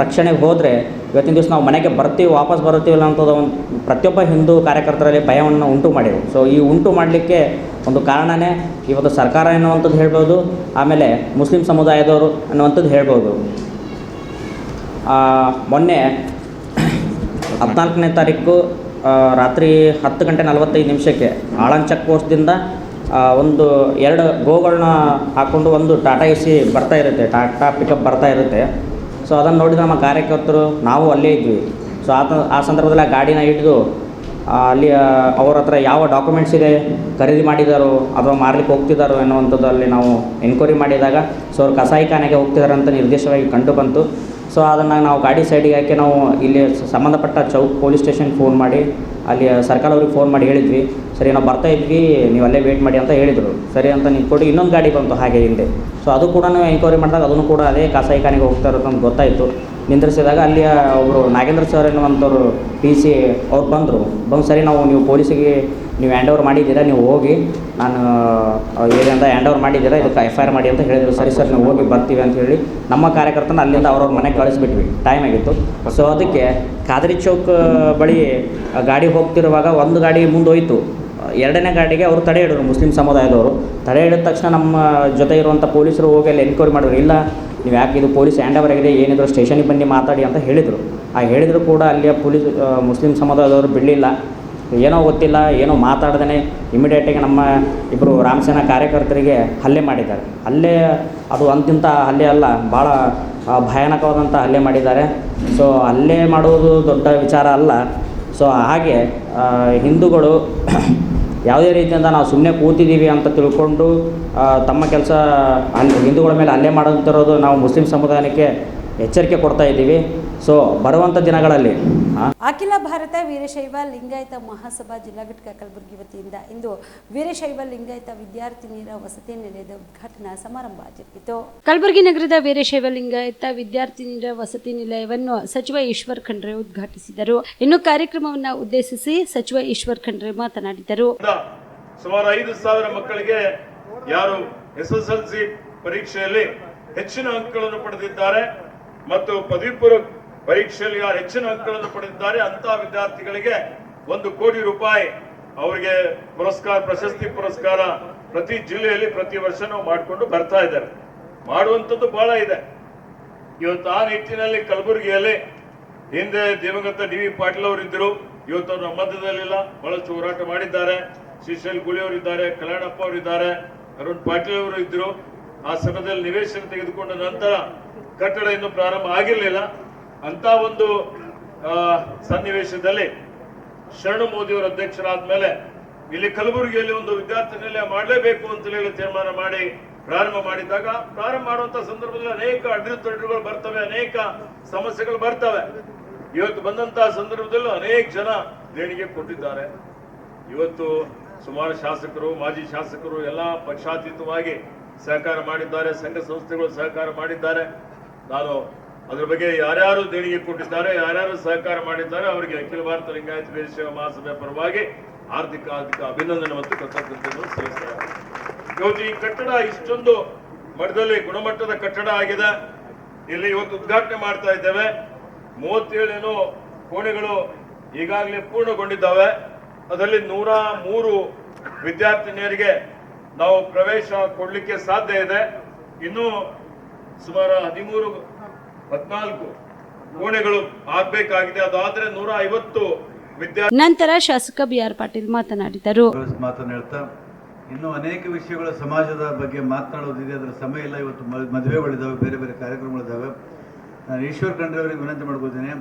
ರಕ್ಷಣೆಗೆ ಹೋದರೆ ಇವತ್ತಿನ ದಿವಸ ನಾವು ಮನೆಗೆ ಬರ್ತೀವಿ, ವಾಪಸ್ ಬರುತ್ತೀವಿಲ್ಲ ಅಂಥದ್ದು ಒಂದು ಪ್ರತಿಯೊಬ್ಬ ಹಿಂದೂ ಕಾರ್ಯಕರ್ತರಲ್ಲಿ ಭಯವನ್ನು ಉಂಟು ಮಾಡಿದೆ. ಸೊ ಈ ಉಂಟು ಮಾಡಲಿಕ್ಕೆ ಒಂದು ಕಾರಣವೇ ಇವತ್ತು ಸರ್ಕಾರ ಎನ್ನುವಂಥದ್ದು ಹೇಳ್ಬೋದು, ಆಮೇಲೆ ಮುಸ್ಲಿಂ ಸಮುದಾಯದವರು ಅನ್ನುವಂಥದ್ದು ಹೇಳ್ಬೋದು. ಮೊನ್ನೆ 14ನೇ ತಾರೀಕು ರಾತ್ರಿ 10:45 ಆಳಂದ್ ಚೆಕ್ ಪೋಸ್ಟ್ದಿಂದ ಒಂದು 2 ಗೋಗಳನ್ನ ಹಾಕ್ಕೊಂಡು ಒಂದು ಟಾಟಾ ಎಸಿ ಬರ್ತಾ ಇರುತ್ತೆ, ಟಾಟಾ ಪಿಕಪ್ ಬರ್ತಾ ಇರುತ್ತೆ. ಸೊ ಅದನ್ನು ನೋಡಿದ ನಮ್ಮ ಕಾರ್ಯಕರ್ತರು ನಾವು ಅಲ್ಲೇ ಇದ್ವಿ. ಸೊ ಆ ಸಂದರ್ಭದಲ್ಲಿ ಆ ಗಾಡಿನ ಹಿಡಿದು ಅಲ್ಲಿ ಅವ್ರ ಹತ್ರ ಯಾವ ಡಾಕ್ಯುಮೆಂಟ್ಸ್ ಇದೆ, ಖರೀದಿ ಮಾಡಿದಾರೋ ಅಥವಾ ಮಾರ್ಲಿಕ್ಕೆ ಹೋಗ್ತಿದ್ದಾರೋ ಎನ್ನುವಂಥದ್ದು ಅಲ್ಲಿ ನಾವು ಎನ್ಕ್ವೈರಿ ಮಾಡಿದಾಗ ಸೊ ಅವ್ರು ಕಸಾಯಿಖಾನೆಗೆ ಹೋಗ್ತಿದ್ದಾರೆ ಅಂತ ನಿರ್ದೇಶವಾಗಿ ಕಂಡು ಬಂತು. ಸೊ ಅದನ್ನು ನಾವು ಗಾಡಿ ಸೈಡಿಗೆ ಹಾಕಿ ನಾವು ಇಲ್ಲಿ ಸಂಬಂಧಪಟ್ಟ ಚೌಕ್ ಪೊಲೀಸ್ ಸ್ಟೇಷನ್ ಫೋನ್ ಮಾಡಿ ಅಲ್ಲಿ ಸರ್ಕಲ್ ಅವ್ರಿಗೆ ಫೋನ್ ಮಾಡಿ ಹೇಳಿದ್ವಿ, ಸರಿ ನಾವು ಬರ್ತಾ ಇದ್ವಿ, ನೀವು ಅಲ್ಲೇ ವೇಟ್ ಮಾಡಿ ಅಂತ ಹೇಳಿದರು. ಸರಿ ಅಂತ ನಿಂತ್ಕೊಂಡು ಇನ್ನೊಂದು ಗಾಡಿ ಬಂತು ಹಾಗೆ ಹಿಂದೆ. ಸೊ ಅದು ಕೂಡ ಎಂಕ್ವೈರಿ ಮಾಡಿದಾಗ ಅದನ್ನು ಕೂಡ ಅದೇ ಕಸಾಯಿಖಾನೆಗೆ ಹೋಗ್ತಾ ಇರೋದು ಅಂತ ಗೊತ್ತಾಯಿತು. ನಿಂದ್ರಿಸಿದಾಗ ಅಲ್ಲಿ ಒಬ್ಬರು ನಾಗೇಂದ್ರ ಸರ್ ಎನ್ನುವಂಥವ್ರು PC ಅವ್ರು ಬಂದರು. ಸರಿ ನೀವು ಪೊಲೀಸಿಗೆ ನೀವು ಹ್ಯಾಂಡ್ ಓವರ್ ಮಾಡಿದ್ದೀರಾ, ನೀವು ಹೋಗಿ ನಾನು ಏನಿಂದ ಹ್ಯಾಂಡ್ ಓವರ್ ಮಾಡಿದ್ದೀರಾ, ಇದಕ್ಕೆ FIR ಮಾಡಿ ಅಂತ ಹೇಳಿದರು. ಸರಿ ಸರ್ ನೀವು ಹೋಗಿ ಬರ್ತೀವಿ ಅಂತ ಹೇಳಿ ನಮ್ಮ ಕಾರ್ಯಕರ್ತನ ಅಲ್ಲಿಂದ ಅವ್ರವ್ರ ಮನೆಗೆ ಕಳಿಸ್ಬಿಟ್ವಿ, ಟೈಮ್ ಆಗಿತ್ತು. ಸೊ ಅದಕ್ಕೆ ಖಾದ್ರಿ ಚೌಕ್ ಬಳಿ ಗಾಡಿ ಹೋಗ್ತಿರುವಾಗ ಒಂದು ಗಾಡಿ ಮುಂದೆ ಹೋಯಿತು. 2ನೇ ಗಾಡಿಗೆ ಅವರು ತಡೆ ಹಿಡಿದ್ರು, ಮುಸ್ಲಿಂ ಸಮುದಾಯದವರು. ತಡೆ ಹಿಡಿದ ತಕ್ಷಣ ನಮ್ಮ ಜೊತೆ ಇರುವಂಥ ಪೊಲೀಸರು ಹೋಗಿ ಅಲ್ಲಿ ಎನ್ಕ್ವೈರಿ ಮಾಡಿದ್ರು. ಇಲ್ಲ ನೀವು ಯಾಕೆ ಇದು ಪೊಲೀಸ್ ಹ್ಯಾಂಡ್ ಓವರ್ ಆಗಿದೆ, ಏನಿದ್ರು ಸ್ಟೇಷನಿಗೆ ಬನ್ನಿ ಮಾತಾಡಿ ಅಂತ ಹೇಳಿದರು. ಹೇಳಿದ್ರು ಕೂಡ ಅಲ್ಲಿಯ ಪೊಲೀಸ್ ಮುಸ್ಲಿಂ ಸಮುದಾಯದವರು ಬಿಡಲಿಲ್ಲ. ಏನೋ ಗೊತ್ತಿಲ್ಲ, ಏನೋ ಮಾತಾಡ್ದೇ ಇಮಿಡಿಯೇಟಾಗಿ ನಮ್ಮ ಇಬ್ಬರು ರಾಮಸೇನಾ ಕಾರ್ಯಕರ್ತರಿಗೆ ಹಲ್ಲೆ ಮಾಡಿದ್ದಾರೆ. ಅದು ಅಂತಿಂಥ ಹಲ್ಲೆ ಅಲ್ಲ, ಭಾಳ ಭಯಾನಕವಾದಂಥ ಹಲ್ಲೆ ಮಾಡಿದ್ದಾರೆ. ಸೊ ಹಲ್ಲೆ ಮಾಡುವುದು ದೊಡ್ಡ ವಿಚಾರ ಅಲ್ಲ. ಸೊ ಹಾಗೆ ಹಿಂದೂಗಳು ಯಾವುದೇ ರೀತಿಯಿಂದ ನಾವು ಸುಮ್ಮನೆ ಕೂತಿದ್ದೀವಿ ಅಂತ ತಿಳ್ಕೊಂಡು ತಮ್ಮ ಕೆಲಸ ಹಿಂದೂಗಳ ಮೇಲೆ ಹಲ್ಲೆ ಮಾಡುತ್ತಿರೋದು ನಾವು ಮುಸ್ಲಿಂ ಸಮುದಾಯಕ್ಕೆ ಎಚ್ಚರಿಕೆ ಕೊಡ್ತಾ ಇದ್ದೀವಿ. ಸೊ ಬರುವಂಥ ದಿನಗಳಲ್ಲಿ ಅಖಿಲ ಭಾರತ ವೀರಶೈವ ಲಿಂಗಾಯತ ಮಹಾಸಭಾ ಜಿಲ್ಲಾ ಘಟಕ ಕಲಬುರಗಿ ವತಿಯಿಂದ ಇಂದು ವೀರಶೈವ ಲಿಂಗಾಯತ ವಿದ್ಯಾರ್ಥಿನಿಯರ ವಸತಿ ನಿಲಯದ ಉದ್ಘಾಟನಾ ಸಮಾರಂಭ ಜರುಗಿತು. ಕಲಬುರಗಿ ನಗರದ ವೀರಶೈವ ಲಿಂಗಾಯತ ವಿದ್ಯಾರ್ಥಿನಿಯರ ವಸತಿ ನಿಲಯವನ್ನು ಸಚಿವ ಈಶ್ವರ್ ಖಂಡ್ರೆ ಉದ್ಘಾಟಿಸಿದರು. ಇನ್ನು ಕಾರ್ಯಕ್ರಮವನ್ನು ಉದ್ದೇಶಿಸಿ ಸಚಿವ ಈಶ್ವರ್ ಖಂಡ್ರೆ ಮಾತನಾಡಿದರು. ಸುಮಾರು 5,000 ಮಕ್ಕಳಿಗೆ ಯಾರು SSLC ಪರೀಕ್ಷೆಯಲ್ಲಿ ಹೆಚ್ಚಿನ ಅಂಕಗಳನ್ನು ಪಡೆದಿದ್ದಾರೆ ಮತ್ತು ಪದವಿ ಪೂರ್ವ ಪರೀಕ್ಷೆಯಲ್ಲಿ ಯಾರು ಹೆಚ್ಚಿನ ಅಂಕಗಳನ್ನು ಪಡೆದಿದ್ದಾರೆ ಅಂತಹ ವಿದ್ಯಾರ್ಥಿಗಳಿಗೆ 1 ಕೋಟಿ ರೂಪಾಯಿ ಅವರಿಗೆ ಪ್ರಶಸ್ತಿ ಪುರಸ್ಕಾರ ಪ್ರತಿ ಜಿಲ್ಲೆಯಲ್ಲಿ ಪ್ರತಿ ವರ್ಷ ನಾವು ಮಾಡಿಕೊಂಡು ಬರ್ತಾ ಇದ್ದಾರೆ. ಮಾಡುವಂಥದ್ದು ಬಹಳ ಇದೆ. ಇವತ್ತು ಆ ನಿಟ್ಟಿನಲ್ಲಿ ಕಲಬುರಗಿಯಲ್ಲಿ ಹಿಂದೆ ದಿವಂಗತ DV ಪಾಟೀಲ್ ಅವರು ಇದ್ದರು, ಇವತ್ತು ಅವರು ನಮ್ಮ ಮಧ್ಯದಲ್ಲಿಲ್ಲ. ಬಹಳಷ್ಟು ಹೋರಾಟ ಮಾಡಿದ್ದಾರೆ. ಶ್ರೀಶೈಲ್ ಗುಳಿ ಅವರು ಇದ್ದಾರೆ, ಕಲ್ಯಾಣಪ್ಪ ಅವರು ಇದ್ದಾರೆ, ಅರುಣ್ ಪಾಟೀಲ್ ಅವರು ಇದ್ದರು. ಆ ಸಮಯದಲ್ಲಿ ನಿವೇಶನ ತೆಗೆದುಕೊಂಡ ನಂತರ ಕಟ್ಟಡ ಇನ್ನೂ ಪ್ರಾರಂಭ ಆಗಿರಲಿಲ್ಲ. ಅಂತ ಒಂದು ಸನ್ನಿವೇಶದಲ್ಲಿ ಶರಣು ಮೋದಿಯವರ ಅಧ್ಯಕ್ಷರಾದ ಮೇಲೆ ಇಲ್ಲಿ ಕಲಬುರಗಿಯಲ್ಲಿ ಒಂದು ವಿದ್ಯಾರ್ಥಿ ನಿಲಯ ಮಾಡಲೇಬೇಕು ಅಂತ ಹೇಳಿ ತೀರ್ಮಾನ ಮಾಡಿ ಪ್ರಾರಂಭ ಮಾಡಿದಾಗ, ಪ್ರಾರಂಭ ಮಾಡುವಂತ ಸಂದರ್ಭದಲ್ಲಿ ಅನೇಕ ಅಡೆತಡೆಗಳು ಬರ್ತವೆ, ಅನೇಕ ಸಮಸ್ಯೆಗಳು ಬರ್ತವೆ. ಇವತ್ತು ಬಂದಂತಹ ಸಂದರ್ಭದಲ್ಲೂ ಅನೇಕ ಜನ ದೇಣಿಗೆ ಕೊಟ್ಟಿದ್ದಾರೆ. ಇವತ್ತು ಸುಮಾರು ಶಾಸಕರು, ಮಾಜಿ ಶಾಸಕರು ಎಲ್ಲ ಪಕ್ಷಾತೀತವಾಗಿ ಸಹಕಾರ ಮಾಡಿದ್ದಾರೆ, ಸಂಘ ಸಂಸ್ಥೆಗಳು ಸಹಕಾರ ಮಾಡಿದ್ದಾರೆ. ನಾನು ಅದರ ಬಗ್ಗೆ ಯಾರ್ಯಾರು ದೇಣಿಗೆ ಕೊಟ್ಟಿದ್ದಾರೆ, ಯಾರ್ಯಾರು ಸಹಕಾರ ಮಾಡಿದ್ದಾರೆ ಅವರಿಗೆ ಅಖಿಲ ಭಾರತ ಲಿಂಗಾಯತ ವೀರಶೈವ ಮಹಾಸಭೆ ಪರವಾಗಿ ಆರ್ಥಿಕ ಅಭಿನಂದನೆ ಮತ್ತು ಕೃತಜ್ಞತೆಯನ್ನು ಸಲ್ಲಿಸ್ತಾರೆ. ಇವತ್ತು ಈ ಕಟ್ಟಡ ಇಷ್ಟೊಂದು ಮಟ್ಟದಲ್ಲಿ ಗುಣಮಟ್ಟದ ಕಟ್ಟಡ ಆಗಿದೆ. ಇಲ್ಲಿ ಇವತ್ತು ಉದ್ಘಾಟನೆ ಮಾಡ್ತಾ ಇದ್ದೇವೆ. 37 ಕೋಣೆಗಳು ಈಗಾಗಲೇ ಪೂರ್ಣಗೊಂಡಿದ್ದಾವೆ. ಅದರಲ್ಲಿ 103 ವಿದ್ಯಾರ್ಥಿನಿಯರಿಗೆ ನಾವು ಪ್ರವೇಶ ಕೊಡಲಿಕ್ಕೆ ಸಾಧ್ಯ ಇದೆ. ಇನ್ನೂ ಸುಮಾರು 13-14 ಕೋಣೆಗಳು ಆಗಬೇಕಾಗಿದೆ. ಅದಾದ್ರೆ 150 ನಂತರ ಶಾಸಕ BR ಪಾಟೀಲ್ ಮಾತನಾಡಿದರು. ಮಾತನಾಡ್ತಾ ಇನ್ನೂ ಅನೇಕ ವಿಷಯಗಳ ಸಮಾಜದ ಬಗ್ಗೆ ಮಾತನಾಡೋದಿದೆ, ಅದರ ಸಮಯ ಇಲ್ಲ. ಇವತ್ತು ಮದುವೆಗಳಿದ್ದಾವೆ, ಬೇರೆ ಬೇರೆ ಕಾರ್ಯಕ್ರಮಗಳಿದ್ದಾವೆ. ನಾನು ಈಶ್ವರ್ ಖಂಡ್ರೆ ಅವರಿಗೆ ವಿನಂತಿ ಮಾಡ್ಕೋತೀನಿ,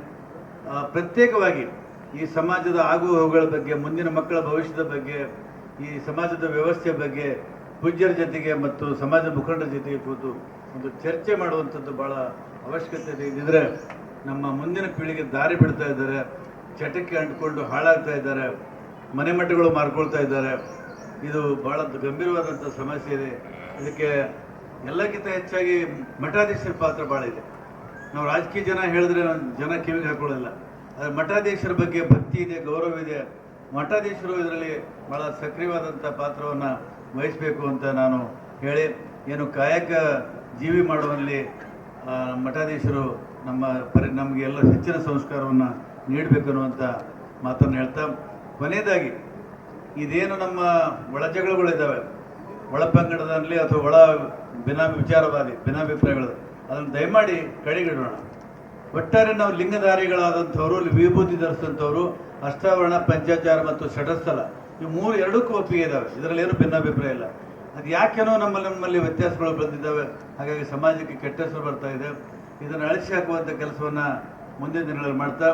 ಪ್ರತ್ಯೇಕವಾಗಿ ಈ ಸಮಾಜದ ಆಗು ಹೋಗುಗಳ ಬಗ್ಗೆ, ಮುಂದಿನ ಮಕ್ಕಳ ಭವಿಷ್ಯದ ಬಗ್ಗೆ, ಈ ಸಮಾಜದ ವ್ಯವಸ್ಥೆಯ ಬಗ್ಗೆ ಪೂಜ್ಯರ ಜೊತೆಗೆ ಮತ್ತು ಸಮಾಜ ಮುಖಂಡರ ಜೊತೆಗೆ ಕೂತು ಒಂದು ಚರ್ಚೆ ಮಾಡುವಂಥದ್ದು ಭಾಳ ಅವಶ್ಯಕತೆ ಇದೆ. ಇದ್ದಿದ್ರೆ ನಮ್ಮ ಮುಂದಿನ ಪೀಳಿಗೆ ದಾರಿ ಬಿಡ್ತಾ ಇದ್ದಾರೆ, ಚಟಕ್ಕೆ ಅಂಟ್ಕೊಂಡು ಹಾಳಾಗ್ತಾ ಇದ್ದಾರೆ, ಮನೆ ಮಠಗಳು ಮಾರ್ಕೊಳ್ತಾ ಇದ್ದಾರೆ. ಇದು ಭಾಳ ಗಂಭೀರವಾದಂಥ ಸಮಸ್ಯೆ ಇದೆ. ಇದಕ್ಕೆ ಎಲ್ಲಕ್ಕಿಂತ ಹೆಚ್ಚಾಗಿ ಮಠಾಧೀಶರ ಪಾತ್ರ ಭಾಳ ಇದೆ. ನಾವು ರಾಜಕೀಯ ಜನ ಹೇಳಿದ್ರೆ ಜನ ಕಿವಿಗೆ ಹಾಕೊಳ್ಳಲ್ಲ. ಆದರೆ ಮಠಾಧೀಶರ ಬಗ್ಗೆ ಭಕ್ತಿ ಇದೆ, ಗೌರವ ಇದೆ. ಮಠಾಧೀಶರು ಇದರಲ್ಲಿ ಭಾಳ ಸಕ್ರಿಯವಾದಂಥ ಪಾತ್ರವನ್ನು ವಹಿಸಬೇಕು ಅಂತ ನಾನು ಹೇಳಿ, ಏನು ಕಾಯಕ ಜೀವಿ ಮಾಡುವಲ್ಲಿ ಮಠಾಧೀಶರು ನಮಗೆ ಎಲ್ಲ ಹೆಚ್ಚಿನ ಸಂಸ್ಕಾರವನ್ನು ನೀಡಬೇಕು ಅನ್ನುವಂಥ ಮಾತನ್ನು ಹೇಳ್ತಾ, ಕೊನೆಯದಾಗಿ ಇದೇನು ನಮ್ಮ ಒಳ ಜಗಳಗಳಿದ್ದಾವೆ, ಒಳ ಪಂಗಡದಲ್ಲಿ ಅಥವಾ ಒಳ ಭಿನ್ನಾಭಿಪ್ರಾಯಗಳು, ಅದನ್ನು ದಯಮಾಡಿ ಕಡೆಗಿಡೋಣ. ಒಟ್ಟಾರೆ ನಾವು ಲಿಂಗಧಾರಿಗಳಾದಂಥವ್ರು, ವಿಭೂತಿ ಧರಿಸಿದಂಥವ್ರು, ಅಷ್ಟಾವರಣ, ಪಂಚಾಚಾರ ಮತ್ತು ಷಟಸ್ಥಲ ಇವು ಎರಡಕ್ಕೂ ಒಪ್ಪಿಗೆ ಇದ್ದಾವೆ. ಇದರಲ್ಲಿ ಏನು ಭಿನ್ನಾಭಿಪ್ರಾಯ ಇಲ್ಲ. ಅದು ಯಾಕೇನೋ ನಮ್ಮಲ್ಲಿ ವ್ಯತ್ಯಾಸಗಳು ಬಂದಿದ್ದಾವೆ. ಹಾಗಾಗಿ ಸಮಾಜಕ್ಕೆ ಕೆಟ್ಟ ಹೆಸರು ಬರ್ತಾ ಇದೆ. ಇದನ್ನು ಅಳಿಸಿ ಹಾಕುವಂಥ ಕೆಲಸವನ್ನು ಮುಂದಿನ ದಿನಗಳಲ್ಲಿ ಮಾಡ್ತಾ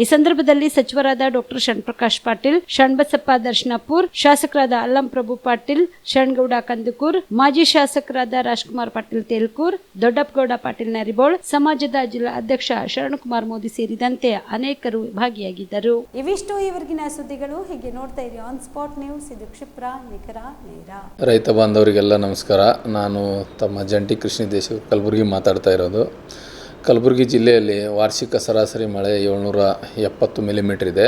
ಈ ಸಂದರ್ಭದಲ್ಲಿ ಸಚಿವರಾದ ಡಾಕ್ಟರ್ ಶಣ್ಪ್ರಕಾಶ್ ಪಾಟೀಲ್, ಶಣ್ಬಸಪ್ಪ ದರ್ಶನಾಪುರ್, ಶಾಸಕರಾದ ಅಲ್ಲಂಪ್ರಭು ಪಾಟೀಲ್, ಶಣ್ಗೌಡ ಕಂದುಕೂರ್, ಮಾಜಿ ಶಾಸಕರಾದ ರಾಜ್ಕುಮಾರ್ ಪಾಟೀಲ್ ತೇಲ್ಕೂರ್, ದೊಡ್ಡಪ್ಪಗೌಡ ಪಾಟೀಲ್ ನರಿಬೋಳ್, ಸಮಾಜದ ಜಿಲ್ಲಾ ಅಧ್ಯಕ್ಷ ಶರಣಕುಮಾರ್ ಮೋದಿ ಸೇರಿದಂತೆ ಅನೇಕರು ಭಾಗಿಯಾಗಿದ್ದರು. ಇವಿಷ್ಟು ಈವರೆಗಿನ ಸುದ್ದಿಗಳು. ಹೀಗೆ ನೋಡ್ತಾ ಇರಿ ಆನ್ ಸ್ಪಾಟ್ ನ್ಯೂಸ್. ಇದು ಕ್ಷಿಪ್ರ, ನಿಖರ, ನೇರ. ರೈತ ಬಾಂಧವರಿಗೆಲ್ಲ ನಮಸ್ಕಾರ. ನಾನು ತಮ್ಮ ಜಂಟಿ ಕೃಷಿ ನಿರ್ದೇಶಕ ಕಲಬುರಗಿ ಮಾತಾಡ್ತಾ ಇರೋದು. ಕಲಬುರಗಿ ಜಿಲ್ಲೆಯಲ್ಲಿ ವಾರ್ಷಿಕ ಸರಾಸರಿ ಮಳೆ 770 ಮಿಲಿಮೀಟ್ರ್ ಇದೆ.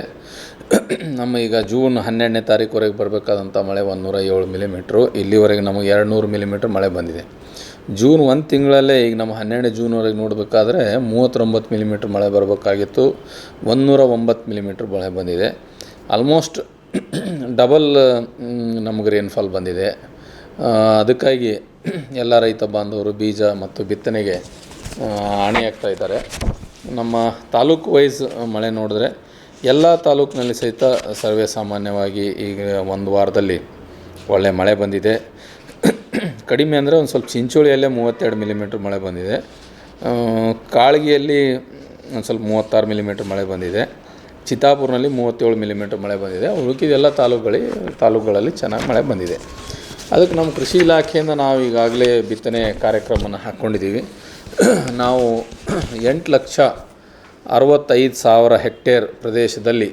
ನಮ್ಮ ಈಗ ಜೂನ್ 12ನೇ ತಾರೀಕುವರೆಗೆ ಬರಬೇಕಾದಂಥ ಮಳೆ 107 ಮಿಲಿಮೀಟ್ರು. ಇಲ್ಲಿವರೆಗೆ ನಮಗೆ 200 ಮಿಲಿಮೀಟ್ರ್ ಮಳೆ ಬಂದಿದೆ. ಜೂನ್ 1 ತಿಂಗಳಲ್ಲೇ ಈಗ ನಮ್ಮ 12ನೇ ಜೂನ್ವರೆಗೆ ನೋಡಬೇಕಾದ್ರೆ 39 ಮಿಲಿಮೀಟ್ರ್ ಮಳೆ ಬರಬೇಕಾಗಿತ್ತು. 109 ಮಿಲಿಮೀಟ್ರ್ ಮಳೆ ಬಂದಿದೆ. ಆಲ್ಮೋಸ್ಟ್ ಡಬಲ್ ನಮಗೆ ರೇನ್ಫಾಲ್ ಬಂದಿದೆ. ಅದಕ್ಕಾಗಿ ಎಲ್ಲ ರೈತ ಬಾಂಧವರು ಬೀಜ ಮತ್ತು ಬಿತ್ತನೆಗೆ ಅಣಿಯಾಗ್ತಾ ಇದ್ದಾರೆ. ನಮ್ಮ ತಾಲೂಕು ವೈಸ್ ಮಳೆ ನೋಡಿದ್ರೆ ಎಲ್ಲ ತಾಲೂಕಿನಲ್ಲಿ ಸಹಿತ ಸರ್ವೇ ಸಾಮಾನ್ಯವಾಗಿ ಈಗ ಒಂದು ವಾರದಲ್ಲಿ ಒಳ್ಳೆ ಮಳೆ ಬಂದಿದೆ. ಕಡಿಮೆ ಅಂದರೆ ಒಂದು ಸ್ವಲ್ಪ ಚಿಂಚೋಳಿಯಲ್ಲೇ 32 ಮಿಲಿಮೀಟ್ರ್ ಮಳೆ ಬಂದಿದೆ. ಕಾಳಗಿಯಲ್ಲಿ ಒಂದು ಸ್ವಲ್ಪ 36 ಮಿಲಿಮೀಟ್ರ್ ಮಳೆ ಬಂದಿದೆ. ಚಿತ್ತಾಪುರ್ನಲ್ಲಿ 37 ಮಿಲಿಮೀಟ್ರ್ ಮಳೆ ಬಂದಿದೆ. ಉಳಿಕೆಲ್ಲ ತಾಲೂಕುಗಳಲ್ಲಿ ಚೆನ್ನಾಗಿ ಮಳೆ ಬಂದಿದೆ. ಅದಕ್ಕೆ ನಮ್ಮ ಕೃಷಿ ಇಲಾಖೆಯಿಂದ ನಾವು ಈಗಾಗಲೇ ಬಿತ್ತನೆ ಕಾರ್ಯಕ್ರಮವನ್ನು ಹಾಕ್ಕೊಂಡಿದ್ದೀವಿ. ನಾವು 8,65,000 ಹೆಕ್ಟೇರ್ ಪ್ರದೇಶದಲ್ಲಿ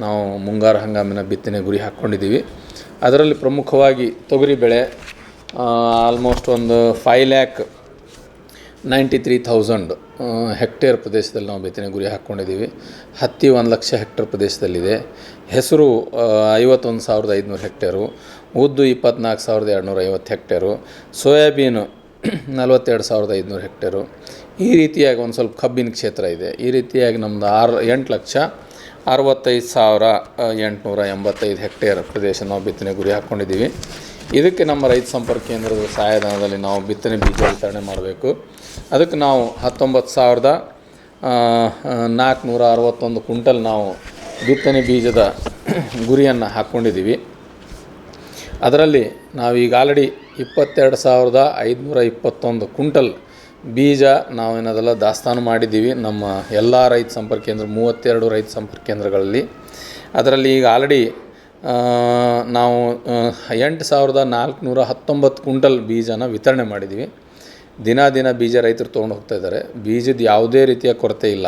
ನಾವು ಮುಂಗಾರು ಹಂಗಾಮಿನ ಬಿತ್ತನೆ ಗುರಿ ಹಾಕ್ಕೊಂಡಿದ್ದೀವಿ. ಅದರಲ್ಲಿ ಪ್ರಮುಖವಾಗಿ ತೊಗರಿ ಬೆಳೆ ಆಲ್ಮೋಸ್ಟ್ ಒಂದು 5,93,000 ಹೆಕ್ಟೇರ್ ಪ್ರದೇಶದಲ್ಲಿ ನಾವು ಬಿತ್ತನೆ ಗುರಿ ಹಾಕ್ಕೊಂಡಿದ್ದೀವಿ. ಹತ್ತಿ 1,00,000 ಹೆಕ್ಟೇರ್ ಪ್ರದೇಶದಲ್ಲಿದೆ. ಹೆಸರು 51,500 ಹೆಕ್ಟೇರು, ಉದ್ದು 24,250 ಹೆಕ್ಟೇರು, ಸೋಯಾಬೀನು 42,500 ಹೆಕ್ಟೇರು. ಈ ರೀತಿಯಾಗಿ ಒಂದು ಸ್ವಲ್ಪ ಕಬ್ಬಿನ ಕ್ಷೇತ್ರ ಇದೆ. ಈ ರೀತಿಯಾಗಿ ನಮ್ಮದು 8,65,885 ಹೆಕ್ಟೇರ್ ಪ್ರದೇಶ ನಾವು ಬಿತ್ತನೆ ಗುರಿ ಹಾಕ್ಕೊಂಡಿದ್ದೀವಿ. ಇದಕ್ಕೆ ನಮ್ಮ ರೈತ ಸಂಪರ್ಕ ಕೇಂದ್ರದ ಸಹಾಯಧನದಲ್ಲಿ ನಾವು ಬಿತ್ತನೆ ಬೀಜ ವಿತರಣೆ ಮಾಡಬೇಕು. ಅದಕ್ಕೆ ನಾವು 19,461 ಕ್ವಿಂಟಲ್ ನಾವು ಬಿತ್ತನೆ ಬೀಜದ ಗುರಿಯನ್ನು ಹಾಕ್ಕೊಂಡಿದ್ದೀವಿ. ಅದರಲ್ಲಿ ನಾವೀಗ ಆಲ್ರೆಡಿ 22,521 ಕ್ವಿಂಟಲ್ ಬೀಜ ನಾವೇನದೆಲ್ಲ ದಾಸ್ತಾನು ಮಾಡಿದ್ದೀವಿ ನಮ್ಮ ಎಲ್ಲ ರೈತ ಸಂಪರ್ಕ ಕೇಂದ್ರ 32 ರೈತ ಸಂಪರ್ಕ ಕೇಂದ್ರಗಳಲ್ಲಿ. ಅದರಲ್ಲಿ ಈಗ ಆಲ್ರೆಡಿ ನಾವು 8,419 ಕ್ವಿಂಟಲ್ ಬೀಜನ ವಿತರಣೆ ಮಾಡಿದ್ದೀವಿ. ದಿನ ಬೀಜ ರೈತರು ತೊಗೊಂಡು ಹೋಗ್ತಾ ಇದ್ದಾರೆ. ಬೀಜದ ಯಾವುದೇ ರೀತಿಯ ಕೊರತೆ ಇಲ್ಲ.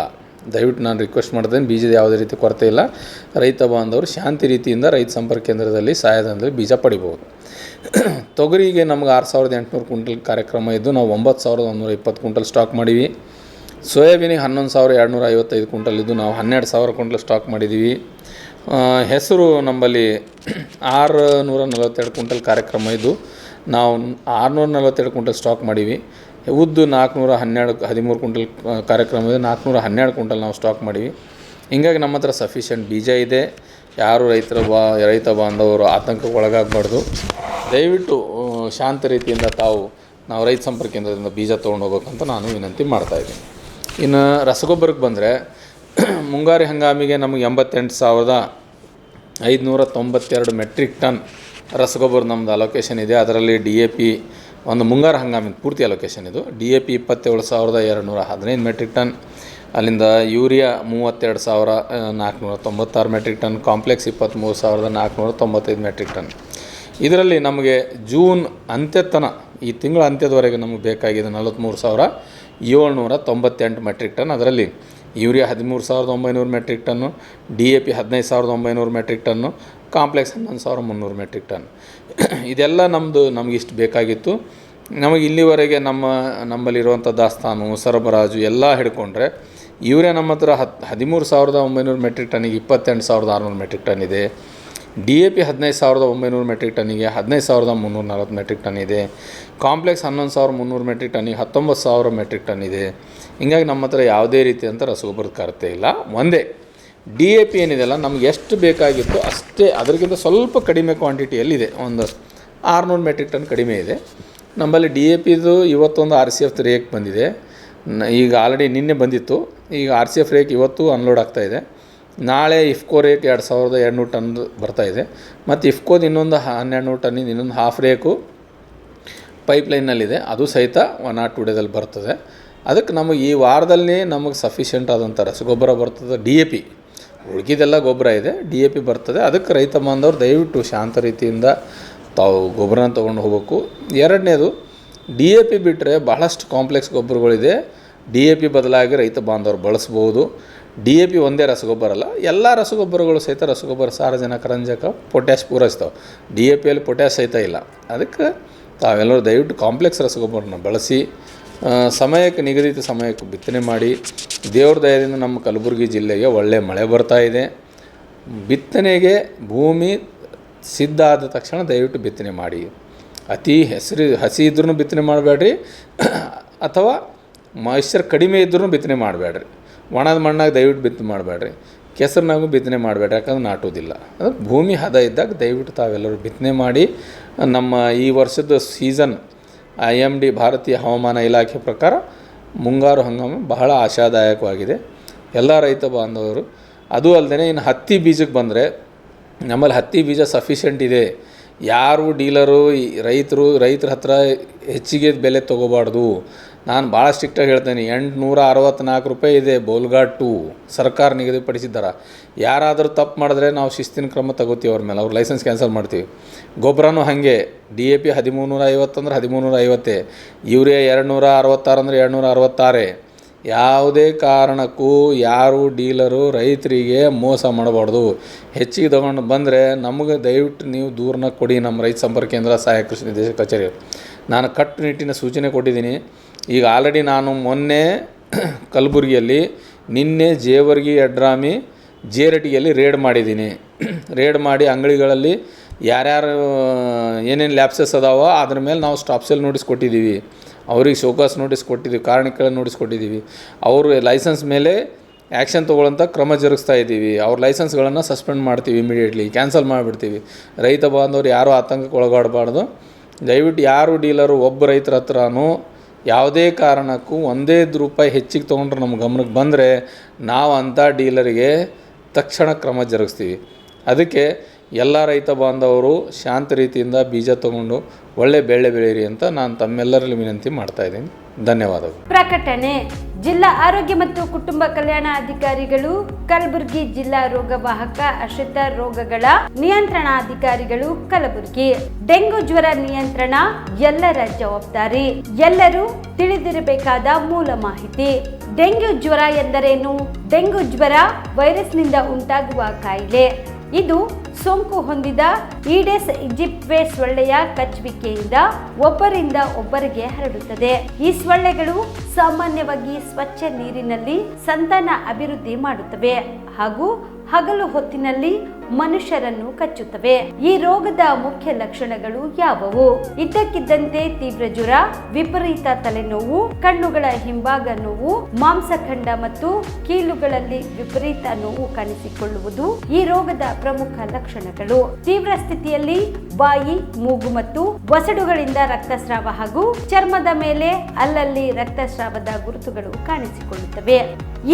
ದಯವಿಟ್ಟು ನಾನು ರಿಕ್ವೆಸ್ಟ್ ಮಾಡ್ತೇನೆ, ಬೀಜದ ಯಾವುದೇ ರೀತಿ ಕೊರತೆ ಇಲ್ಲ. ರೈತ ಬಾಂಧವರು ಶಾಂತಿ ರೀತಿಯಿಂದ ರೈತ ಸಂಪರ್ಕ ಕೇಂದ್ರದಲ್ಲಿ ಸಹಾಯಧನದಲ್ಲಿ ಬೀಜ ಪಡಿಬೋದು. ತೊಗರಿಗೆ ನಮ್ಗೆ 6,800 ಕ್ವಿಂಟಲ್ ಕಾರ್ಯಕ್ರಮ ಇದ್ದು ನಾವು 9,120 ಕ್ವಿಂಟಲ್ ಸ್ಟಾಕ್ ಮಾಡೀವಿ. ಸೋಯಾಬೀನಿಗೆ 11,255 ಕ್ವಿಂಟಲ್ ಇದ್ದು ನಾವು 12,000 ಕ್ವಿಂಟಲ್ ಸ್ಟಾಕ್ ಮಾಡಿದ್ದೀವಿ. ಹೆಸರು ನಮ್ಮಲ್ಲಿ 642 ಕ್ವಿಂಟಲ್ ಕಾರ್ಯಕ್ರಮ ಇದ್ದು ನಾವು 642 ಕ್ವಿಂಟಲ್ ಸ್ಟಾಕ್ ಮಾಡೀವಿ. ಉದ್ದು 413 ಕ್ವಿಂಟಲ್ ಕಾರ್ಯಕ್ರಮ ಇದೆ, 412 ಕ್ವಿಂಟಲ್ ನಾವು ಸ್ಟಾಕ್ ಮಾಡೀವಿ. ಹಿಂಗಾಗಿ ನಮ್ಮ ಹತ್ರ ಸಫಿಷಿಯೆಂಟ್ ಬೀಜ ಇದೆ. ಯಾರು ರೈತ ಬಾಂಧವರು ಆತಂಕಕ್ಕೆ ಒಳಗಾಗಬಾರ್ದು. ದಯವಿಟ್ಟು ಶಾಂತ ರೀತಿಯಿಂದ ನಾವು ರೈತ ಸಂಪರ್ಕ ಕೇಂದ್ರದಿಂದ ಬೀಜ ತೊಗೊಂಡು ಹೋಗ್ಬೇಕಂತ ನಾನು ವಿನಂತಿ ಮಾಡ್ತಾಯಿದ್ದೀನಿ. ಇನ್ನು ರಸಗೊಬ್ಬರಕ್ಕೆ ಬಂದರೆ ಮುಂಗಾರು ಹಂಗಾಮಿಗೆ ನಮಗೆ 88,592 ಮೆಟ್ರಿಕ್ ಟನ್ ರಸಗೊಬ್ಬರ ನಮ್ಮದು ಅಲೋಕೇಶನ್ ಇದೆ. ಅದರಲ್ಲಿ DAP ಒಂದು ಮುಂಗಾರು ಹಂಗಾಮಿನ ಪೂರ್ತಿ ಅಲೋಕೇಶನ್ ಇದು. DAP 27,215 ಮೆಟ್ರಿಕ್ ಟನ್, ಅಲ್ಲಿಂದ urea 32,496 metric ton, complex 23,495 metric ton. ಇದರಲ್ಲಿ ನಮಗೆ ಜೂನ್ ಅಂತ್ಯದ ತನಕ ಈ ತಿಂಗಳ ಅಂತ್ಯದವರೆಗೆ ನಮಗೆ ಬೇಕಾಗಿದೆ 43,798 ಮೆಟ್ರಿಕ್ ಟನ್. ಅದರಲ್ಲಿ urea 13,900 metric ton, DAP 15,900 metric ton, complex 11,300 metric ton. ಇದೆಲ್ಲ ನಮಗೆ ಇಷ್ಟು ಬೇಕಾಗಿತ್ತು. ನಮಗೆ ಇಲ್ಲಿವರೆಗೆ ನಮ್ಮಲ್ಲಿರುವಂಥ ದಾಸ್ತಾನು ಸರಬರಾಜು ಎಲ್ಲ ಹಿಡ್ಕೊಂಡ್ರೆ ಯೂರಿಯಾ ನಮ್ಮ ಹತ್ರ 13,900 ಮೆಟ್ರಿಕ್ ಟನ್ನಿಗೆ 28,600 ಮೆಟ್ರಿಕ್ ಟನ್ ಇದೆ. DAP 15,900 ಮೆಟ್ರಿಕ್ ಟನ್ನಿಗೆ 15,340 ಮೆಟ್ರಿಕ್ ಟನ್ ಇದೆ. ಕಾಂಪ್ಲೆಕ್ಸ್ 11,300 ಮೆಟ್ರಿಕ್ ಟನ್ನಿಗೆ 19,000 ಮೆಟ್ರಿಕ್ ಟನ್ ಇದೆ. ಹೀಗಾಗಿ ನಮ್ಮ ಹತ್ರ ಯಾವುದೇ ರೀತಿಯಂಥ ರಸಗೊಬ್ಬರದ ಕೊರತೆ ಇಲ್ಲ. ಒಂದೇ DAP ಏನಿದೆಲ್ಲ ನಮ್ಗೆ ಎಷ್ಟು ಬೇಕಾಗಿತ್ತು ಅಷ್ಟೇ, ಅದಕ್ಕಿಂತ ಸ್ವಲ್ಪ ಕಡಿಮೆ ಕ್ವಾಂಟಿಟಿಯಲ್ಲಿದೆ. ಒಂದು 600 ಮೆಟ್ರಿಕ್ ಟನ್ ಕಡಿಮೆ ಇದೆ ನಮ್ಮಲ್ಲಿ. DAPದು ಇವತ್ತೊಂದು RCF ರೇಕ್ ಬಂದಿದೆ. ಈಗ ಆಲ್ರೆಡಿ ನಿನ್ನೆ ಬಂದಿತ್ತು. ಈಗ RCF ರೇಕ್ ಇವತ್ತು ಅನ್ಲೋಡ್ ಆಗ್ತಾಯಿದೆ. ನಾಳೆ ಇಫ್ಕೋ ರೇಕ್ 2,200 ಟನ್ ಬರ್ತಾಯಿದೆ. ಮತ್ತು ಇಫ್ಕೋದು ಇನ್ನೊಂದು 1,200 ಟನ್ನಿಂದ ಇನ್ನೊಂದು ಹಾಫ್ ರೇಕು ಪೈಪ್ಲೈನ್ನಲ್ಲಿದೆ. ಅದು ಸಹಿತ 1 or 2 ಡೇದಲ್ಲಿ ಬರ್ತದೆ. ಅದಕ್ಕೆ ನಮಗೆ ಈ ವಾರದಲ್ಲಿ ನಮಗೆ ಸಫಿಷಿಯೆಂಟ್ ಆದಂಥ ರಸಗೊಬ್ಬರ ಬರ್ತದೆ. DAP ಉಳ್ಕಿದೆಲ್ಲ ಗೊಬ್ಬರ ಇದೆ, DAP ಬರ್ತದೆ. ಅದಕ್ಕೆ ರೈತ ಬಾಂಧವರು ದಯವಿಟ್ಟು ಶಾಂತ ರೀತಿಯಿಂದ ತಾವು ಗೊಬ್ಬರನ ತೊಗೊಂಡು ಹೋಗಬೇಕು. ಎರಡನೇದು DAP ಬಿಟ್ಟರೆ ಬಹಳಷ್ಟು ಕಾಂಪ್ಲೆಕ್ಸ್ ಗೊಬ್ಬರಗಳಿದೆ. DAP ಬದಲಾಗಿ ರೈತ ಬಾಂಧವರು ಬಳಸ್ಬೋದು. DAP ಒಂದೇ ರಸಗೊಬ್ಬರ ಅಲ್ಲ, ಎಲ್ಲ ರಸಗೊಬ್ಬರಗಳು ಸಹಿತ ರಸಗೊಬ್ಬರ ಸಾರಜನಕ, ರಂಜಕ, ಪೊಟ್ಯಾಶ್ ಪೂರೈಸ್ತವೆ. DAPಯಲ್ಲಿ ಪೊಟ್ಯಾಶ್ ಸಹಿತ ಇಲ್ಲ. ಅದಕ್ಕೆ ತಾವೆಲ್ಲರೂ ದಯವಿಟ್ಟು ಕಾಂಪ್ಲೆಕ್ಸ್ ರಸಗೊಬ್ಬರನ ಬಳಸಿ ಸಮಯಕ್ಕೆ ನಿಗದಿತ ಸಮಯಕ್ಕೆ ಬಿತ್ತನೆ ಮಾಡಿ. ದೇವ್ರ ದಯದಿಂದ ನಮ್ಮ ಕಲಬುರಗಿ ಜಿಲ್ಲೆಗೆ ಒಳ್ಳೆಯ ಮಳೆ ಬರ್ತಾ ಇದೆ. ಬಿತ್ತನೆಗೆ ಭೂಮಿ ಸಿದ್ಧ ಆದ ತಕ್ಷಣ ದಯವಿಟ್ಟು ಬಿತ್ತನೆ ಮಾಡಿ. ಅತಿ ಹಸಿ ಇದ್ರೂ ಬಿತ್ತನೆ ಮಾಡಬೇಡ್ರಿ, ಅಥವಾ ಮಾಯಿಶ್ಚರ್ ಕಡಿಮೆ ಇದ್ರೂ ಬಿತ್ತನೆ ಮಾಡಬೇಡ್ರಿ. ಒಣದ ಮಣ್ಣಾಗ ದಯವಿಟ್ಟು ಬಿತ್ತನೆ ಮಾಡಬೇಡ್ರಿ, ಕೆಸರಿನಾಗೂ ಬಿತ್ತನೆ ಮಾಡಬೇಡ್ರಿ, ಯಾಕಂದ್ರೆ ನಾಟೋದಿಲ್ಲ. ಅದು ಭೂಮಿ ಹದ ಇದ್ದಾಗ ದಯವಿಟ್ಟು ತಾವೆಲ್ಲರೂ ಬಿತ್ತನೆ ಮಾಡಿ. ನಮ್ಮ ಈ ವರ್ಷದ ಸೀಸನ್ IMD ಭಾರತೀಯ ಹವಾಮಾನ ಇಲಾಖೆ ಪ್ರಕಾರ ಮುಂಗಾರು ಹಂಗಾಮು ಬಹಳ ಆಶಾದಾಯಕವಾಗಿದೆ ಎಲ್ಲ ರೈತ ಬಾಂಧವರು. ಅದು ಅಲ್ಲದೆ ಇನ್ನು ಹತ್ತಿ ಬೀಜಕ್ಕೆ ಬಂದರೆ ನಮ್ಮಲ್ಲಿ ಹತ್ತಿ ಬೀಜ ಸಫಿಷಿಯೆಂಟ್ ಇದೆ. ಯಾರು ಡೀಲರು ರೈತರ ಹತ್ರ ಹೆಚ್ಚಿಗೆ ಬೆಲೆ ತೊಗೋಬಾರ್ದು. ನಾನು ಭಾಳ ಸ್ಟ್ರಿಕ್ಟಾಗಿ ಹೇಳ್ತೇನೆ. 864 ರೂಪಾಯಿ ಇದೆ ಬೋಲ್ಗಾಡ್ 2 ಸರ್ಕಾರ ನಿಗದಿಪಡಿಸಿದ್ದಾರೆ. ಯಾರಾದರೂ ತಪ್ಪು ಮಾಡಿದ್ರೆ ನಾವು ಶಿಸ್ತಿನ ಕ್ರಮ ತಗೋತೀವಿ ಅವ್ರ ಮೇಲೆ. ಅವ್ರ ಲೈಸೆನ್ಸ್ ಕ್ಯಾನ್ಸಲ್ ಮಾಡ್ತೀವಿ. ಗೊಬ್ಬರನೂ ಹಾಗೆ DAP 1350 ಅಂದ್ರೆ 1350, ಯೂರಿಯಾ 266 ಅಂದ್ರೆ 266. ಯಾವುದೇ ಕಾರಣಕ್ಕೂ ಯಾರು ಡೀಲರು ರೈತರಿಗೆ ಮೋಸ ಮಾಡಬಾರ್ದು. ಹೆಚ್ಚಿಗೆ ತೊಗೊಂಡು ಬಂದರೆ ನಮಗೆ ದಯವಿಟ್ಟು ನೀವು ದೂರನ ಕೊಡಿ. ನಮ್ಮ ರೈತ ಸಂಪರ್ಕ ಕೇಂದ್ರ ಸಹಾಯಕ ಕೃಷಿ ನಿರ್ದೇಶಕ ಕಚೇರಿ ನಾನು ಕಟ್ಟುನಿಟ್ಟಿನ ಸೂಚನೆ ಕೊಟ್ಟಿದ್ದೀನಿ. ಈಗ ಆಲ್ರೆಡಿ ನಾನು ಮೊನ್ನೆ ಕಲಬುರಗಿಯಲ್ಲಿ, ನಿನ್ನೆ ಜೇವರ್ಗಿ, ಯಡ್ರಾಮಿ, ಜೇರಟಿಯಲ್ಲಿ ರೇಡ್ ಮಾಡಿದ್ದೀನಿ. ರೇಡ್ ಮಾಡಿ ಅಂಗಡಿಗಳಲ್ಲಿ ಯಾರ್ಯಾರು ಏನೇನು ಲ್ಯಾಪ್ಸಸ್ ಅದಾವೋ ಅದ್ರ ಮೇಲೆ ನಾವು ಸ್ಟಾಪ್ ಸೇಲ್ ನೋಟಿಸ್ ಕೊಟ್ಟಿದ್ದೀವಿ. ಅವ್ರಿಗೆ ಶೋಕಾಸ್ ನೋಟಿಸ್ ಕೊಟ್ಟಿದ್ದೀವಿ, ಕಾರಣಕ್ಕೆ ನೋಟಿಸ್ ಕೊಟ್ಟಿದ್ದೀವಿ. ಅವರು ಲೈಸೆನ್ಸ್ ಮೇಲೆ ಆ್ಯಕ್ಷನ್ ತೊಗೊಳ್ಳೋಂಥ ಕ್ರಮ ಜರುಗಿಸ್ತಾ ಇದ್ದೀವಿ. ಅವ್ರ ಲೈಸೆನ್ಸ್ಗಳನ್ನು ಸಸ್ಪೆಂಡ್ ಮಾಡ್ತೀವಿ, ಇಮಿಡಿಯೇಟ್ಲಿ ಕ್ಯಾನ್ಸಲ್ ಮಾಡಿಬಿಡ್ತೀವಿ. ರೈತ ಬಾಂಧವರು ಯಾರೂ ಆತಂಕಕ್ಕೆ ಒಳಗಾಡಬಾರ್ದು. ದಯವಿಟ್ಟು ಯಾರು ಡೀಲರು ಒಬ್ಬ ರೈತರ ಹತ್ರನೂ ಯಾವುದೇ ಕಾರಣಕ್ಕೂ ಒಂದೇ ರೂಪಾಯಿ ಹೆಚ್ಚಿಗೆ ತೊಗೊಂಡ್ರೆ ನಮ್ಮ ಗಮನಕ್ಕೆ ಬಂದರೆ ನಾವು ಅಂಥ ಡೀಲರಿಗೆ ತಕ್ಷಣ ಕ್ರಮ ಜರುಗಿಸ್ತೀವಿ. ಅದಕ್ಕೆ ಎಲ್ಲ ರೈತ ಬಾಂಧವರು ಶಾಂತ ರೀತಿಯಿಂದ ಬೀಜ ತೊಗೊಂಡು ಒಳ್ಳೆ ಬೆಳೆ ಬೆಳೀರಿ ಅಂತ ನಾನು ತಮ್ಮೆಲ್ಲರಲ್ಲಿ ವಿನಂತಿ ಮಾಡ್ತಾ ಇದ್ದೀನಿ. ಧನ್ಯವಾದಗಳು. ಪ್ರಕಟಣೆ: ಜಿಲ್ಲಾ ಆರೋಗ್ಯ ಮತ್ತು ಕುಟುಂಬ ಕಲ್ಯಾಣ ಅಧಿಕಾರಿಗಳು, ಕಲಬುರಗಿ ಜಿಲ್ಲಾ ರೋಗವಾಹಕ ಆಶ್ರಿತ ರೋಗಗಳ ನಿಯಂತ್ರಣಾಧಿಕಾರಿಗಳು, ಕಲಬುರಗಿ. ಡೆಂಗು ಜ್ವರ ನಿಯಂತ್ರಣ ಎಲ್ಲರ ಜವಾಬ್ದಾರಿ. ಎಲ್ಲರೂ ತಿಳಿದಿರಬೇಕಾದ ಮೂಲ ಮಾಹಿತಿ. ಡೆಂಗ್ಯೂ ಜ್ವರ ಎಂದರೇನು? ಡೆಂಗು ಜ್ವರ ವೈರಸ್ನಿಂದ ಉಂಟಾಗುವ ಕಾಯಿಲೆ. ಇದು ಸೋಂಕು ಹೊಂದಿದ ಈಡೆಸ್ ಈಜಿಪ್ಟ್ವೆ ಸೊಳ್ಳೆಯ ಕಚ್ಚುವಿಕೆಯಿಂದ ಒಬ್ಬರಿಂದ ಒಬ್ಬರಿಗೆ ಹರಡುತ್ತದೆ. ಈ ಸೊಳ್ಳೆಗಳು ಸಾಮಾನ್ಯವಾಗಿ ಸ್ವಚ್ಛ ನೀರಿನಲ್ಲಿ ಸಂತಾನ ಅಭಿವೃದ್ಧಿ ಮಾಡುತ್ತವೆ ಹಾಗೂ ಹಗಲು ಹೊತ್ತಿನಲ್ಲಿ ಮನುಷ್ಯರನ್ನು ಕಚ್ಚುತ್ತವೆ. ಈ ರೋಗದ ಮುಖ್ಯ ಲಕ್ಷಣಗಳು ಯಾವುವು? ಇದ್ದಕ್ಕಿದ್ದಂತೆ ತೀವ್ರ ಜ್ವರ, ವಿಪರೀತ ತಲೆನೋವು, ಕಣ್ಣುಗಳ ಹಿಂಭಾಗ ನೋವು, ಮಾಂಸಖಂಡ ಮತ್ತು ಕೀಲುಗಳಲ್ಲಿ ವಿಪರೀತ ನೋವು ಕಾಣಿಸಿಕೊಳ್ಳುವುದು ಈ ರೋಗದ ಪ್ರಮುಖ ಲಕ್ಷಣಗಳು. ತೀವ್ರ ಸ್ಥಿತಿಯಲ್ಲಿ ಬಾಯಿ, ಮೂಗು ಮತ್ತು ವಸಡುಗಳಿಂದ ರಕ್ತಸ್ರಾವ ಹಾಗೂ ಚರ್ಮದ ಮೇಲೆ ಅಲ್ಲಲ್ಲಿ ರಕ್ತಸ್ರಾವದ ಗುರುತುಗಳು ಕಾಣಿಸಿಕೊಳ್ಳುತ್ತವೆ.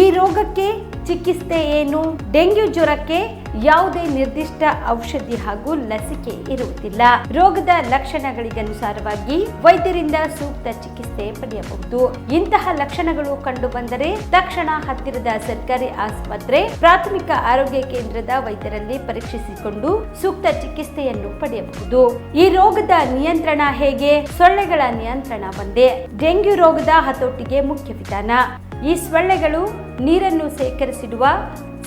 ಈ ರೋಗಕ್ಕೆ ಚಿಕಿತ್ಸೆ ಏನು? ಡೆಂಗ್ಯೂ ಜ್ವರಕ್ಕೆ ಯಾವುದೇ ನಿರ್ದಿಷ್ಟ ಔಷಧಿ ಹಾಗೂ ಲಸಿಕೆ ಇರುವುದಿಲ್ಲ. ರೋಗದ ಲಕ್ಷಣಗಳಿಗನುಸಾರವಾಗಿ ವೈದ್ಯರಿಂದ ಸೂಕ್ತ ಚಿಕಿತ್ಸೆ ಪಡೆಯಬಹುದು. ಇಂತಹ ಲಕ್ಷಣಗಳು ಕಂಡು ಬಂದರೆ ತಕ್ಷಣ ಹತ್ತಿರದ ಸರ್ಕಾರಿ ಆಸ್ಪತ್ರೆ, ಪ್ರಾಥಮಿಕ ಆರೋಗ್ಯ ಕೇಂದ್ರದ ವೈದ್ಯರಲ್ಲಿ ಪರೀಕ್ಷಿಸಿಕೊಂಡು ಸೂಕ್ತ ಚಿಕಿತ್ಸೆಯನ್ನು ಪಡೆಯಬಹುದು. ಈ ರೋಗದ ನಿಯಂತ್ರಣ ಹೇಗೆ? ಸೊಳ್ಳೆಗಳ ನಿಯಂತ್ರಣ ಒಂದೇ ಡೆಂಗ್ಯೂ ರೋಗದ ಹತೋಟಿಗೆ ಮುಖ್ಯ ವಿಧಾನ. ಈ ಸೊಳ್ಳೆಗಳು ನೀರನ್ನು ಸೇಕರಿಸಿಡುವ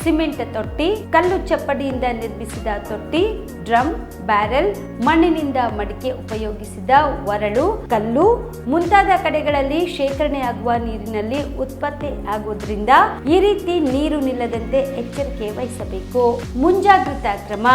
ಸಿಮೆಂಟ್ ತೊಟ್ಟಿ, ಕಲ್ಲು ಚಪ್ಪಡಿಯಿಂದ ನಿರ್ಮಿಸಿದ ತೊಟ್ಟಿ, ಡ್ರಮ್, ಬ್ಯಾರೆಲ್, ಮಣ್ಣಿನಿಂದ ಮಡಿಕೆ ಉಪಯೋಗಿಸಿದ ಒರಳು, ಕಲ್ಲು ಮುಂತಾದ ಕಡೆಗಳಲ್ಲಿ ಶೇಖರಣೆಯಾಗುವ ನೀರಿನಲ್ಲಿ ಉತ್ಪತ್ತಿ ಆಗುವುದರಿಂದ ಈ ರೀತಿ ನೀರು ನಿಲ್ಲದಂತೆ ಎಚ್ಚರಿಕೆ ವಹಿಸಬೇಕು. ಮುಂಜಾಗ್ರತಾ ಕ್ರಮ: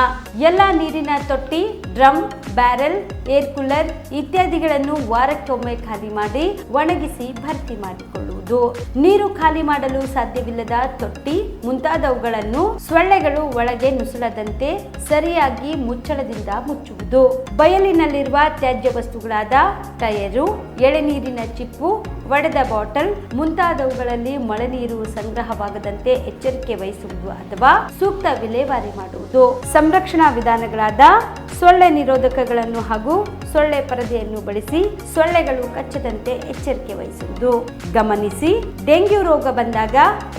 ಎಲ್ಲ ನೀರಿನ ತೊಟ್ಟಿ, ಡ್ರಮ್, ಬ್ಯಾರೆಲ್, ಏರ್ ಕೂಲರ್ ಇತ್ಯಾದಿಗಳನ್ನು ವಾರಕ್ಕೊಮ್ಮೆ ಖಾಲಿ ಮಾಡಿ ಒಣಗಿಸಿ ಭರ್ತಿ ಮಾಡಿಕೊಳ್ಳುವುದು. ನೀರು ಖಾಲಿ ಮಾಡಲು ಸಾಧ್ಯವಿಲ್ಲದ ತೊಟ್ಟಿ ಮುಂತಾದವುಗಳನ್ನು ಸೊಳ್ಳೆಗಳು ಒಳಗೆ ನುಸುಳದಂತೆ ಸರಿಯಾಗಿ ಮುಚ್ಚಳದಿಂದ ಮುಚ್ಚುವುದು. ಬಯಲಿನಲ್ಲಿರುವ ತ್ಯಾಜ್ಯ ವಸ್ತುಗಳಾದ ಟಯರು, ಎಳೆನೀರಿನ ಚಿಪ್ಪು, ಒಡೆದ ಬಾಟಲ್ ಮುಂತಾದವುಗಳಲ್ಲಿ ಮಳೆ ನೀರು ಸಂಗ್ರಹವಾಗದಂತೆ ಎಚ್ಚರಿಕೆ ವಹಿಸುವುದು ಅಥವಾ ಸೂಕ್ತ ವಿಲೇವಾರಿ ಮಾಡುವುದು. ಸಂರಕ್ಷಣಾ ವಿಧಾನಗಳಾದ ಸೊಳ್ಳೆ ನಿರೋಧಕಗಳನ್ನು ಹಾಗೂ ಸೊಳ್ಳೆ ಪರದೆಯನ್ನು ಬಳಸಿ ಸೊಳ್ಳೆಗಳು ಕಚ್ಚದಂತೆ ಎಚ್ಚರಿಕೆ ವಹಿಸುವುದು. ಗಮನಿಸಿ, ಡೆಂಗ್ಯೂ ರೋಗ ಬಂದಾಗ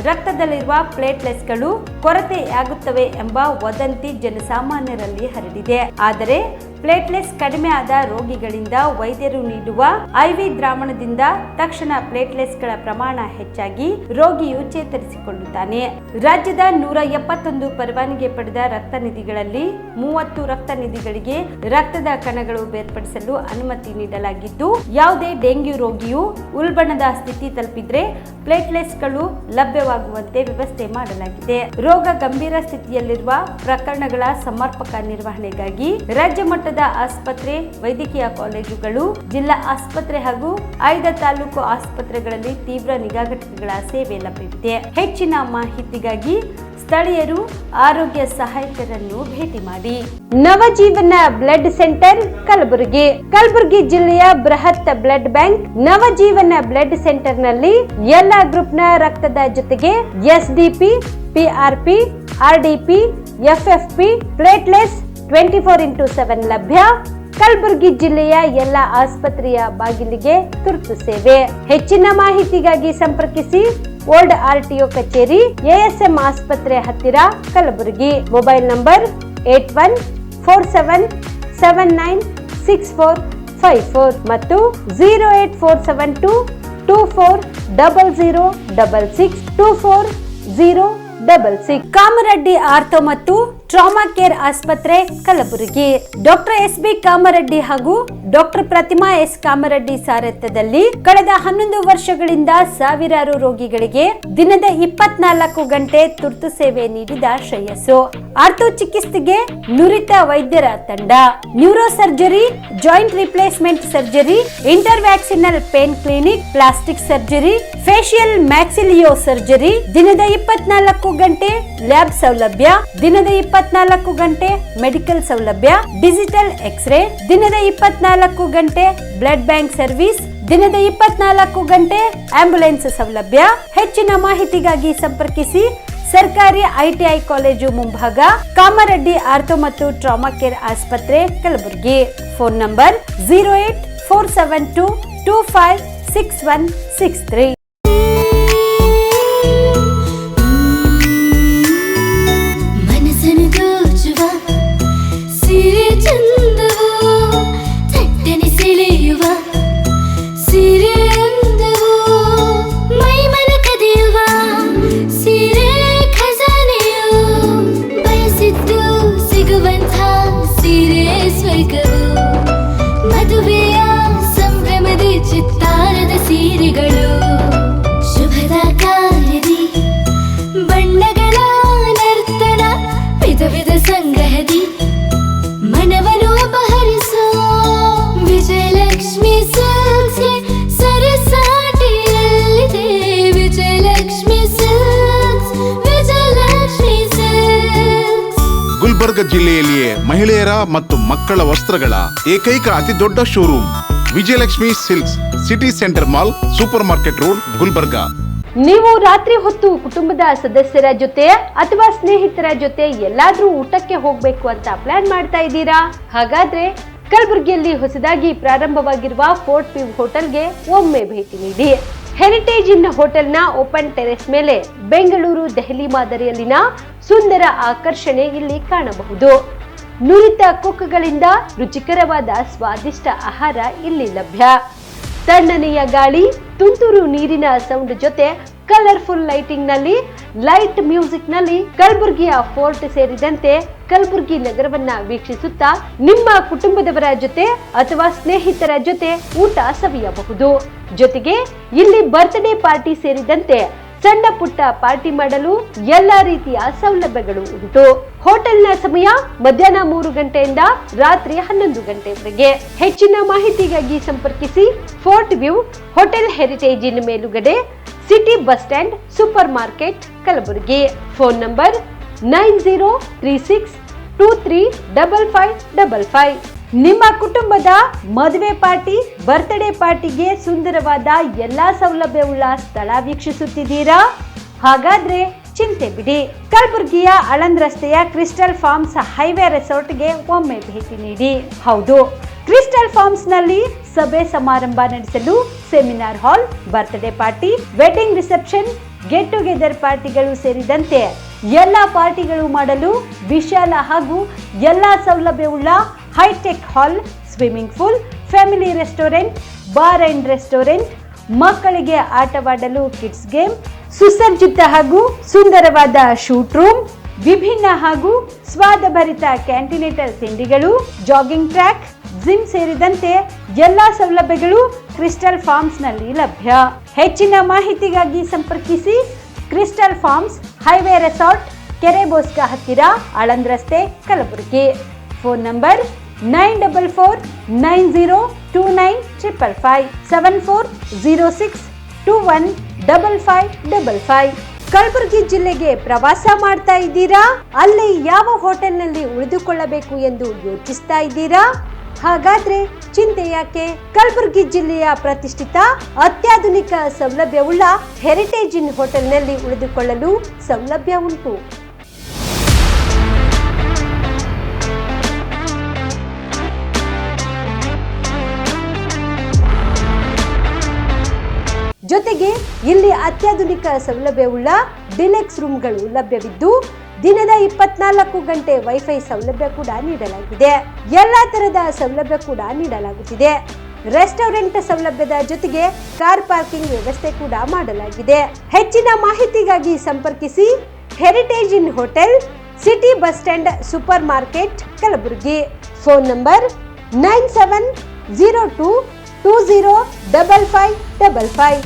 ರಕ್ತದಲ್ಲಿರುವ ಪ್ಲೇಟ್ಲೆಟ್ಸ್ಗಳು ಕೊರತೆಯಾಗುತ್ತವೆ ಎಂಬ ವದಂತಿ ಜನಸಾಮಾನ್ಯರಲ್ಲಿ ಹರಡಿದೆ. ಆದರೆ ಪ್ಲೇಟ್ಲೆಟ್ಸ್ ಕಡಿಮೆ ಆದ ರೋಗಿಗಳಿಂದ ವೈದ್ಯರು ನೀಡುವ ಐವಿ ದ್ರಾವಣದಿಂದ ತಕ್ಷಣ ಪ್ಲೇಟ್ಲೆಟ್ಸ್ಗಳ ಪ್ರಮಾಣ ಹೆಚ್ಚಾಗಿ ರೋಗಿಯು ಚೇತರಿಸಿಕೊಳ್ಳುತ್ತಾನೆ. ರಾಜ್ಯದ 171 ಪರವಾನಗಿ ಪಡೆದ ರಕ್ತ ನಿಧಿಗಳಲ್ಲಿ 30 ರಕ್ತ ನಿಧಿಗಳಿಗೆ ರಕ್ತದ ಕಣಗಳು ಬೇರ್ಪಡಿಸಲು ಅನುಮತಿ ನೀಡಲಾಗಿದ್ದು, ಯಾವುದೇ ಡೆಂಗ್ಯೂ ರೋಗಿಯು ಉಲ್ಬಣದ ಸ್ಥಿತಿ ತಲುಪಿದ್ರೆ ಪ್ಲೇಟ್ಲೆಟ್ಸ್ಗಳು ಲಭ್ಯವಾಗುವಂತೆ ವ್ಯವಸ್ಥೆ ಮಾಡಲಾಗಿದೆ. ರೋಗ ಗಂಭೀರ ಸ್ಥಿತಿಯಲ್ಲಿರುವ ಪ್ರಕರಣಗಳ ಸಮರ್ಪಕ ನಿರ್ವಹಣೆಗಾಗಿ ರಾಜ್ಯ ಮಟ್ಟದ ಆಸ್ಪತ್ರೆ, ವೈದ್ಯಕೀಯ ಕಾಲೇಜುಗಳು, ಜಿಲ್ಲಾ ಆಸ್ಪತ್ರೆ ಹಾಗೂ ಆಯ್ದ ತಾಲೂಕು ಆಸ್ಪತ್ರೆಗಳಲ್ಲಿ ತೀವ್ರ ನಿಗಾ ಘಟಕಗಳ ಸೇವೆ ಲಭ್ಯವಿದೆ. ಹೆಚ್ಚಿನ ಮಾಹಿತಿಗಾಗಿ ಸ್ಥಳೀಯರು ಆರೋಗ್ಯ ಸಹಾಯಕರನ್ನು ಭೇಟಿ ಮಾಡಿ. Navajeevan blood centre Kalaburagi. ಕಲಬುರಗಿ ಜಿಲ್ಲೆಯ ಬೃಹತ್ blood bank Navajeevan blood centre ನಲ್ಲಿ ಎಲ್ಲ ಗ್ರೂಪ್ನ ರಕ್ತದ ಜೊತೆಗೆ ಎಸ್ಡಿಪಿ, ಪಿಆರ್ಪಿ, ಆರ್ಡಿಪಿ, ಎಫ್ಎಫ್ಪಿ, ಪ್ಲೇಟ್ಲೆಟ್ಸ್ 24x7 ಲಭ್ಯ. ಕಲಬುರಗಿ ಜಿಲ್ಲೆಯ ಎಲ್ಲ ಆಸ್ಪತ್ರೆಯ ಬಾಗಿಲಿಗೆ ತುರ್ತು ಸೇವೆ. ಹೆಚ್ಚಿನ ಮಾಹಿತಿಗಾಗಿ ಸಂಪರ್ಕಿಸಿ ಓಲ್ಡ್ RTO ಕಚೇರಿ, ASM ಆಸ್ಪತ್ರೆ ಹತ್ತಿರ, ಕಲಬುರಗಿ. ಮೊಬೈಲ್ ನಂಬರ್ 8147979654 ಮತ್ತು 08472240066 ಕಾಮರೆಡ್ಡಿ ಆರ್ಥೋ ಮತ್ತು ಟ್ರಾಮಾ ಕೇರ್ ಆಸ್ಪತ್ರೆ ಕಲಬುರಗಿ. ಡಾಕ್ಟರ್ SB ಕಾಮರೆಡ್ಡಿ ಹಾಗೂ ಡಾಕ್ಟರ್ ಪ್ರತಿಮಾ S ಕಾಮರೆಡ್ಡಿ ಸಾರಥ್ಯದಲ್ಲಿ ಕಳೆದ 11 ವರ್ಷಗಳಿಂದ ಸಾವಿರಾರು ರೋಗಿಗಳಿಗೆ ದಿನದ 24 ಗಂಟೆ ತುರ್ತು ಸೇವೆ ನೀಡಿದ ಶ್ರೇಯಸ್ಸು. ಆರ್ಥೋ ಚಿಕಿತ್ಸೆಗೆ ನುರಿತ ವೈದ್ಯರ ತಂಡ, neuro surgery, joint replacement surgery, interventional pain clinic, plastic surgery, facial maxillo surgery, ದಿನದ 24 ಗಂಟೆ ಲ್ಯಾಬ್ ಸೌಲಭ್ಯ, ದಿನದ 24 ಗಂಟೆ ಮೆಡಿಕಲ್ ಸೌಲಭ್ಯ, ಡಿಜಿಟಲ್ ಎಕ್ಸ್ರೇ, ದಿನದ 24 ಗಂಟೆ ಬ್ಲಡ್ ಬ್ಯಾಂಕ್ ಸರ್ವಿಸ್, ದಿನದ 24 ಗಂಟೆ ಆಂಬ್ಯುಲೆನ್ಸ್ ಸೌಲಭ್ಯ. ಹೆಚ್ಚಿನ ಮಾಹಿತಿಗಾಗಿ ಸಂಪರ್ಕಿಸಿ ಸರ್ಕಾರಿ ITI ಕಾಲೇಜು ಮುಂಭಾಗ, ಕಾಮರೆಡ್ಡಿ ಆರ್ಥೋ ಮತ್ತು ಟ್ರಾಮಾ ಕೇರ್ ಆಸ್ಪತ್ರೆ ಕಲಬುರಗಿ. Phone number 08472256163. ಮದುವೆಯ ಸಂಭ್ರಮದ ಚಿತ್ತಾರದ ಸೀರೆಗಳು, ಶುಭದ ಕಾರ್ಯದಿ ಬಣ್ಣಗಳ ನರ್ತನ, ವಿಧ ವಿಧ ಸಂಗ್ರಹದಿ ಮನವನ್ನು ಅಪಹರಿಸೋ ವಿಜಯಲಕ್ಷ್ಮಿ ಸಿಲ್ಕ್ಸ್ ಸರಸಾಟಿಯಲ್ಲಿದೆ. Vijayalakshmi Silks, Vijayalakshmi Silks. ಗುಲ್ಬರ್ಗ ಜಿಲ್ಲೆಯಲ್ಲಿಯೇ ಮಹಿಳೆಯರ ಮತ್ತು ಮಕ್ಕಳ ವಸ್ತ್ರಗಳ ಏಕೈಕ ಅತಿ ದೊಡ್ಡ showroom Vijayalakshmi Silks, city centre mall, super market road, Gulbarga. ನೀವು ರಾತ್ರಿ ಹೊತ್ತು ಕುಟುಂಬದ ಸದಸ್ಯರ ಜೊತೆ ಅಥವಾ ಸ್ನೇಹಿತರ ಜೊತೆ ಎಲ್ಲಾದ್ರೂ ಊಟಕ್ಕೆ ಹೋಗ್ಬೇಕು ಅಂತ ಪ್ಲಾನ್ ಮಾಡ್ತಾ ಇದ್ದೀರಾ? ಹಾಗಾದ್ರೆ ಕಲಬುರಗಿಯಲ್ಲಿ ಹೊಸದಾಗಿ ಪ್ರಾರಂಭವಾಗಿರುವ ಫೋರ್ಟ್ ವ್ಯೂ ಹೋಟೆಲ್ಗೆ ಒಮ್ಮೆ ಭೇಟಿ ನೀಡಿ. ಹೆರಿಟೇಜ್ ಇನ್ ಹೋಟೆಲ್ನ ಓಪನ್ ಟೆರೆಸ್ ಮೇಲೆ ಬೆಂಗಳೂರು ದೆಹಲಿ ಮಾದರಿಯಲ್ಲಿನ ಸುಂದರ ಆಕರ್ಷಣೆ ಇಲ್ಲಿ ಕಾಣಬಹುದು. ನುರಿತ ಕುಕ್ಗಳಿಂದ ರುಚಿಕರವಾದ ಸ್ವಾದಿಷ್ಟ ಆಹಾರ ಇಲ್ಲಿ ಲಭ್ಯ. ತಣ್ಣನೆಯ ಗಾಳಿ, ತುಂತುರು ನೀರಿನ ಸೌಂಡ್ ಜೊತೆ ಕಲರ್ಫುಲ್ ಲೈಟಿಂಗ್ ನಲ್ಲಿ, ಲೈಟ್ ಮ್ಯೂಸಿಕ್ ನಲ್ಲಿ ಕಲಬುರಗಿಯ ಫೋರ್ಟ್ ಸೇರಿದಂತೆ ಕಲಬುರಗಿ ನಗರವನ್ನ ವೀಕ್ಷಿಸುತ್ತಾ ನಿಮ್ಮ ಕುಟುಂಬದವರ ಜೊತೆ ಅಥವಾ ಸ್ನೇಹಿತರ ಜೊತೆ ಊಟ ಸವಿಯಬಹುದು. ಜೊತೆಗೆ ಇಲ್ಲಿ ಬರ್ತ್ಡೇ ಪಾರ್ಟಿ ಸೇರಿದಂತೆ ಸಣ್ಣ ಪುಟ್ಟ ಪಾರ್ಟಿ ಮಾಡಲು ಎಲ್ಲಾ ರೀತಿಯ ಸೌಲಭ್ಯಗಳು ಉಂಟು. ಹೋಟೆಲ್ನ ಸಮಯ ಮಧ್ಯಾಹ್ನ 3 ಗಂಟೆಯಿಂದ ರಾತ್ರಿ 11 ಗಂಟೆವರೆಗೆ. ಹೆಚ್ಚಿನ ಮಾಹಿತಿಗಾಗಿ ಸಂಪರ್ಕಿಸಿ ಫೋರ್ಟ್ ವ್ಯೂ ಹೋಟೆಲ್, ಹೆರಿಟೇಜ್ ಇನ್ ಮೇಲುಗಡೆ, city bus stand, super market, Kalaburagi. Phone number 9036235555. ನಿಮ್ಮ ಕುಟುಂಬದ ಮದುವೆ ಪಾರ್ಟಿ, ಬರ್ತ್ಡೇ ಪಾರ್ಟಿಗೆ ಸುಂದರವಾದ ಎಲ್ಲಾ ಸೌಲಭ್ಯವುಳ್ಳ ಸ್ಥಳ ವೀಕ್ಷಿಸುತ್ತಿದ್ದೀರಾ? ಹಾಗಾದ್ರೆ ಚಿಂತೆ ಬಿಡಿ. ಕಲಬುರಗಿಯ ಆಳಂದ್ ರಸ್ತೆಯ ಕ್ರಿಸ್ಟಲ್ ಫಾರ್ಮ್ಸ್ ಹೈವೇ ರೆಸಾರ್ಟ್ಗೆ ಒಮ್ಮೆ ಭೇಟಿ ನೀಡಿ. ಹೌದು, ಕ್ರಿಸ್ಟಲ್ ಫಾರ್ಮ್ಸ್ ನಲ್ಲಿ ಸಭೆ ಸಮಾರಂಭ ನಡೆಸಲು seminar hall, birthday party, wedding reception, get together ಪಾರ್ಟಿಗಳು ಸೇರಿದಂತೆ ಎಲ್ಲಾ ಪಾರ್ಟಿಗಳು ಮಾಡಲು ವಿಶಾಲ ಹಾಗೂ ಎಲ್ಲಾ ಸೌಲಭ್ಯವುಳ್ಳ hi-tech hall, swimming pool, family restaurant, bar and restaurant, ಮಕ್ಕಳಿಗೆ ಆಟವಾಡಲು ಕಿಡ್ಸ್ ಗೇಮ್, ಸುಸಜ್ಜಿತ ಹಾಗೂ ಸುಂದರವಾದ ಶೂಟ್ ರೂಮ್, ವಿಭಿನ್ನ ಹಾಗೂ ಸ್ವಾದಭರಿತ ಕ್ಯಾಂಟಿನೇಟರ್ ತಿಂಡಿಗಳು, ಜಾಗಿಂಗ್ ಟ್ರ್ಯಾಕ್, ಜಿಮ್ ಸೇರಿದಂತೆ ಎಲ್ಲಾ ಸೌಲಭ್ಯಗಳು ಕ್ರಿಸ್ಟಲ್ ಫಾರ್ಮ್ಸ್ ನಲ್ಲಿ ಲಭ್ಯ. ಹೆಚ್ಚಿನ ಮಾಹಿತಿಗಾಗಿ ಸಂಪರ್ಕಿಸಿ ಕ್ರಿಸ್ಟಲ್ ಫಾರ್ಮ್ಸ್ ಹೈವೇ ರೆಸಾರ್ಟ್, ಕೆರೆ ಬೋಸ್ಕಾ ಹತ್ತಿರ, ಆಳಂದ್ ರಸ್ತೆ, ಕಲಬುರಗಿ. Phone number 9490295555 7406215555. ಕಲಬುರಗಿ ಜಿಲ್ಲೆಗೆ ಪ್ರವಾಸ ಮಾಡ್ತಾ ಇದ್ದೀರಾ? ಅಲ್ಲಿ ಯಾವ ಹೋಟೆಲ್ನಲ್ಲಿ ಉಳಿದುಕೊಳ್ಳಬೇಕು ಎಂದು ಯೋಚಿಸ್ತಾ ಇದ್ದೀರಾ? ಹಾಗಾದ್ರೆ ಚಿಂತೆ ಯಾಕೆ? ಕಲಬುರಗಿ ಜಿಲ್ಲೆಯ ಪ್ರತಿಷ್ಠಿತ ಅತ್ಯಾಧುನಿಕ ಸೌಲಭ್ಯವುಳ್ಳ ಹೆರಿಟೇಜ್ ಇನ್ ಹೋಟೆಲ್ನಲ್ಲಿ ಉಳಿದುಕೊಳ್ಳಲು ಸೌಲಭ್ಯ ಉಂಟು. ಜೊತೆಗೆ ಇಲ್ಲಿ ಅತ್ಯಾಧುನಿಕ ಸೌಲಭ್ಯವುಳ್ಳ ಡಿಲೆಕ್ಸ್ ರೂಮ್ಗಳು ಲಭ್ಯವಿದ್ದು ದಿನದ 24 ಗಂಟೆ ವೈಫೈ ಸೌಲಭ್ಯ ಕೂಡ ನೀಡಲಾಗಿದೆ. ಎಲ್ಲಾ ತರದ ಸೌಲಭ್ಯ ಕೂಡ ನೀಡಲಾಗುತ್ತಿದೆ. ರೆಸ್ಟೋರೆಂಟ್ ಸೌಲಭ್ಯದ ಜೊತೆಗೆ ಕಾರ್ ಪಾರ್ಕಿಂಗ್ ವ್ಯವಸ್ಥೆ ಕೂಡ ಮಾಡಲಾಗಿದೆ. ಹೆಚ್ಚಿನ ಮಾಹಿತಿಗಾಗಿ ಸಂಪರ್ಕಿಸಿ Heritage Inn hotel, city bus stand, super market, Kalaburagi. Phone number 9702205555.